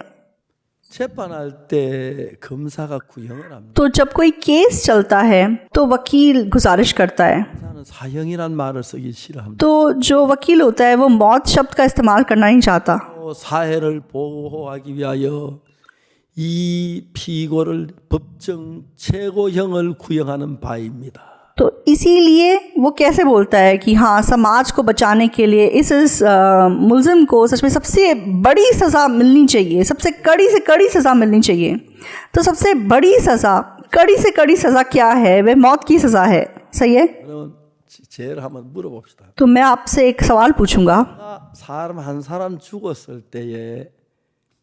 [SPEAKER 1] 재판할 때 검사가 구형을 합니다.
[SPEAKER 3] तो जब कोई केस चलता है तो वकील गुजारिश करता है।
[SPEAKER 1] 검사는 사형이란 말을 쓰기 싫어합니다.
[SPEAKER 3] तो जो वकील होता है वो मौत शब्द का इस्तेमाल करना नहीं चाहता।
[SPEAKER 1] 또 사회를 보호하기 위하여 이 피고를 법정 최고형을 구형하는 바입니다.
[SPEAKER 3] तो इसीलिए वो कैसे बोलता है कि हाँ समाज को बचाने के लिए इस मुलजिम को सच में सबसे बड़ी सज़ा मिलनी चाहिए, सबसे कड़ी से कड़ी सज़ा मिलनी चाहिए। तो सबसे बड़ी सज़ा, कड़ी से कड़ी सज़ा क्या है? वह मौत की सज़ा है। सही है।
[SPEAKER 1] 그러면 제일 한번 물어봅시다.
[SPEAKER 3] तो मैं आपसे एक सवाल पूछूंगा।
[SPEAKER 1] 사람 한 사람 죽었을 때에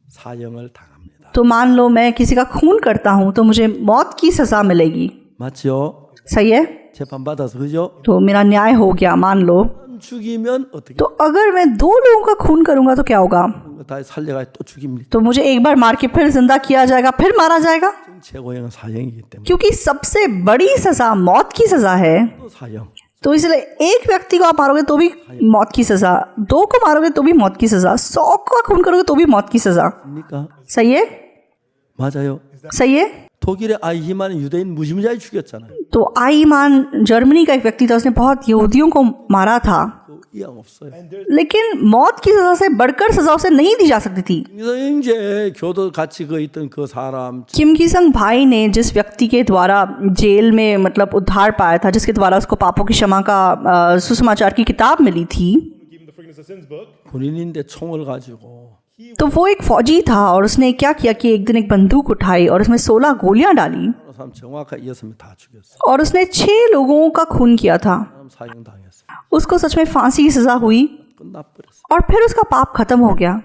[SPEAKER 1] 사형을 당합니다.
[SPEAKER 3] तो मान लो मैं किसी का खून करता हूँ तो मुझे मौत की सज़ा मिलेगी।
[SPEAKER 1] 맞죠?
[SPEAKER 3] सही है।
[SPEAKER 1] 재판 받아서 그죠?
[SPEAKER 3] तो मेरा न्याय हो गया मान लो।
[SPEAKER 1] 죽이면 어떻게?
[SPEAKER 3] तो अगर मैं 2 लोगों का खून करूंगा तो क्या होगा?
[SPEAKER 1] 다 살려가 또 죽입니다.
[SPEAKER 3] तो मुझे एक बार मार के फिर जिंदा किया जाएगा, फिर मारा जाएगा,
[SPEAKER 1] 최고형은 사형이기 때문에
[SPEAKER 3] क्योंकि सबसे बड़ी सजा मौत की सजा है।
[SPEAKER 1] 또 사형.
[SPEAKER 3] तो इसलिए एक व्यक्ति को आप मारोगे तो भी मौत की सजा, 2 को मारोगे तो भी मौत की सजा, 100 का खून करोगे तो भी मौत की सजा।
[SPEAKER 1] 입니까?
[SPEAKER 3] सही है।
[SPEAKER 1] 맞아요.
[SPEAKER 3] सही है।
[SPEAKER 1] 독일의 아이히만 유대인 무지무지하게 죽였잖아요.
[SPEAKER 3] तो आईमान जर्मनी का एक व्यक्ति था, उसने बहुत यहूदियों को मारा था,
[SPEAKER 1] 그 이양 없어요.
[SPEAKER 3] लेकिन मौत की सजा से बढ़कर सजा उसे नहीं दी जा सकती थी।
[SPEAKER 1] 이제 교도 같이 그 있던 그 사람
[SPEAKER 3] किम की संग भाई ने जिस व्यक्ति के द्वारा जेल में मतलब उद्धार पाया था, जिसके द्वारा उसको पापों की क्षमा का सुसमाचार की किताब मिली थी,
[SPEAKER 2] Give him the forgiveness of sins book.
[SPEAKER 1] 군인인데 총을 가지고
[SPEAKER 3] तो वो एक फौजी था और उसने क्या किया कि एक दिन एक बंदूक उठाई और उसमें 16 गोलियां डाली
[SPEAKER 1] 그 사람 정확하게 6명 다 죽였어.
[SPEAKER 3] और उसने 6 लोगों का खून किया था।
[SPEAKER 1] 사람 사형 당했어.
[SPEAKER 3] उसको सच में फांसी की सजा हुई
[SPEAKER 1] 끝나버렸어.
[SPEAKER 3] और फिर उसका पाप खत्म हो गया।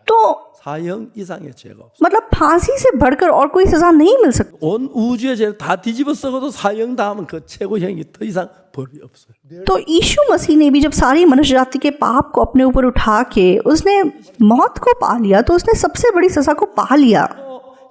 [SPEAKER 3] तो
[SPEAKER 1] 사형 이상의 죄가 없어.
[SPEAKER 3] मतलब फांसी से बढ़कर और कोई सजा नहीं मिल सकती।
[SPEAKER 1] 온 우주의 죄를 다 뒤집어 쓰고도 사형 당하면 그 최고형이 더 이상 벌이 없어요.
[SPEAKER 3] तो यीशु मसीह ने भी जब सारी मनुष्य जाति के पाप को अपने ऊपर उठा के उसने मौत को पा लिया, तो उसने सबसे बड़ी सजा को पा लिया।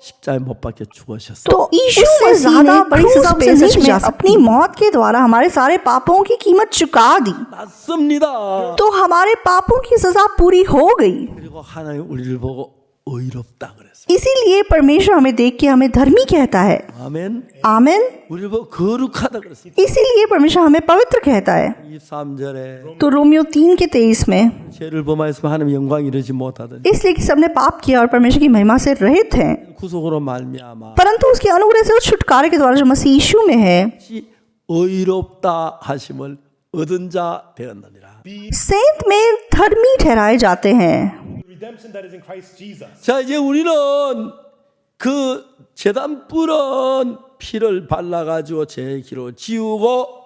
[SPEAKER 1] 십자가에 못 박혀 죽으셨어.
[SPEAKER 3] तो यीशु से ज्यादा बड़ी सजा उसे नहीं जा सकती। अपनी मौत के द्वारा हमारे सारे पापों की कीमत चुका दी,
[SPEAKER 1] 맞습니다.
[SPEAKER 3] तो हमारे पापों की सजा पूरी हो गई।
[SPEAKER 1] 그리고 하나님 우리를 보고 의롭다 그랬어.
[SPEAKER 3] इसीलिए परमेश्वर हमें देख के हमें धर्मी कहता है।
[SPEAKER 1] 아멘.
[SPEAKER 3] आमीन।
[SPEAKER 1] 우리를 보고 거룩하다 그랬어.
[SPEAKER 3] इसीलिए परमेश्वर हमें पवित्र कहता है।
[SPEAKER 1] 23절에
[SPEAKER 3] तो रोमियो 3:23 में
[SPEAKER 1] 죄를 범하였으면 하나님 영광 이르지 못하더니
[SPEAKER 3] इसलिए कि सबने पाप किया और परमेश्वर की महिमा से रहित हैं,
[SPEAKER 1] 구속으로 말미암아
[SPEAKER 3] परंतु उसके अनुग्रह से उस छुटकारे के द्वारा जो मसीह यीशु में है
[SPEAKER 1] 의롭다 하심을 얻은 자 되었느니라.
[SPEAKER 3] सेंत में धर्मी ठहराए जाते हैं।
[SPEAKER 2] Redemption that is in Christ Jesus.
[SPEAKER 1] 자, 이제 우리는 그 제단 뿔은 피를 발라가지고 제 기로 지우고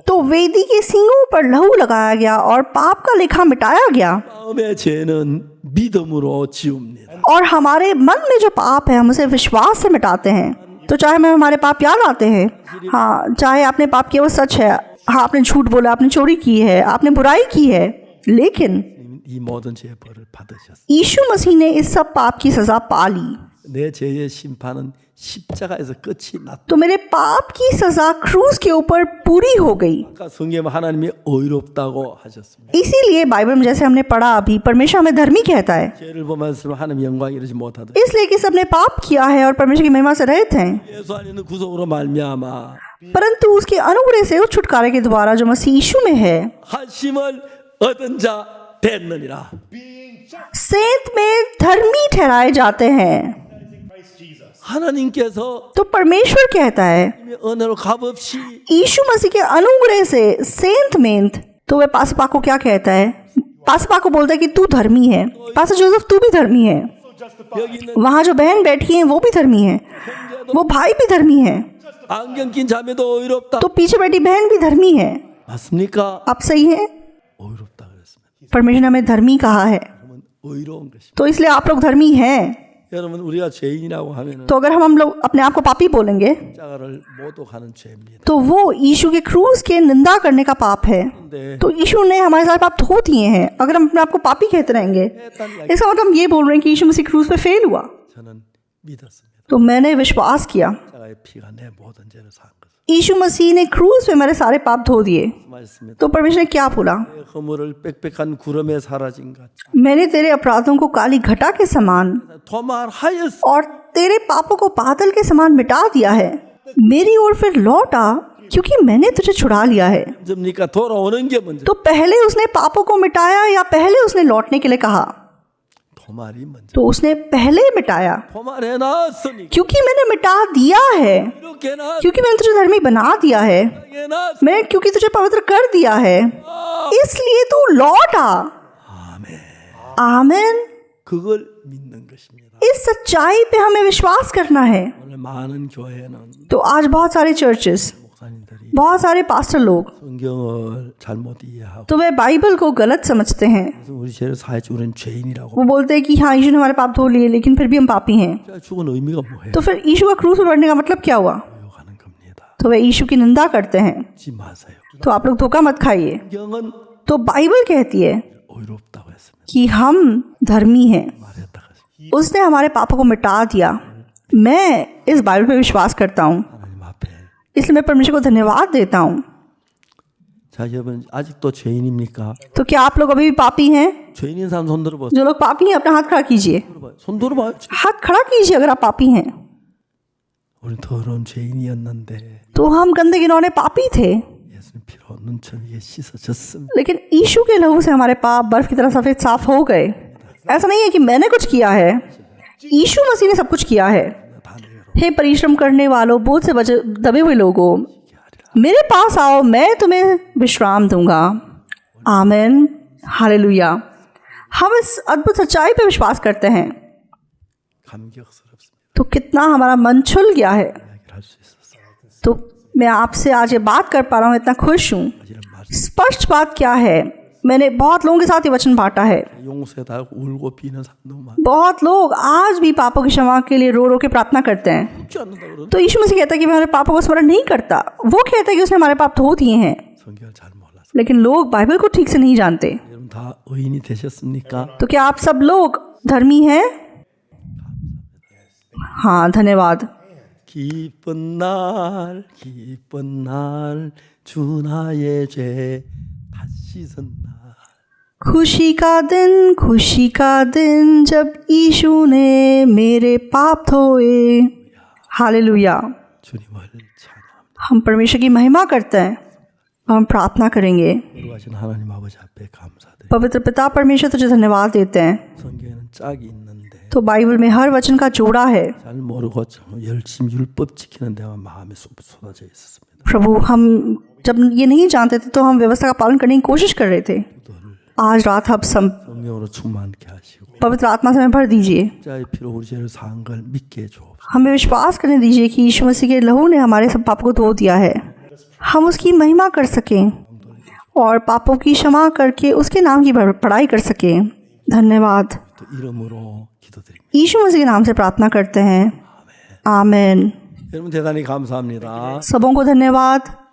[SPEAKER 3] तो वेदी के सींगों पर लहू लगाया गया और पाप का लेखा मिटाया गया,
[SPEAKER 1] 마음의 죄는 믿음으로 지웁니다.
[SPEAKER 3] और हमारे मन में जो पाप है हम उसे विश्वास से मिटाते हैं। तो चाहे हमें हमारे पाप याद आते हैं, हाँ, चाहे आपने पाप किया वो सच है, हाँ आपने झूठ बोला, आपने चोरी की है, आपने बुराई की है, लेकिन
[SPEAKER 1] 이 모든 죄의 벌을 받으셨어.
[SPEAKER 3] यीशु मसीह ने इस सब पाप की सजा पा ली।
[SPEAKER 1] 내 죄의 심판은 십자가에서 끝이 났다.
[SPEAKER 3] तो मेरे पाप की सजा क्रूस के ऊपर पूरी हो गई।
[SPEAKER 1] 아까 성경에 하나님이 의롭다고 하셨습니다.
[SPEAKER 3] इसीलिए बाइबल में जैसे हमने पढ़ा अभी, परमेश्वर हमें धर्मी कहता है,
[SPEAKER 1] 죄를 범하였으면 하나님 영광 이르지 못하더니
[SPEAKER 3] इसलिए कि सबने पाप किया है और परमेश्वर की महिमा से रहित हैं,
[SPEAKER 1] 예수 안에 있는 구속으로 말미암아
[SPEAKER 3] परंतु उसके अनुग्रह से उस छुटकारे के द्वारा जो मसीह यीशु में है
[SPEAKER 1] 하심을 얻은 자 됐느니라.
[SPEAKER 2] Being just
[SPEAKER 3] सेंत में धर्मी ठहराए जाते हैं।
[SPEAKER 2] that is in Christ Jesus.
[SPEAKER 1] 하나님께서
[SPEAKER 3] तो परमेश्वर कहता है
[SPEAKER 1] 은혜로 값없이
[SPEAKER 3] यीशु मसीह के अनुग्रह से सेंत में, तो वह पासपा को क्या कहता है? पासपा को बोलता है कि तू धर्मी है। पासा जोसेफ तू भी धर्मी है।
[SPEAKER 2] So justified.
[SPEAKER 1] 여기 있는
[SPEAKER 3] वहाँ जो बहन बैठी है वो भी धर्मी है, वो भाई भी धर्मी है,
[SPEAKER 1] 안경 낀 자매도 의롭다.
[SPEAKER 3] तो पीछे बैठी बहन भी धर्मी है।
[SPEAKER 1] 맞습니까?
[SPEAKER 3] आप सही है।
[SPEAKER 1] 의롭다 그랬습니다.
[SPEAKER 3] परमेश्वर ने हमें धर्मी कहा है।
[SPEAKER 1] 그러면 의로운 것입니다.
[SPEAKER 3] तो इसलिए आप लोग धर्मी हैं।
[SPEAKER 1] 여러분 우리가 죄인이라고 하면은
[SPEAKER 3] तो अगर हम लोग अपने आप को पापी बोलेंगे
[SPEAKER 1] 십자가를 모독하는 죄입니다.
[SPEAKER 3] तो वो यीशु के क्रूस के निंदा करने का पाप है।
[SPEAKER 1] 근데
[SPEAKER 3] तो यीशु ने हमारे सारे पाप धो दिए हैं। अगर हम अपने आप को पापी कहते रहेंगे, इसका मतलब हम ये बोल रहे हैं कि यीशु मसीह क्रूस पे फेल हुआ।
[SPEAKER 1] 저는 믿었습니다.
[SPEAKER 3] तो मैंने विश्वास किया
[SPEAKER 1] 십자가의 피가 내 모든 죄를 사한 것을
[SPEAKER 3] यीशु मसीह ने क्रूस पे मेरे सारे पाप धो दिए।
[SPEAKER 1] 말씀입니다.
[SPEAKER 3] तो परमेश्वर ने क्या बोला?
[SPEAKER 1] 내 허물을 빽빽한 구름에 사라진 것
[SPEAKER 3] मैंने तेरे अपराधों को काली घटा के समान
[SPEAKER 1] 도말하였어.
[SPEAKER 3] और तेरे पापों को बादल के समान मिटा दिया है। मेरी ओर फिर लौट आ, क्योंकि मैंने तुझे छुड़ा लिया है।
[SPEAKER 1] 점니까 돌아오는 게 먼저.
[SPEAKER 3] तो पहले उसने पापों को मिटाया या पहले उसने लौटने के लिए कहा?
[SPEAKER 1] 도말이 먼저.
[SPEAKER 3] तो उसने पहले मिटाया,
[SPEAKER 1] 도말해 놨으니
[SPEAKER 3] क्योंकि मैंने मिटा दिया है,
[SPEAKER 1] 이렇게 나
[SPEAKER 3] क्योंकि मैंने तुझे धर्मी बना दिया है,
[SPEAKER 1] 해 놨.
[SPEAKER 3] मैं क्योंकि तुझे पवित्र कर दिया है, इसलिए तू लौट आ।
[SPEAKER 1] 아멘.
[SPEAKER 3] आमेन।
[SPEAKER 1] 그걸 믿는 것입니다.
[SPEAKER 3] इस सच्चाई पे हमें विश्वास करना है।
[SPEAKER 1] 오늘 많은 교회는
[SPEAKER 3] तो आज बहुत सारे चर्चेस,
[SPEAKER 1] 목사님들이
[SPEAKER 3] बहुत सारे पास्टर लोग
[SPEAKER 1] 성경을 잘못 이해하고
[SPEAKER 3] तो वे बाइबल को गलत समझते हैं।
[SPEAKER 1] 그래서 우리 죄를 사해주 우리는 죄인이라고.
[SPEAKER 3] वो बोलते हैं कि हाँ यीशु ने हमारे पाप धो लिए, लेकिन फिर भी हम पापी हैं।
[SPEAKER 1] 진짜 죽은 의미가 뭐예요?
[SPEAKER 3] तो फिर यीशु का क्रूस पर बढ़ने का मतलब क्या हुआ?
[SPEAKER 1] 욕하는 겁니다.
[SPEAKER 3] तो वे यीशु की निंदा करते हैं।
[SPEAKER 1] 잊지 마세요.
[SPEAKER 3] तो आप लोग धोखा मत खाइए।
[SPEAKER 1] 성경은
[SPEAKER 3] तो बाइबल कहती है
[SPEAKER 1] 의롭다고 했습니다.
[SPEAKER 3] कि हम धर्मी हैं,
[SPEAKER 1] 말했다고 했습니다.
[SPEAKER 3] उसने हमारे पापों को मिटा दिया। मैं इस बाइबल पे विश्वास करता हूँ,
[SPEAKER 1] 하나님 앞에.
[SPEAKER 3] इसलिए मैं परमेश्वर को धन्यवाद देता हूँ।
[SPEAKER 1] 자, 여러분 아직도 죄인입니까?
[SPEAKER 3] तो क्या आप लोग अभी भी पापी हैं?
[SPEAKER 1] 죄인인 사람 손 들어보세요.
[SPEAKER 3] जो लोग पापी हैं अपना हाथ खड़ा कीजिए।
[SPEAKER 1] 손 들어봐요.
[SPEAKER 3] हाथ खड़ा कीजिए अगर आप पापी हैं।
[SPEAKER 1] 우리 더러운 죄인이었는데
[SPEAKER 3] तो हम गंदे गिनौने पापी थे,
[SPEAKER 1] 예수님 피로 눈처럼 씻어졌습니다.
[SPEAKER 3] लेकिन यीशु के लहू से हमारे पाप बर्फ की तरह सफेद साफ हो गए। ऐसा नहीं है कि मैंने कुछ किया है, यीशु मसीह ने सब कुछ किया है।
[SPEAKER 1] 다 내로
[SPEAKER 3] हे परिश्रम करने वालों, बोझ से दबे हुए लोगों, मेरे पास आओ, मैं तुम्हें विश्राम दूंगा। आमीन, हालेलुया। हम इस अद्भुत सच्चाई पे विश्वास करते हैं।
[SPEAKER 1] 감격스럽습니다.
[SPEAKER 3] तो कितना हमारा मन छुल गया है।
[SPEAKER 1] 이야기를 할 수 있었어요.
[SPEAKER 3] तो मैं आपसे आज ये बात कर पा रहा हूँ, इतना खुश हूँ।
[SPEAKER 1] 이런 말
[SPEAKER 3] स्पष्ट बात क्या है, मैंने बहुत लोगों के साथ ये वचन बांटा है।
[SPEAKER 1] 용서해달라고 울고 비는 사람도 많아.
[SPEAKER 3] बहुत लोग आज भी पापों की क्षमा के लिए रो रो के प्रार्थना करते हैं।
[SPEAKER 1] 죽지 않는다 그러는데
[SPEAKER 3] तो यीशु मसीह कहता है कि मैं हमारे पापों को स्मरण नहीं करता। वो कहता है कि उसने हमारे पाप धो दिए हैं,
[SPEAKER 1] 성경을 잘 몰라서.
[SPEAKER 3] लेकिन लोग बाइबल को ठीक से नहीं जानते।
[SPEAKER 1] 여러분 다 의인이 되셨습니까?
[SPEAKER 3] तो क्या आप सब लोग धर्मी हैं? हाँ, धन्यवाद।
[SPEAKER 1] 기쁜 날 주 나의 죄 다 씻은 날.
[SPEAKER 3] खुशी का दिन जब यीशु ने मेरे पाप धोए। हालेलुया।
[SPEAKER 1] 주님을 찬양합니다.
[SPEAKER 3] हम परमेश्वर की महिमा करते हैं। हम प्रार्थना करेंगे।
[SPEAKER 1] 거룩하신 하나님 아버지 앞에 감사드립니다.
[SPEAKER 3] पवित्र पिता परमेश्वर तुझे धन्यवाद देते हैं।
[SPEAKER 1] 성경에는 짝이 있는데
[SPEAKER 3] तो बाइबल में हर वचन का जोड़ा है।
[SPEAKER 1] 잘 모르고 열심히 율법 지키는 데만 마음에 쏟아져 있었습니다.
[SPEAKER 3] प्रभु, हम जब ये नहीं जानते थे तो हम व्यवस्था का पालन करने की कोशिश कर रहे थे। आज रात आप
[SPEAKER 1] 성령으로 충만케 하시고
[SPEAKER 3] पवित्र आत्मा से हमें भर दीजिए।
[SPEAKER 1] 십자가의 피로 우리 죄를 사한 걸 믿게 해주옵소서.
[SPEAKER 3] हमें विश्वास करने दीजिए कि यीशु मसीह के लहू ने हमारे सब पाप को धो दिया है। हम उसकी महिमा कर सकें और पापों की क्षमा करके उसके नाम की पढ़ाई कर सकें। धन्यवाद।
[SPEAKER 1] 또 이름으로 기도드립니다.
[SPEAKER 3] यीशु मसीह के नाम से प्रार्थना करते हैं। आमीन।
[SPEAKER 1] 여러분 대단히 감사합니다.
[SPEAKER 3] सबों को धन्यवाद।